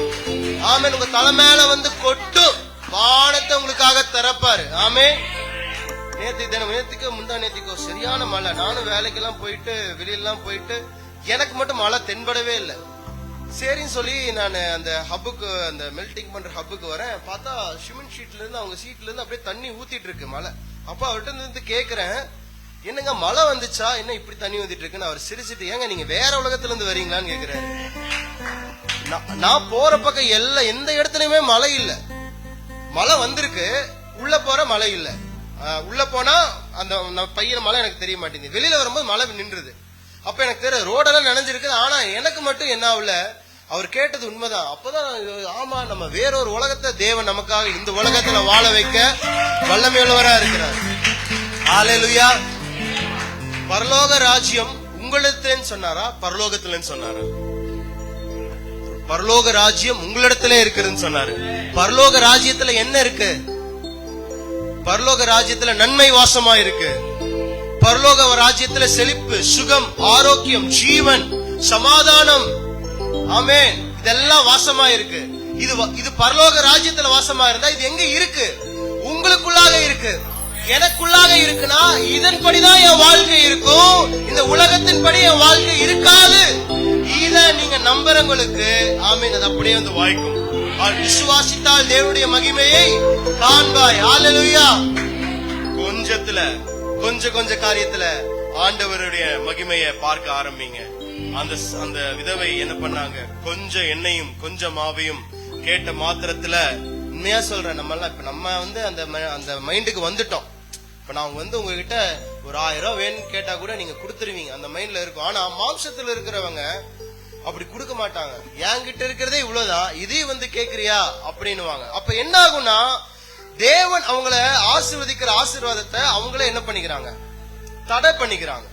S6: ஆமென். உங்க தலை மேல வந்து கொட்டும், வானத்தை உங்களுக்காக திறப்பாரு. ஆமென். நேத்துக்கு முந்தா நேத்திக்கோ சரியான மழை. நானும் வேலைக்கெல்லாம் போயிட்டு வெளியெல்லாம் போயிட்டு எனக்கு மட்டும் மழை தென்படவே இல்லை. சரின்னு சொல்லி நான் அந்த ஹப்புக்கு, அந்த மெல்டிங் பண்ற ஹப்புக்கு வரேன். பார்த்தா சிமெண்ட் ஷீட்ல இருந்து அவங்க சீட்ல இருந்து அப்படியே தண்ணி ஊத்திட்டு இருக்கு மழை. அப்ப அவர்கிட்ட இருந்து கேக்குறேன், என்னங்க மழை வந்துச்சா, என்ன இப்படி தண்ணி ஊத்திட்டு இருக்குன்னு. அவர் சிரிச்சிட்டு, ஏங்க நீங்க வேற உலகத்துல இருந்து வரீங்களான்னு கேக்குறாரு. நான் போற பக்கம் எந்த இடத்துலயுமே மழை இல்ல. மழை வந்திருக்கு, உள்ள போற மழை இல்ல. உள்ள போனா அந்த பையன் மழை எனக்கு தெரிய மாட்டேங்குது. வெளியில வரும்போது மழை நின்றுது. அப்ப எனக்கு தெரியல, ரோடெல்லாம் நினைஞ்சிருக்கு. ஆனா எனக்கு மட்டும் என்ன ஆகல. அவர் கேட்டது உண்மைதான். அப்பதான் ஆமா, நம்ம வேறொரு உலகத்தை தேவன் நமக்காக இந்த உலகத்துல வாழ வைக்க வல்லமையுள்ளவரா இருக்கிறார். ஹல்லேலூயா. பரலோக ராஜ்யம் உங்களிடத்திலேன்னு சொன்னாரா, பரலோகத்திலேன்னு சொன்னாரா? பரலோக ராஜ்யம் உங்களிடத்திலே இருக்குதுன்னு சொன்னாரு. பரலோக ராஜ்யத்துல என்ன இருக்கு? பரலோக ராஜ்யத்துல நன்மை வாசமா இருக்கு. பரலோக ராஜ்யத்துல செழிப்பு, சுகம், ஆரோக்கியம், ஜீவன், சமாதானம், ஆமென், இதெல்லாம் வாசமா இருக்கு. இது பரலோக ராஜ்யத்துல வாசமா இருந்தா இது எங்க இருக்கு? உங்களுக்குள்ளாக இருக்கு. எனக்குள்ளாக இருக்குன்னா இதன்படிதான் என் வாழ்க்கை இருக்கும். இந்த உலகத்தின்படி என் வாழ்க்கை இருக்காது. இத நீங்க நம்புறவங்களுக்கு ஆமென், அது அப்படியே வந்து வாய்க்கும். விசுவாசித்தால் தேவனுடைய மகிமையை காண்பாய். ஹல்லேலூயா. கொஞ்சத்துல கொஞ்ச காரியத்துல ஆண்டவருடைய மகிமையை பார்க்க ஆரம்பிங்க. அந்த விதவை என்ன பண்ணாங்க? கொஞ்சம் எண்ணெயும் கொஞ்சம் மாவையும் கேட்ட மாத்திரத்துல, உண்மையா சொல்றேன், நம்ம வந்து அந்த மைண்டுக்கு வந்துட்டோம். இப்ப நான் வந்து உங்ககிட்ட ஒரு 1000 ரூபாய் வேணும்னு கேட்டா கூட நீங்க கொடுத்துருவீங்க, அந்த மைண்ட்ல இருக்கும். ஆனா மாம்சத்துல இருக்கிறவங்க அப்படி கொடுக்க மாட்டாங்க. என்கிட்ட இருக்கிறதே இவ்வளவுதான், இதையும் வந்து கேக்குறியா அப்படின்னுவாங்க. அப்ப என்ன ஆகும்னா, தேவன் அவங்கள ஆசீர்வதிக்கிற ஆசீர்வாதத்தை அவங்களே என்ன பண்ணிக்கிறாங்க? தடை பண்ணிக்கிறாங்க.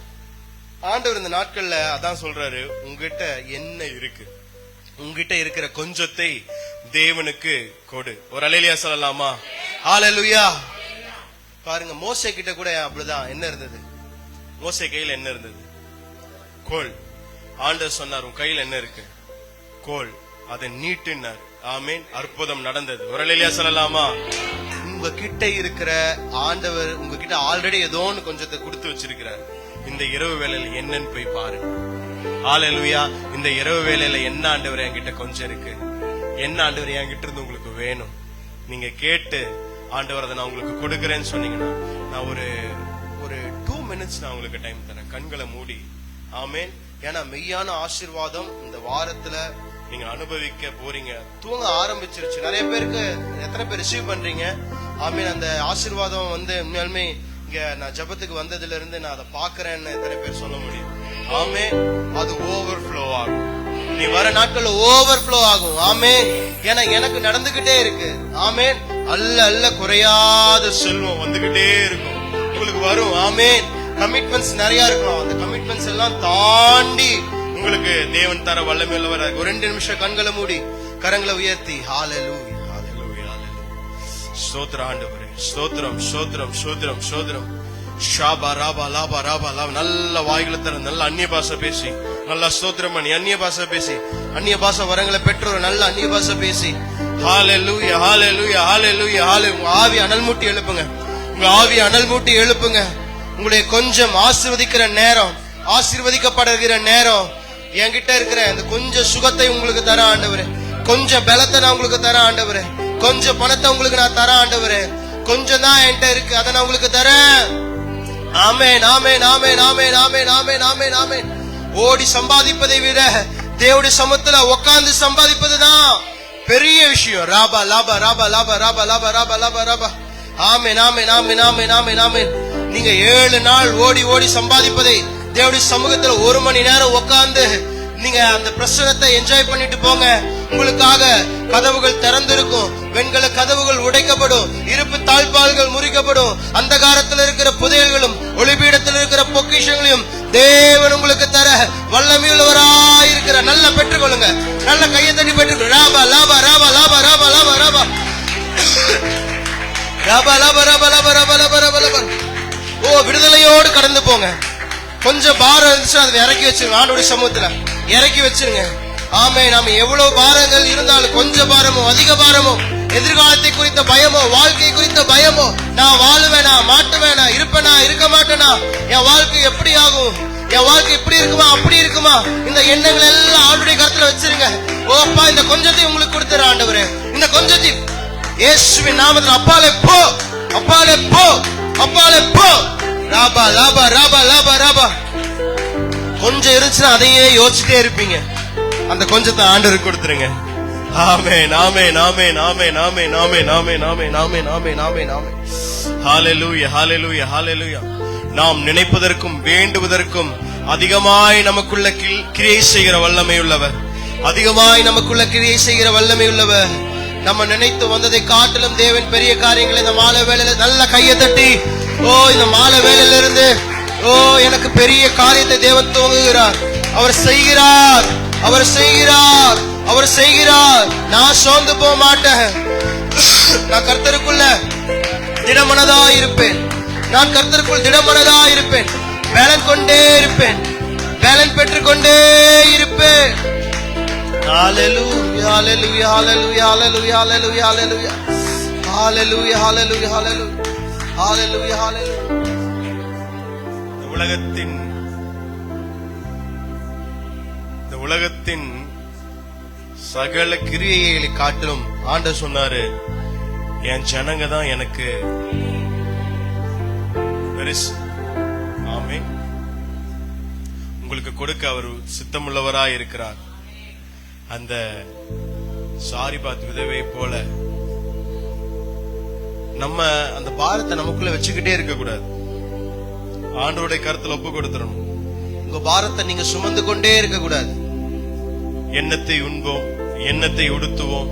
S6: ஆண்டவர் இந்த நாட்கள்ல அதான் சொல்றாரு, உங்ககிட்ட என்ன இருக்கு? உங்ககிட்ட இருக்கிற கொஞ்சத்தை தேவனுக்கு கொடு. ஒரு அல்லேலூயா சொல்லலாமா? ஹல்லேலூயா. பாருங்க, மோசே கிட்ட கூட அப்படிதான். என்ன இருந்தது? மோசே கையில என்ன இருந்தது? கோல். ஆண்டவர் சொன்னார், உன் கையில என்ன இருக்கு? கோல். அதை நீட்டுனார். ஆமீன். அற்புதம் நடந்தது. ஒரு அல்லேலூயா சொல்லலாமா? உங்ககிட்ட இருக்கிற ஆண்டவர் உங்ககிட்ட ஆல்ரெடி ஏதோ ஒன்று கொஞ்சத்தை கொடுத்து வச்சிருக்கிறார். இந்த இரவு வேளையில என்னன்னு போய் பாருங்க. ஹல்லேலூயா. இந்த இரவு வேளையில என்ன ஆண்டவர் என்கிட்ட கொஞ்சம் இருக்கு, என்ன ஆண்டவர் என்கிட்ட இருந்து உங்களுக்கு வேணும், நீங்க கேட்டு ஆண்டவர் அதை நான் உங்களுக்கு கொடுக்கறேன்னு சொன்னீங்கன்னா, நான் ஒரு 2 minutes நான் உங்களுக்கு டைம் தரேன். கண்களை மூடி. ஆமேன். ஏன்னா மெய்யான ஆசீர்வாதம் இந்த வாரத்துல நீங்க அனுபவிக்க போறீங்க. தூங்க ஆரம்பிச்சிருச்சு. நிறைய பேருக்கு எத்தனை பேர் ரிசீவ் பண்றீங்க? ஆமீன். அந்த ஆசீர்வாதம் வந்து உண்மையாலுமே இங்க நான் ஜபத்துக்கு வந்ததுல இருந்து நான் அதை பாக்குறேன்னு எத்தனை பேர் சொல்ல முடியும்? ஆமேன். அது ஓவர்ஃப்ளோ ஆகும். நீ வர நாட்கள்ல ஓவர்ஃப்ளோ ஆகும். ஆமேன். ஏன்னா எனக்கு நடந்துகிட்டே இருக்கு. ஆமேன். அல்ல குறையாத செல்வம் வந்துகிட்டே இருக்கும், உங்களுக்கு வரும். ஆமேன். கமிட்மெண்ட்ஸ் நிறைய இருக்கும். அந்த கமிட்மெண்ட்ஸ் எல்லாம் தாண்டி உங்களுக்கு தேவன் தர வல்லமை உள்ளவர். ஒரு 2 நிமிஷம் கண்களை மூடி கரங்களை உயர்த்தி ஹல்லேலூயா, ஹல்லேலூயா, ஹல்லேலூயா. ஸ்தோத்திரம் ஆண்டவரே. ஸ்தோத்திரம், ஸ்தோத்திரம், ஸ்தோத்திரம், ஸ்தோத்திரம். ஷாபா ராபா லாபா ராபா லாபா. நல்ல வாய்களை தர, நல்ல அந்நிய பாஷை பேசி நல்லா ஸ்தோத்திரம் பண்ணி அந்நிய பாஷை பேசி, அந்நிய பாஷை வரங்களை பெற்ற ஒரு நல்ல அந்நிய பாஷை பேசி, ஹalleluya ஹalleluya ஹalleluya ஹalleluya. உங்க ஆவி அனல் மூட்டி எழுப்புங்க, உங்க ஆவி அனல் மூட்டி எழுப்புங்க. உங்களுடைய கொஞ்சம் ஆசீர்வதிக்கிற நேரம், ஆசீர்வதிக்கப்படுகிற நேரம். என்கிட்ட இருக்கிற இந்த கொஞ்சம் சுகத்தை உங்களுக்கு தர ஆண்டவரே, கொஞ்சம் பலத்தை நான் உங்களுக்கு தர ஆண்டவரே, கொஞ்சம் பணத்தை உங்களுக்கு நான் தர ஆண்டவரே. கொஞ்சம் தான் என்கிட்ட இருக்கு, அதை நான் உங்களுக்கு தரேன். ஆமென் amen amen amen amen amen amen ஆமென். ஓடி சம்பாதிப்பதை விட தேவனுடைய சமூகத்துல உட்கார்ந்து சம்பாதிப்பதுதான் பெரிய விஷயம். ராபா லாபா ராபா லாபா ராபா லாபா ராபா லாபா ராபா. Amen amen amen amen amen amen. நீங்க 7 நாள் ஓடி ஓடி சம்பாதிப்பதை தேவனுடைய சமூகத்துல 1 மணி நேரம் உட்கார்ந்து நீங்க அந்த பிரசனத்தை என்ஜாய் பண்ணிட்டு போங்க. உங்களுக்காக கதவுகள் திறந்திருக்கும், வெண்கல கதவுகள் உடைக்கப்படும், இருப்பு தாழ்பால்கள் முறிக்கப்படும். அந்த காலத்தில் இருக்கிற புதையல்களும் ஒளிபீடத்தில் இருக்கிற பொக்கிஷங்களையும் தேவன் உங்களுக்கு தர வல்லமையுள்ளவராய் இருக்கிற. நல்லா பெற்றுக்கொள்ளுங்க, நல்ல கையை தட்டி பெற்றுக்கொள்ளுங்க. ராபா லாபா ராபா லாபா ராபா லாபா ராபா ராபா லாபா ராபா லாபா ராபா லாபா ராபா லாபா. ஓ, விடுதலையோடு கடந்து போங்க. கொஞ்சம் பாரம் இருந்துச்சு, அதை இறக்கி வச்சிருங்க, ஆண்டவருடைய சமூகத்துல இறக்கி வச்சிருங்க. ஆமே, நாம எவ்வளவு பாரங்கள் இருந்தாலும், கொஞ்சம் பாரமோ அதிக பாரமோ, எதிர்காலத்தை குறித்த பயமோ, வாழ்க்கை குறித்த பயமோ, நான் வாழுவேனா மாட்டுவேனா, இருப்பேனா இருக்க மாட்டேனா, என் வாழ்க்கை எப்படி ஆகும், என் வாழ்க்கை இப்படி இருக்குமா அப்படி இருக்குமா, இந்த எண்ணங்கள் எல்லாம் ஆண்டவருடைய கருத்துல வச்சிருங்க. ஓப்பா, இந்த கொஞ்சத்தை உங்களுக்கு கொடுத்துற ஆண்டவரே, இந்த கொஞ்சத்தை இயேசுவின் நாமத்தில் அப்பாலே போ, அப்பாலே போ, அப்பாலே போ. ராபா லாபா ராபா லாபா ராபா. கொஞ்சம் இருந்துச்சுன்னா அதையே யோசிச்சுட்டே இருப்பீங்க. அந்த கொஞ்சத்தை ஆண்டவருக்கு கொடுத்துருங்க. ஆமென் amen amen amen amen amen amen amen amen amen amen ஆமென். ஹalleluya ஹalleluya ஹalleluya. நாம் நினைப்பதற்கும் வேண்டுவதற்கும் அதிகமாய் நமக்குள்ள கிரியை செய்கிற வல்லமை உள்ளவர், அதிகமாய் நமக்குள்ள கிரியை செய்கிற வல்லமை உள்ளவர். நம்ம நினைத்து வந்ததை காட்டிலும் தேவன் பெரிய காரியங்களை இந்த மாலை வேளையில நல்ல கையை தட்டி, ஓ, இந்த மாலை வேளையில இருந்து, ஓ, எனக்கு பெரிய காரியத்தை தேவன் துவங்குகிறார். அவர் செய்கிறார், அவர் செய்கிறார், அவர் செய்கிறார். நான் சோர்ந்து போக மாட்டேன். நான் கர்த்தருக்குள்ள திடமனதா இருப்பேன், நான் கர்த்தருக்குள் திடமனதா இருப்பேன். பலன் கொண்டே இருப்பேன், பலன் பெற்றுக்கொண்டே இருப்பேன். ஹalleluya hallelujah hallelujah hallelujah hallelujah hallelujah hallelujah hallelujah hallelujah hallelujah hallelujah. இந்த உலகத்தின் சகல கிரியைகளை காட்டிலும் ஆண்டவர் சொன்னாரு, என் ஜனங்க தான் எனக்கு பெருசு. ஆமென். உங்களுக்கு கொடுக்க அவர் சித்தமுள்ளவராய் இருக்கிறார். அந்த சாரிபாத் விதவை போல நம்ம அந்த பாரத்தை நமக்குள்ள வச்சுக்கிட்டே இருக்க கூடாது. ஆண்டவருடைய கருத்துல ஒப்பு கொடுத்துடணும். உங்க பாரத்தை நீங்க சுமந்து கொண்டே இருக்க கூடாது. எண்ணத்தை உண்போம், எண்ணத்தை உடுத்துவோம்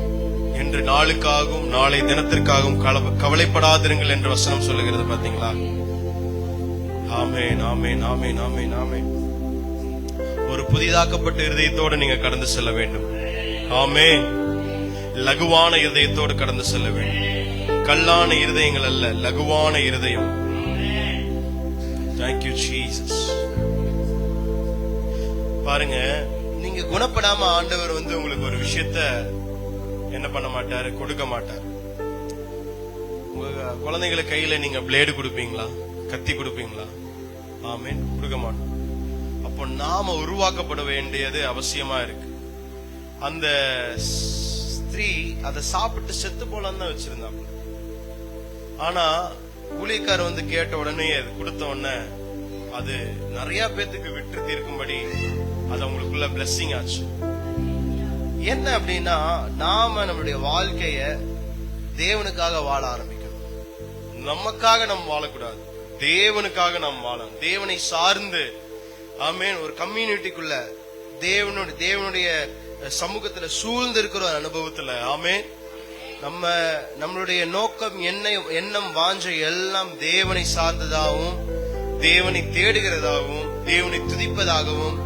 S6: என்று நாளுக்காகவும் நாளை தினத்திற்காகவும் கவலைப்படாதிருங்கள் என்று வசனம் சொல்லுகிறது. பாத்தீங்களா? ஆமென் ஆமென் ஆமென் ஆமென் ஆமென். ஒரு புதிதாக்கப்பட்ட இருதயத்தோடு நீங்க கடந்து செல்ல வேண்டும். ஆமென். லகுவான இருதயத்தோடு கடந்து செல்ல வேண்டும். கல்லான இருதயங்கள் அல்ல, லகுவான இருதயம். Thank you Jesus. பாருங்க, நீங்க குணப்படாம ஆண்டவர் உங்களுக்கு ஒரு விஷயத்த என்ன பண்ண மாட்டாரு, கொடுக்க மாட்டாரு. உங்க குழந்தைகளை கையில நீங்க பிளேடு கொடுப்பீங்களா, கத்தி கொடுப்பீங்களா? ஆமென், கொடுக்க மாட்டோம். அப்போ நாம உருவாக்கப்பட வேண்டியது அவசியமா இருக்கு. அந்த ஸ்திரீ அதை சாப்பிட்டு செத்து போலான்னு தான் வச்சிருந்தாங்க. ஆனா ஊழியக்காரர் கேட்ட உடனே அது கொடுத்த உடனே அது நிறைய பேத்துக்கு விட்டு தீர்க்கும்படி அது அவங்களுக்குள்ள பிளெஸிங் ஆச்சு. என்ன அப்படின்னா, நாம நம்மளுடைய வாழ்க்கைய தேவனுக்காக வாழ ஆரம்பிக்கணும். நமக்காக நாம் வாழக்கூடாது, தேவனுக்காக நாம் வாழணும். தேவனை சார்ந்து, ஆமென், ஒரு கம்யூனிட்டிக்குள்ள தேவனுடைய சமூகத்துல சூழ்ந்து இருக்கிற ஒரு அனுபவத்துல, ஆமென், நம்மளுடைய நோக்கம், எண்ணம், வாஞ்சை எல்லாம் தேவனை சார்ந்ததாகவும், தேவனை தேடுகிறதாகவும், தேவனை துதிப்பதாகவும்,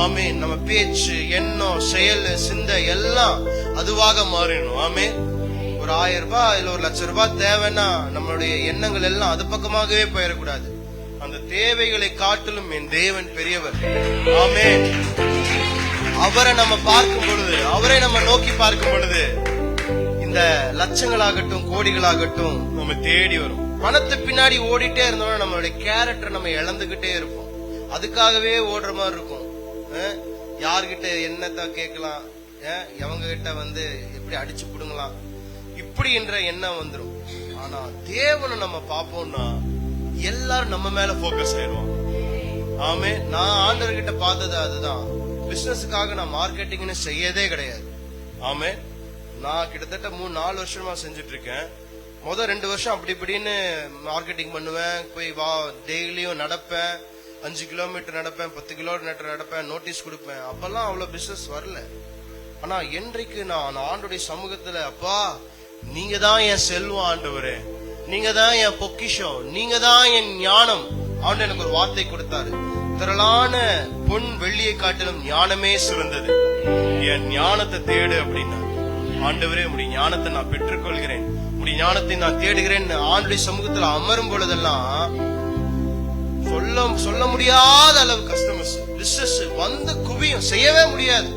S6: ஆமென், நம்ம பேச்சு, எண்ணம், செயல், சிந்தை எல்லாம் அதுவாக மாறிடணும். ஆமென். ஒரு 1000 ரூபாய் இல்ல 1 லட்சம் ரூபாய் தேவைன்னா நம்மளுடைய எண்ணங்கள் எல்லாம் அது பக்கமாகவே போயிடக்கூடாது. அந்த தேவைகளை காட்டிலும் என் தேவன் பெரியவர். ஆமென். அவரை நம்ம பார்க்கும் பொழுது, அவரை நம்ம நோக்கி பார்க்கும் பொழுது இந்த லட்சங்களாகட்டும் கோடிகளாகட்டும் நம்ம தேடி வரும். பணத்தை பின்னாடி ஓடிட்டே இருந்தோம்னா நம்மளுடைய கேரக்டர் நம்ம இழந்துகிட்டே இருப்போம். அதுக்காகவே ஓடுற மாதிரி இருக்கும். யார்கிட்ட என்னத்த கேட்கலாம், எவங்க கிட்ட வந்து எப்படி அடிச்சு புடுங்கலாம், இப்படி என்ற எண்ணம் வந்துடும். ஆனா தேவனை நம்ம பார்ப்போம்னா எல்லாரும் நம்ம மேல போக்கஸ் ஆயிடுவாங்க. ஆமே, நான் ஆண்டவர்கிட்ட பார்த்தது அதுதான். பிசினஸுக்காக நான் மார்க்கெட்டிங்னு செய்யதே கிடையாது. ஆமே, நான் கிட்டத்தட்ட 3-4 வருஷமா செஞ்சுட்டு இருக்கேன். முதல் 2 வருஷம் அப்படி இப்படின்னு மார்க்கெட்டிங் பண்ணுவேன். போய் டெய்லியும் நடப்பேன், 5 கிலோமீட்டர் நடப்பேன், 10 கிலோமீட்டர் நடப்பேன், நோட்டீஸ் கொடுப்பேன். அப்பெல்லாம் அவ்வளவு பிசினஸ் வரல. ஆனா என்றைக்கு நான் ஆண்டோடைய சமூகத்துல, அப்பா நீங்க தான் என் செல்வம் ஆண்டவரே, நீங்க தான் என் பொக்கிஷம், நீங்க தான் என் ஞானம். ஆண்டு எனக்கு ஒரு வார்த்தை கொடுத்தாரு. திரளான பொன் வெள்ளியை காட்டிலும் ஞானமே சிறந்தது, என் ஞானத்தை தேடு அப்படின்னா. ஆண்டவரே உடைய ஞானத்தை நான் பெற்றுக்கொள்கிறேன், உடைய ஞானத்தை நான் தேடுகிறேன். ஆண்டுடைய சமூகத்துல அமரும் பொழுதெல்லாம் சொல்ல முடியாத அளவு கஸ்டமர்ஸ் பிசினஸ் வந்து குவியும். செய்யவே முடியாது.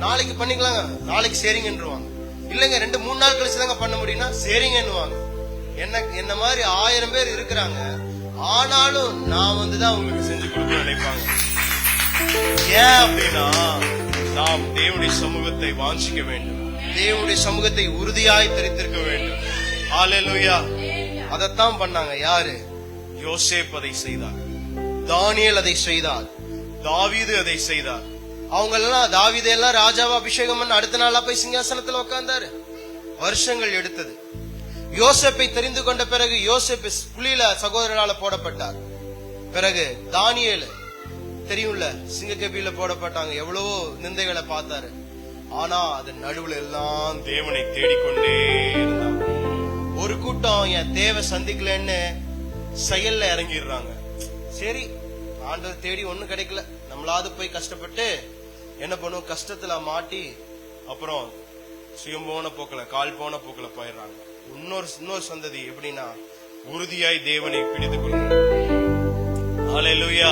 S6: நாளைக்கு பண்ணிக்கலாங்க, நாளைக்கு சரிங்கன்றுவாங்க. இல்லங்க 2-3 நாள் கழிச்சுதாங்க பண்ண முடியும்னா சரிங்கன்னுவாங்க. என்ன மாதிரி 1000 பேர் இருக்கிறாங்க. ஆனாலும் நான் வந்துதான் உங்களுக்கு செஞ்சு கொடுக்க நினைப்பாங்க. ஏன் அப்படின்னா நாம் தேவனுடைய சமூகத்தை வாஞ்சிக்க வேண்டும், தேவனுடைய சமூகத்தை உறுதியாய் தரித்திருக்க வேண்டும். ஹல்லேலூயா. அதைத்தான் பண்ணாங்க. யாரு? யோசேப் அதை செய்தார், தானியேல் அதை செய்தார், தாவீது அதை செய்தார். அவங்க எல்லாம் தாவீதெல்லாம் ராஜாவா அபிஷேகம் பண்ண அடுத்த நாளா போய் சிங்காசனத்துல உட்கார்ந்தாரு. வருஷங்கள் எடுத்தது. யோசேப்பை தெரிந்து கொண்ட பிறகு யோசேப் புலியில சகோதரனால போடப்பட்டார். பிறகு தானியேல் தெரியும்ல, சிங்கக்கபில போடப்பட்டாங்க. எவ்வளவோ நிந்தைகளை பார்த்தாரு. ஆனா அதன் நடுவுல எல்லாம் தேவனை தேடிக்கொண்டே இருந்தாங்க. ஒரு கூட்டம் என் தேவை சந்திக்கலன்னு செயல்ல இறங்கிடுறாங்க. சரி, ஆண்டவர் தேடி ஒண்ணும் கிடைக்கல, நம்மளாவது போய் கஷ்டப்பட்டு என்ன பண்ணுவோம், கஷ்டத்துல மாட்டி அப்புறம் சுயம் போன போக்கல, கால் போன போக்கல போயிடுறாங்க. இன்னொரு சந்ததி எப்படின்னா உறுதியாய் தேவனை பிடித்துக் கொள்ளுங்க. ஹல்லேலூயா.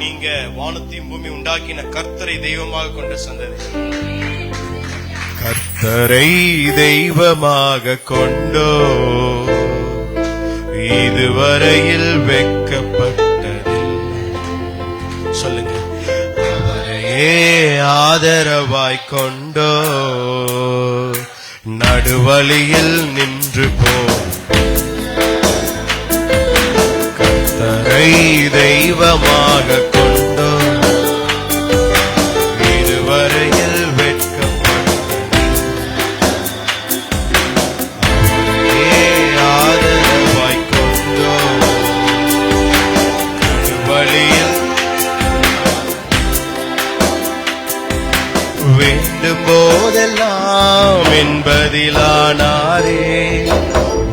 S6: நீங்க வானத்தையும் பூமி உண்டாக்கின கர்த்தரை தெய்வமாக கொண்ட சந்ததி. கர்த்தரை தெய்வமாக கொண்டோ இதுவரையில் வெட்கப்பட்டதில்லை. சொல்லுங்க. அவரையே ஆதரவாய் கொண்டோ நடுவழியில் நின்று போ. கர்த்தரை தெய்வமாக கொண்டோ இதுவரையில் வெட்கப்பட்டதில்லை. அவரையே ஆதரவாய் கொண்டோ நடுவழியில் வேண்டும் போதெல்லாம் என்பதிலானாரே.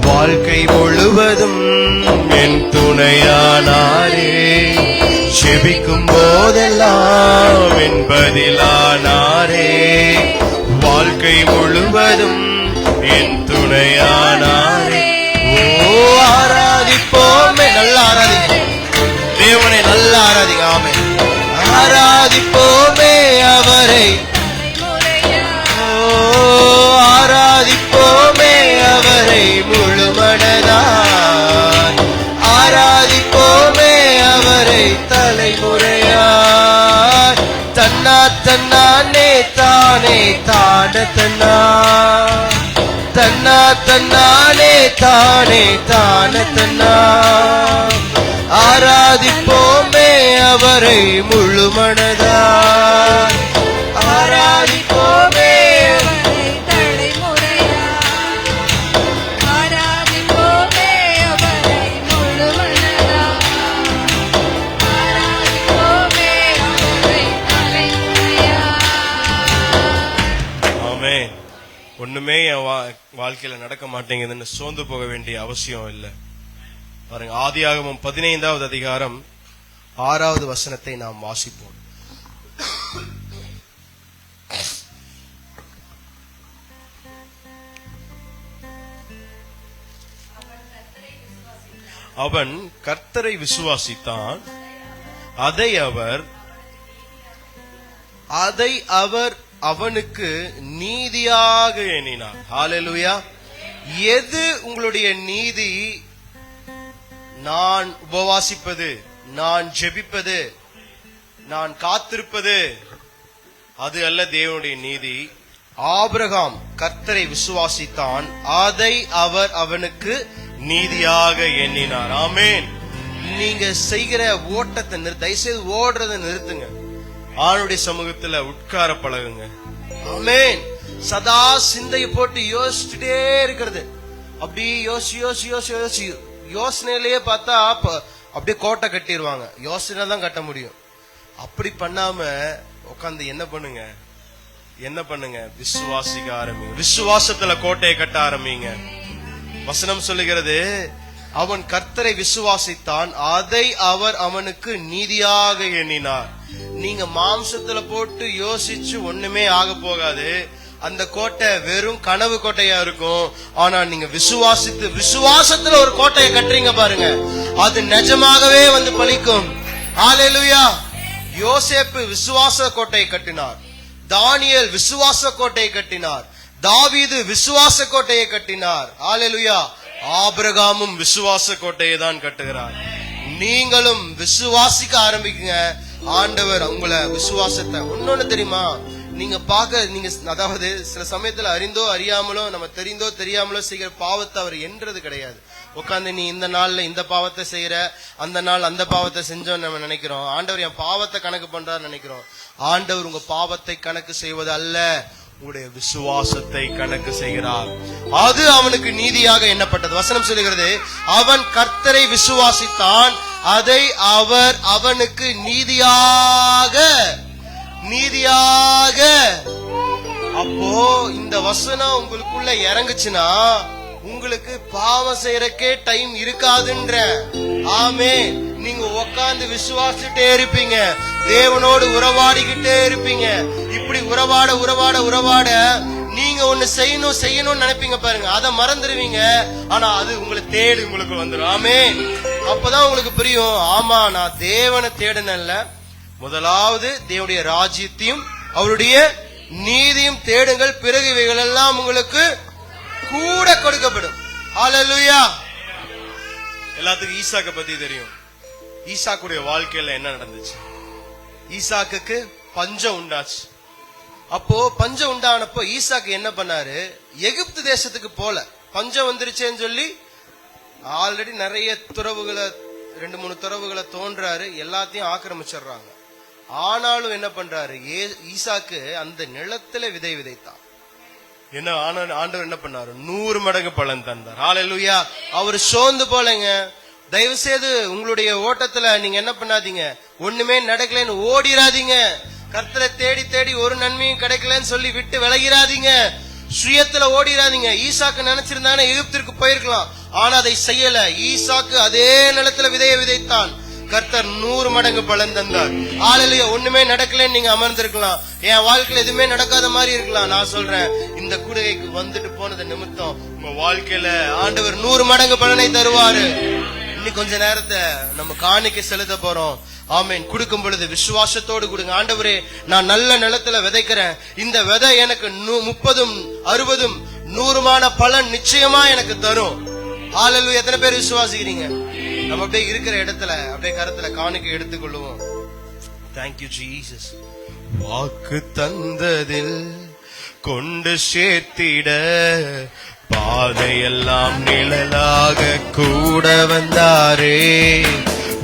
S6: வாழ்க்கை முழுவதும் என் துணையானாரே. செபிக்கும் போதெல்லாம் என்பதிலானாரே. வாழ்க்கை முழுவதும் என் துணையானாரே. ஓ ஆராதிப்போமே, நல்லா ஆராதிப்போம் தேவனை, நல்லா ஆராதிங்க. ஆமே, ஆராதிப்போமே அவரை. ஆராதிப்போமே அவரை முழுமனதாய். ஆராதிப்போமே அவரை தலைமுறையாய். தன்னா தன்னானே தானே தான தன்னா, தன்னா தன்னானே தானே தான தன்னா. ஆராதிப்போமே அவரை முழுமனதாய். ஆராதிப்போமே ஒண்ணுமே என் வாழ்க்கையில நடக்க மாட்டேங்குதுன்னு சோர்ந்து போக வேண்டிய அவசியம் இல்லை. பாருங்க, ஆதியாகமம் 15வது அதிகாரம் 6வது வசனத்தை நாம் வாசிப்போம். அவன் கர்த்தரை விசுவாசித்தான், அதை அவர் அதை அவர் அவனுக்கு நீதியாக எண்ணினார். ஹல்லேலூயா. எது உங்களுடைய நீதி? நான் உபவாசிப்பது, நான் ஜெபிப்பது, நான் காத்திருப்பது, அது அல்ல தேவனுடைய நீதி. ஆபிரகாம் கர்த்தரை விசுவாசித்தான், அதை அவர் அவனுக்கு நீதியாக எண்ணினார். ஆமென். நீங்க செய்கிற ஓட்டத்தை தயவுசெய்து ஓடுறதை நிறுத்துங்க. ஆணுடைய சமூகத்துல உட்கார பழகுங்க. ஆமென். சதா சிந்தையை போட்டு யோசிச்சுட்டே இருக்கிறது, அப்படி யோசனையிலேயே பார்த்தா அப்படியே கோட்டை கட்டிடுவாங்க. யோசனை தான் கட்ட முடியும். அப்படி பண்ணாம உட்காந்து என்ன பண்ணுங்க? விசுவாசிக்க ஆரம்பிங்க. விசுவாசத்துல கோட்டையை கட்ட ஆரம்பிங்க. வசனம் சொல்லுகிறது, அவன் கர்த்தரை விசுவாசித்தான், அதை அவர் அவனுக்கு நீதியாக எண்ணினார். நீங்க மாம்சத்துல போட்டு யோசிச்சு ஒண்ணுமே ஆக போகாது. அந்த கோட்டை வெறும் கனவு கோட்டையா இருக்கும். ஆனா நீங்க விசுவாசத்துல ஒரு கோட்டையை கட்டுறீங்க பாருங்க, அது நிஜமாகவே வந்து பலிக்கும். ஹல்லேலூயா. யோசேப்பு விசுவாச கோட்டையை கட்டினார், தானியேல் விசுவாச கோட்டையை கட்டினார், தாவீது விசுவாச கோட்டையை கட்டினார். ஹல்லேலூயா. ஆபிரகாமும் விசுவாச கோட்டையை தான் கட்டுகிறார். நீங்களும் விசுவாசிக்க ஆரம்பிக்குங்க. ஆண்டவர் உங்களை விசுவாசத்தை. இன்னொன்னு தெரியுமா, நீங்க அதாவது சில சமயத்துல அறிந்தோ அறியாமலோ, நம்ம தெரிந்தோ தெரியாமலோ செய்கிற பாவத்தை அவர் என்றது கிடையாது. உட்காந்து நீ இந்த நாள்ல இந்த பாவத்தை செய்யற, அந்த நாள் அந்த பாவத்தை செஞ்சோன்னு நம்ம நினைக்கிறோம். ஆண்டவர் என் பாவத்தை கணக்கு பண்றாரு நினைக்கிறோம். ஆண்டவர் உங்க பாவத்தை கணக்கு செய்வது அல்ல, உங்களுடைய விசுவாசத்தை கணக்கு செய்கிறார். அது அவனுக்கு நீதியாக எண்ணப்பட்டது. வசனம் சொல்லுகிறது, அவன் கர்த்தரை விசுவாசித்தான், அதை அவர் அவனுக்கு நீதியாக. அப்போ இந்த வசனம் உங்களுக்குள்ள இறங்குச்சுன்னா உங்களுக்கு பாவம் செய்யறக்கே டைம் இருக்காதுன்ற. ஆமே. நீங்க உட்கார்ந்து விசுவாசிட்டே இருப்பீங்க, தேவனோடு உறவாடிக்கிட்டே இருப்பீங்க. இப்படி உறவாட நீங்க ஒண்ணு செய்யணும்னு நினைப்பீங்க பாருங்க, அதை மறந்துடுவீங்க. ஆனா அது உங்களை தேடி உங்களுக்கு வந்துடும். ஆமே. அப்பதான் உங்களுக்கு புரியும், ஆமா நான் தேவனை தேடனல்ல, முதலாவது தேவனுடைய ராஜ்யத்தையும் அவருடைய நீதியும் தேடுங்கள், பிறகு இவைகள் எல்லாம் உங்களுக்கு கூட கொடுக்கப்படும். ஹல்லேலூயா. எல்லாத்துக்கும் ஈசாக்க பத்தி தெரியும். ஈசாக்குடைய வாழ்க்கையில என்ன நடந்துச்சு? ஈசாக்குக்கு பஞ்சம் உண்டாச்சு. அப்போ பஞ்சம் உண்டானப்போ ஈசாக்கு என்ன பண்ணாரு? எகிப்து தேசத்துக்கு போல, பஞ்சம் வந்துருச்சேன்னு சொல்லி ஆல்ரெடி நிறைய துறவுகளை 2-3 துறவுகளை தோன்றாரு, எல்லாத்தையும் ஆக்கிரமிச்சிடுறாங்க. ஆனாலும் என்ன பண்றாரு? ஈசாக்கு அந்த நிலத்துல விதை விதைத்தான். என்ன ஆண்டவர் என்ன பண்ணாரு? 100 மடங்கு பலன் தந்தார். ஹல்லேலூயா. அவர் சோர்ந்து போலங்க. தயவு செய்து உங்களுடைய ஓட்டத்துல நீங்க என்ன பண்ணாதீங்க, ஒண்ணுமே நடக்கலன்னு ஓடிராதீங்க. கர்த்தரை தேடி தேடி ஒரு நன்மையும் கிடைக்கலன்னு சொல்லி விட்டு விலகிறாதீங்க. சுயத்துல ஓடிராதீங்க. ஈசாக்கு நினைச்சிருந்தானே எகிப்திற்கு போயிருக்கலாம், ஆனா அதை செய்யல. ஈசாக்கு அதே நிலத்துல விதையை விதைத்தான், கர்த்தர் 100 மடங்கு பலன் தந்தார். ஹல்லேலூயா. ஒண்ணுமே நடக்கலன்னு நீங்க அமர்ந்திருக்கலாம், என் வாழ்க்கையில எதுவுமே நடக்காத மாதிரி இருக்கலாம். நான் சொல்றேன், இந்த கூடுகைக்கு வந்துட்டு போனது நிமித்தம் உங்க வாழ்க்கையில ஆண்டவர் 100 மடங்கு பலனை தருவாரு. இன்னும் கொஞ்ச நேரத்தை நம்ம காணிக்கை செலுத்த போறோம். ஆமேன். கொடுக்கும் பொழுது விசுவாசத்தோடு கொடுங்க. ஆண்டவரே, நான் நல்ல நிலத்துல விதைக்கிறேன், இந்த விதை எனக்கு 30, 60, 100 பலன் நிச்சயமா எனக்கு தரும். ஹல்லேலூயா. எத்தனை பேர் விசுவாசிக்கிறீங்க? நம்ம அப்படியே இருக்கிற இடத்துல அப்படியே கரத்துல காணிக்கை எடுத்துக்கொள்ளுவோம். Thank you Jesus. வாக்கு தந்ததில் கொண்டு சேர்த்திட பாதையெல்லாம் நிழலாக கூட வந்தாரே.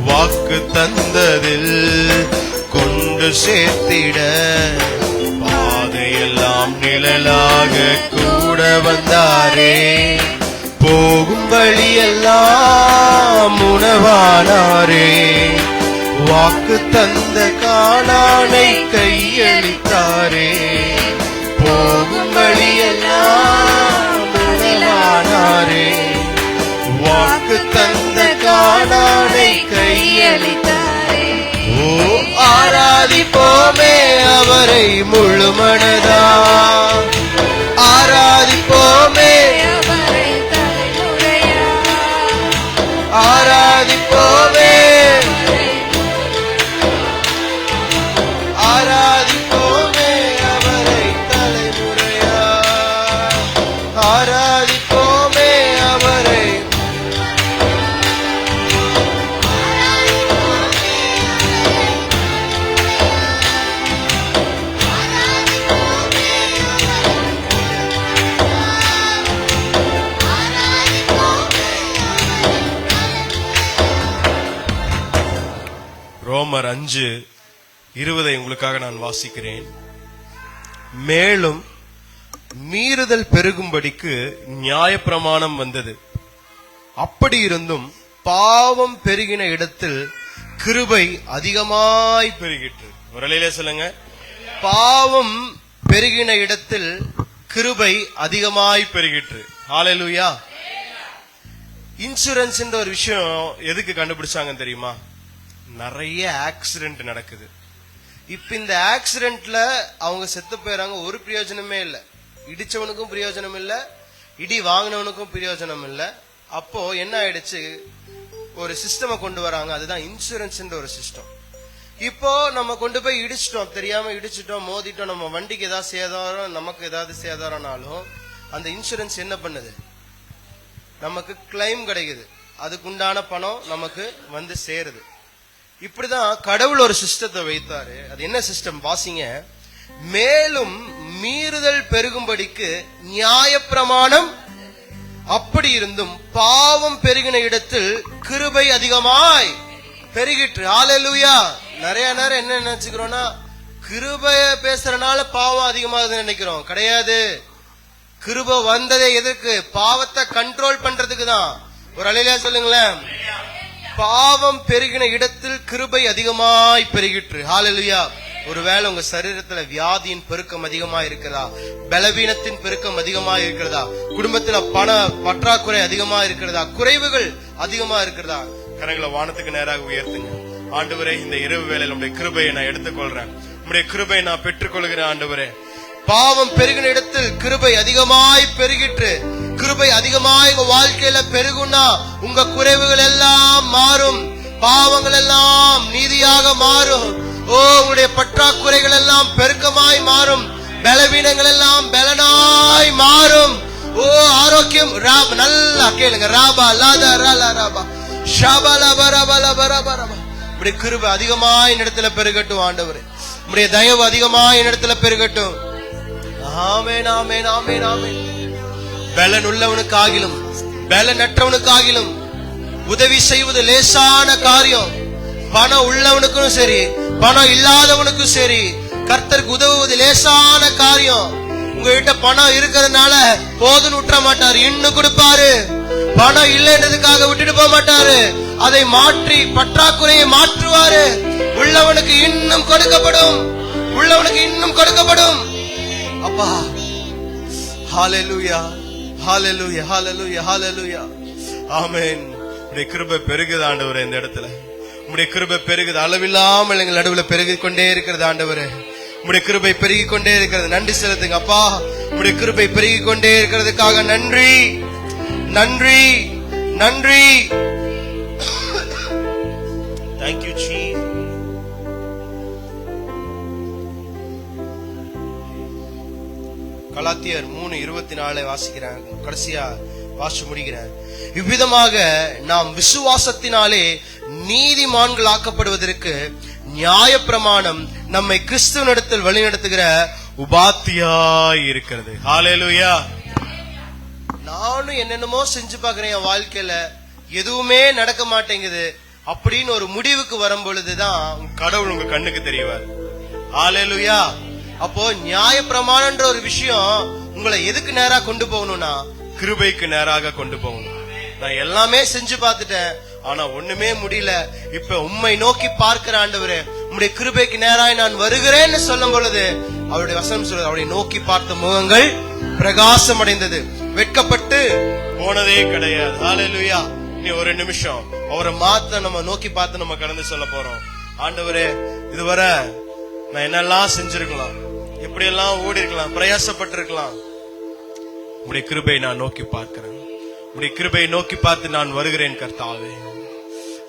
S6: வாக்கு தந்ததில் கொண்டு சேர்த்திட பாதையெல்லாம் நிழலாக கூட வந்தாரே. போகும் வழியெல்லாம் உணவானாரே. வாக்கு தந்த கானானை கையளித்தாரே. போகும் வழியெல்லாம் உணவானாரே. வாக்கு தந்த கானானை கையளித்தாரே. ஓ ஆராதிப்போமே அவரை முழுமனதா, ஆராதிப்போமே ஆராதிப்போமே, ஆராதிப்போமே. 5:20 உங்களுக்காக நான் வாசிக்கிறேன். மேலும் மீறுதல் பெருகும்படிக்கு நியாயப்பிரமாணம் வந்தது. அப்படி இருந்தும் பாவம் பெருகின இடத்தில் கிருபை அதிகமாய் பெருகிற்று. ஒரு அலையிலே சொல்லுங்க, பாவம் பெருகின இடத்தில் கிருபை அதிகமாய் பெருகிற்று. ஹல்லேலூயா. இன்சூரன்ஸ் என்ற ஒரு விஷயம் எதுக்கு கண்டுபிடிச்சாங்க தெரியுமா? நிறைய ஆக்சிடென்ட் நடக்குது. இப்ப இந்த ஆக்சிடென்ட்ல அவங்க செத்து போயிறாங்க, ஒரு பிரயோஜனமே இல்ல. இடிச்சவனுக்கும் பிரயோஜனம் இல்ல, இடி வாங்கினவனுக்கும் பிரயோஜனம் இல்ல. அப்போ என்ன ஆயிடுச்சு, ஒரு சிஸ்டமை கொண்டு வராங்க, அதுதான் இன்சூரன்ஸ் என்ற ஒரு சிஸ்டம். இப்போ நம்ம கொண்டு போய் இடிச்சிட்டோம், தெரியாம இடிச்சிட்டோம், மோதிட்டோம், நம்ம வண்டிக்கு ஏதாவது சேதாரம், நமக்கு ஏதாவது சேதாரம்னாலும் அந்த இன்சூரன்ஸ் என்ன பண்ணுது, நமக்கு கிளைம் கிடைக்குது, அதுக்குண்டான பணம் நமக்கு வந்து சேருது. இப்படிதான் கடவுள் ஒரு சிஸ்டத்தை வைத்தாரு. அது என்ன சிஸ்டம் வாசிங்க. மேலும் மீறுதல் பெருகும்படிக்கு நியாயப்பிரமாணம், அப்படி இருந்தும் பாவம் பெருகின இடத்தில் கிருபை அதிகமாய் பெருகிற்று. ஹல்லேலூயா. நிறைய நேரம் என்ன நினைச்சுக்கிறோம்னா, கிருபை பேசுறதுனால பாவம் அதிகமாகுதுன்னு நினைக்கிறோம். கிடையாது. கிருபை வந்ததே எதுக்கு? பாவத்தை கண்ட்ரோல் பண்றதுக்கு தான். ஒரு அலையில சொல்லுங்களேன், பாவம் பெருகின இடத்தில் கிருபை அதிகமாய் பெருகிற்று. ஹல்லேலூயா. ஒருவேளை உங்க சரீரத்துல வியாதியின் பெருக்கம் அதிகமா இருக்கிறதா, பலவீனத்தின் பெருக்கம் அதிகமா இருக்கிறதா, குடும்பத்துல பண பற்றாக்குறை அதிகமா இருக்கிறதா, குறைவுகள் அதிகமா இருக்கிறதா, கரங்களை வானத்துக்கு நேராக உயர்த்துங்க. ஆண்டவரே, இந்த இரவு வேளையில் உடைய கிருபையை நான் எடுத்துக்கொள்றேன், உடைய கிருபையை நான் பெற்றுக்கொள்கிறேன். ஆண்டவரே, பாவம் பெருகின இடத்தில் கிருபை அதிகமாய் பெருகிற்று. கிருபை அதிகமாய் உங்க வாழ்க்கையில பெருகுனா உங்க குறைவுகள் எல்லாம் மாறும், பாவங்கள் எல்லாம் நீதியாக மாறும். ஓ, உங்களுடைய பற்றாக்குறைகள் எல்லாம் பெருக்கமாய் மாறும், பலவீனங்கள் எல்லாம் பலனாய் மாறும். ஓ, ஆரோக்கியம் நல்லா கேளுங்க. ராபா லாதா ராலா ராபா ஷாபாலா பரபல பரபரபா. இப்படி கிருபை அதிகமாய் இடத்துல பெருகட்டும். ஆண்டவரே, உம்முடைய தயவு அதிகமாய் இடத்துல பெருகட்டும். ஆமென், ஆமென், ஆமென், ஆமென். பலன் உள்ளவனுக்காகிலும் பலனற்றவனுக்காகிலும் உதவி செய்வது லேசான காரியம். பணம் உள்ளவனுக்கும் சரி, பணம் இல்லாதவனுக்கும் சரி, கர்த்தருக்கு உதவுவது லேசான காரியம். உங்ககிட்ட பணம் இருக்கிறதுனால போதுன்னு விட்டுற மாட்டாரு, இன்னும் கொடுப்பாரு. பணம் இல்லைன்றதுக்காக விட்டுட்டு போக மாட்டாரு, அதை மாற்றி பற்றாக்குறையை மாற்றுவாரு. உள்ளவனுக்கு இன்னும் கொடுக்கப்படும், உள்ளவனுக்கு இன்னும் கொடுக்கப்படும். அப்பா, ஹல்லேலூயா, ஹல்லேலூயா, ஹல்லேலூயா, ஹல்லேலூயா. ஆமென். உம்முடைய கிருபை பெருகுது ஆண்டவரே. இந்த இடத்துல உம்முடைய கிருபை பெருகுது, அளவில்லாமல் எங்கள் நடுவில் பெருகிக் கொண்டே இருக்கிறது. ஆண்டவரே, உம்முடைய கிருபை பெருகிக் கொண்டே இருக்கிறது. நன்றி செலுத்துங்க அப்பா. உம்முடைய கிருபை பெருகிக் கொண்டே இருக்கிறதுக்காக நன்றி, நன்றி, நன்றி. Thank you Jesus. கலாத்தியர் 3:24 வாசிக்கிறேன், கடைசியா வாசி முடிக்கிறேன். இவ்விதமாக நாம் விசுவாசத்தினாலே நீதிமான்கள் ஆக்கப்படுவதற்கு நியாயப்பிரமாணம் நம்மை கிறிஸ்துவனிடத்தில் வழிநடத்துகிற உபாத்தியாய் இருக்கிறது. ஹல்லேலூயா. நானும் என்னென்னமோ செஞ்சு பாக்குறேன், என் வாழ்க்கையில எதுவுமே நடக்க மாட்டேங்குது அப்படின்னு ஒரு முடிவுக்கு வரும் பொழுதுதான் கடவுள் உங்க கண்ணுக்கு தெரியவார். ஹல்லேலூயா. அப்போ நியாயப்பிரமாணம்ன்ற ஒரு விஷயம் உங்களை எதுக்கு நேரா கொண்டு போகணும்னா, கிருபைக்கு நேராக கொண்டு போகணும். நான் எல்லாமே செஞ்சு பார்த்துட்டேன், ஆனா ஒண்ணுமே முடியல. இப்ப உம்மை நோக்கி பார்க்கிற ஆண்டவரே, உம்முடைய கிருபைக்கு நேராய் நான் வருகிறேன்னு சொல்லும் பொழுது அவருடைய வசனம் சொல்றது, அவருடைய நோக்கி பார்த்த முகங்கள் பிரகாசம் அடைந்தது, வெட்கப்பட்டு போனதே கிடையாது. ஹல்லேலூயா. நீ ஒரு நிமிஷம் அவரை மாத்த நம்ம நோக்கி பார்த்து நம்ம கடந்து சொல்ல போறோம். ஆண்டவரே, இதுவரை நான் என்னெல்லாம் செஞ்சிருக்கலாம், எப்படி எல்லாம் ஓடி இருக்கலாம், பிரயாசப்பட்டு இருக்கலாம். உடைய கிருபை நான் நோக்கி பார்க்கிறேன், உடைய கிருபை நோக்கி பார்த்து நான் வருகிறேன் கர்த்தாவே.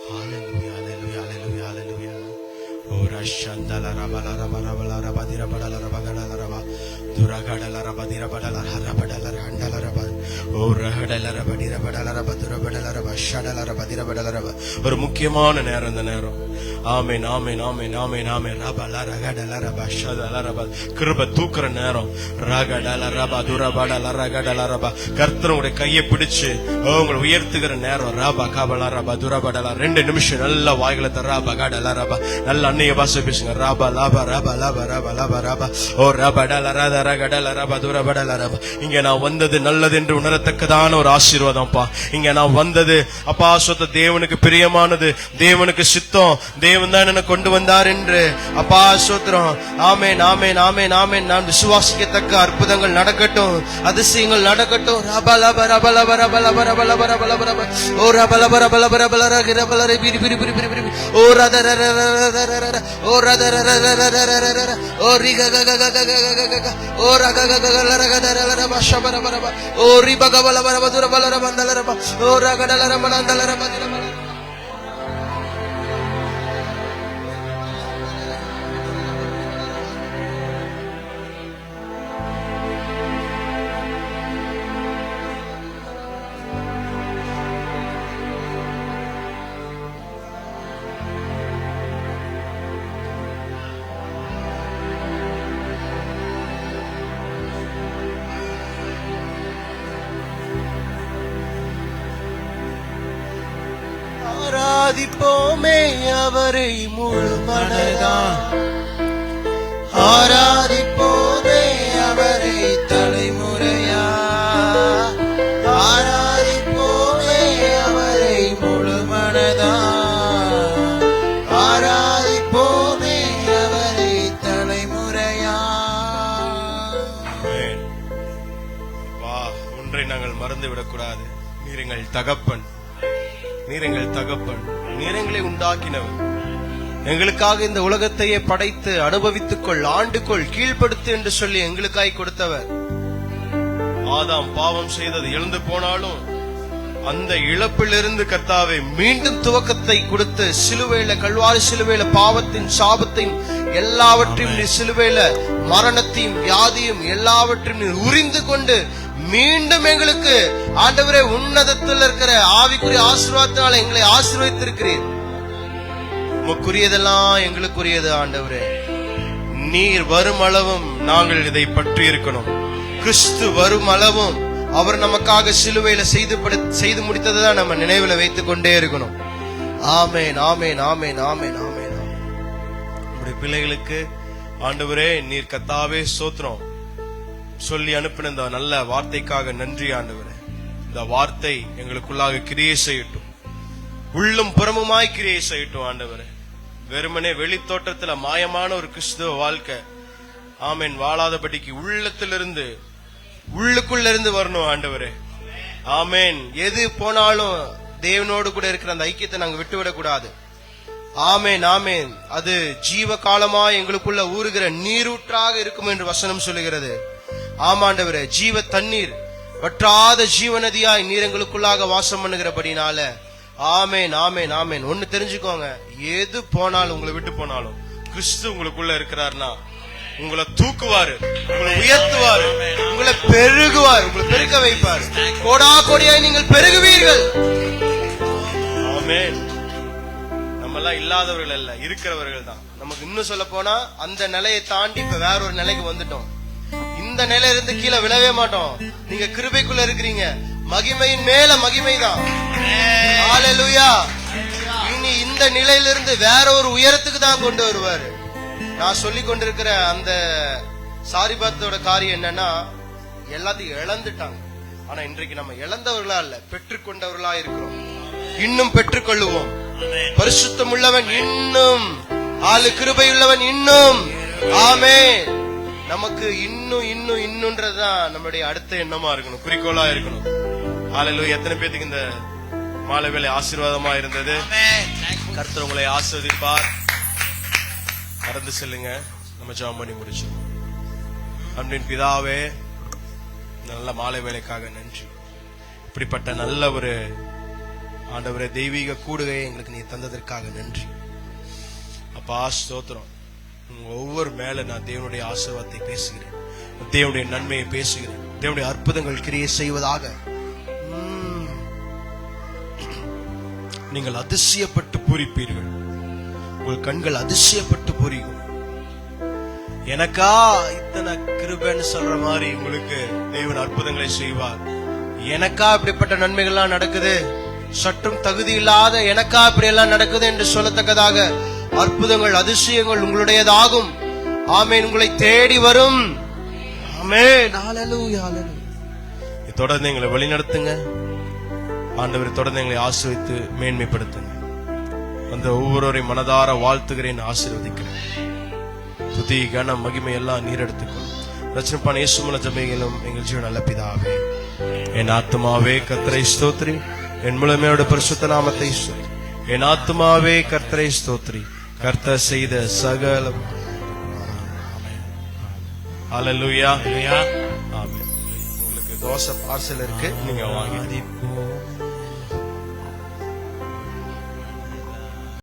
S6: ஹல்லேலூயா, ஹல்லேலூயா, ஹல்லேலூயா, ஹல்லேலூயா. ஓ ரஷந்தல ரபல ரபல ரபல ரபதிர படல ரபகல ரப ஒரு முக்கியமான நேரம் இந்த நேரம். ஆமென் ஆமென் ஆமென் ஆமென் ஆமென். ரபல ரகடல ரப ஷதல ரப கிருபை தூக்குற நேரம். ரகடல ரப துரபடல ரகடல ரப கர்த்தருடைய கையை பிடிச்சு உங்களை உயர்த்துகிற நேரம். ரப கபல ரப துரபடல 2 நிமிஷம் நல்ல வாய்களை தர. ரப கடல ரப நல்ல அன்னைய பாஷை பேசுங்க. ரப லப ரப லப ரப லப ரப ஓ ரபடல ரத ரகடல ரப துரபடல ரப. இங்க நான் வந்தது நல்லது என்று உணரத்தக்கதான ஒரு ஆசீர்வாதம்ப்பா. இங்க நான் வந்தது அப்பா சொத்த தேவனுக்கு பிரியமானது, தேவனுக்கு சித்தம், தேவன் தான் என்ன கொண்டு வந்தார் என்று அப்பா சோத்திரம். ஆமென் ஆமென் ஆமென் ஆமென். நான் விசுவாசிக்கத்தக்க அற்புதங்கள் நடக்கட்டும், அதிசயங்கள் நடக்கட்டும். ரப லப ரப லப ரப லப ரப லப ரப லப ரப ஓ ரப லப ரப லப ரப ரக ரப ர பிரி பிரி பிரி பிரி பிரி ஓ ரத ர ர ர ர ர ர ஓ ரத ர ர ர ர ர ர ர ஓ ரி க க க க க க க ஓ ர க க க ல ர க த ர ர ப ஷ ப ர ப ர ப ஓ ரி ப க ப ல ப ர ப து ர ப ல ர ப ந்த ல ர ப ஓ ர க ட ல ர ம ன ந்த ல ர ப த ர ப ஆராதிப்போமே அவரை முழு மனதாய், ஆராதிப்போமே அவரை தலைமுறையா, ஆராதிப்போமே அவரை முழு மனதாய், ஆராதிப்போமே அவரை தலைமுறையா. ஒன்றை நாங்கள் மறந்து விடக்கூடாது. நீர் எங்கள் தகப்பன், நீர் எங்கள் தகப்பன், நீர் எங்களை உண்டாக்கினவர், எங்களுக்காக இந்த உலகத்தையே படைத்து அனுபவித்துக்கொள், ஆண்டுகொள், கீழ்ப்படுத்து என்று சொல்லி எங்களுக்காய் கொடுத்தவர். ஆதாம் பாவம் செய்தது இழந்து போனாலும் அந்த இழப்பிலிருந்து கர்த்தாவே மீண்டும் துவக்கத்தை கொடுத்து சிலுவையில, கல்வாரி சிலுவையில பாவத்தின் சாபத்தையும் எல்லாவற்றையும் நீர் சிலுவையில மரணத்தையும் வியாதியும் எல்லாவற்றையும் நீர் உரிந்து கொண்டு மீண்டும் எங்களுக்கு ஆண்டவரே உன்னதத்தில் இருக்கிற ஆவிக்குரிய ஆசீர்வாதத்தினால எங்களை ஆசீர்வதித்திருக்கிறீர். உமக்குரியதெல்லாம் எங்களுக்குரியது ஆண்டவரே. நீர் வரும் அளவும் நாங்கள் இதை பற்றி இருக்கணும். கிறிஸ்து வரும் அளவும் அவர் நமக்காக சிலுவையில செய்து முடித்ததுதான் நம்ம நினைவுல வைத்துக் கொண்டே இருக்கணும். ஆமேன் ஆமேன் ஆமேன் ஆமேன் ஆமேன். நம்முடைய பிள்ளைகளுக்கு ஆண்டவரே நீர் கர்த்தாவே ஸ்தோத்திரம் சொல்லி அனுப்பின இந்த நல்ல வார்த்தைக்காக நன்றி ஆண்டவரே. இந்த வார்த்தை எங்களுக்குள்ளாக கிரியை செய்யட்டும், உள்ளும் புறமுமாய் கிரியை செய்யட்டும் ஆண்டவரே. வெறுமனே வெளி தோற்றத்துல மாயமான ஒரு கிறிஸ்துவ வாழ்க்கை ஆமேன் வாழாதபடிக்கு உள்ளத்திலிருந்து உள்ளுக்குள்ள இருந்து வரணும் ஆண்டவரே. ஆமேன். எது போனாலும் தேவனோடு கூட இருக்கிற அந்த ஐக்கியத்தை நாங்க விட்டுவிடக் கூடாது. ஆமேன் ஆமேன். அது ஜீவ காலமா எங்களுக்குள்ள ஊறுகிற நீரூற்றாக இருக்கும் என்று வசனம் சொல்லுகிறது. ஆமாண்டவரே, ஜீவ தண்ணீர் வற்றாத ஜீவநதியாய் நீர் எங்களுக்குள்ளாக வாசம் பண்ணுகிறபடினால ஆமேன் ஆமேன் ஆமேன். ஒன்னு தெரிஞ்சுக்கோங்க, எது போனாலும் உங்களை விட்டு போனாலும் கிறிஸ்து உங்களுக்குள்ள இருக்கிறார்னா உங்களை தூக்குவாரு, உங்களை உயர்த்துவாரு, உங்களை பெருகுவார், உங்களை பெருக்க வைப்பார். கோடா கோடியாய் நீங்கள் பெருகுவீர்கள். ஆமென். நம்ம எல்லாம் இல்லாதவர்கள் அல்ல, இருக்கிறவர்கள் தான். நமக்கு இன்னும் சொல்ல போனா அந்த நிலையை தாண்டி இப்ப வேற ஒரு நிலைக்கு வந்துட்டோம். இந்த நிலையில இருந்து கீழே விழவே மாட்டோம். நீங்க கிருபைக்குள்ள இருக்கிறீங்க, மகிமையின் மேல மகிமைதான். ஹல்லேலூயா. இனி இந்த நிலையிலிருந்து வேற ஒரு உயரத்துக்கு தான் கொண்டு வருவாரு. நான் சொல்லிக் கொண்டிருக்கிற அந்த சாரிபாத்தோட காரியம் என்னன்னா, எல்லாத்தையும் இழந்துட்டாங்க. ஆனா இன்றைக்கு நம்ம இழந்தவர்களா இல்ல, பெற்றுக்கொண்டவர்களா இருக்கிறோம். இன்னும் பெற்றுக்கொள்ளுவோம். பரிசுத்தம் உள்ளவன் இன்னும், ஆளு கிருபை உள்ளவன் இன்னும். ஆமென். நமக்கு இன்னும் இன்னும் இன்னும்ன்றதுதான் நம்மளுடைய அடுத்த எண்ணமா இருக்கணும், குறிக்கோளா இருக்கணும். ஹல்லேலூயா. எத்தனை பேருக்கு இந்த மாலை வேளை ஆசீர்வாதமா இருந்தது? கர்த்தர் உங்களை ஆசீர்வதிப்பார். கடந்து செல்லுங்க. நம்ம ஜெபம் பண்ணி முடிச்சோம். அன்பின் பிதாவே, நல்ல மாலை வேளைக்காக நன்றி. இப்படிப்பட்ட நல்ல ஒரு ஆண்டவரே தெய்வீக கூடுகையை எங்களுக்கு நீ தந்ததற்காக நன்றி அப்பா. ஸ்தோத்திரம். ஒவ்வொரு மேல நான் தேவனுடைய ஆசீர்வாதத்தை பேசுகிறேன். தேவனுடைய நன்மையை பேசுகிறேன். தேவனுடைய அற்புதங்கள் கிரியை செய்வதாக. நீங்கள் அதிசயப்பட்டு பூரிப்பீர்கள். உங்கள் கண்கள் அதிசயப்பட்டு பூரிக்கும். எனக்கா இத்தனை கிருபைன்னு சொல்ற மாதிரி உங்களுக்கு தேவன் அற்புதங்களை செய்வார். எனக்கா இப்படிப்பட்ட நன்மைகள்லாம் நடக்குது, சற்றும் தகுதி இல்லாத எனக்கா இப்படி எல்லாம் நடக்குது என்று சொல்லத்தக்கதாக அற்புதங்கள் அதிசயங்கள் உங்களுடையதாகும். ஆமென். உங்களை தேடி வரும். ஆமென். ஹல்லேலூயா, ஹல்லேலூயா. தொடர்ந்து எங்களை வழிநடத்துங்க ஆண்டவர். தொடர்ந்து எங்களை ஆசீர்வதித்து மேன்மைப்படுத்துங்க. அந்த ஒவ்வொருவரையும் மனதார வாழ்த்துகிறேன், ஆசீர்வதிக்கிறேன். துதி கன மகிமை எல்லாம் நீர் எடுத்துக்கொள்ளும். ரட்சகனான இயேசு மூலம் ஜெபங்களும் எங்கள் ஜீவன் நல்ல பிதாவே. என் ஆத்துமாவே கர்த்தரை ஸ்தோத்திரி, என் முழுமையோட பரிசுத்த நாமத்தை ஸ்தோத்திரி. என் ஆத்துமாவே கர்த்தரை ஸ்தோத்திரி, கர்த்தர் செய்த சகல. ஹல்லேலூயா. ஆமென். உங்களுக்கு தோசை பார்சல் இருக்கு, நீங்க வாங்கி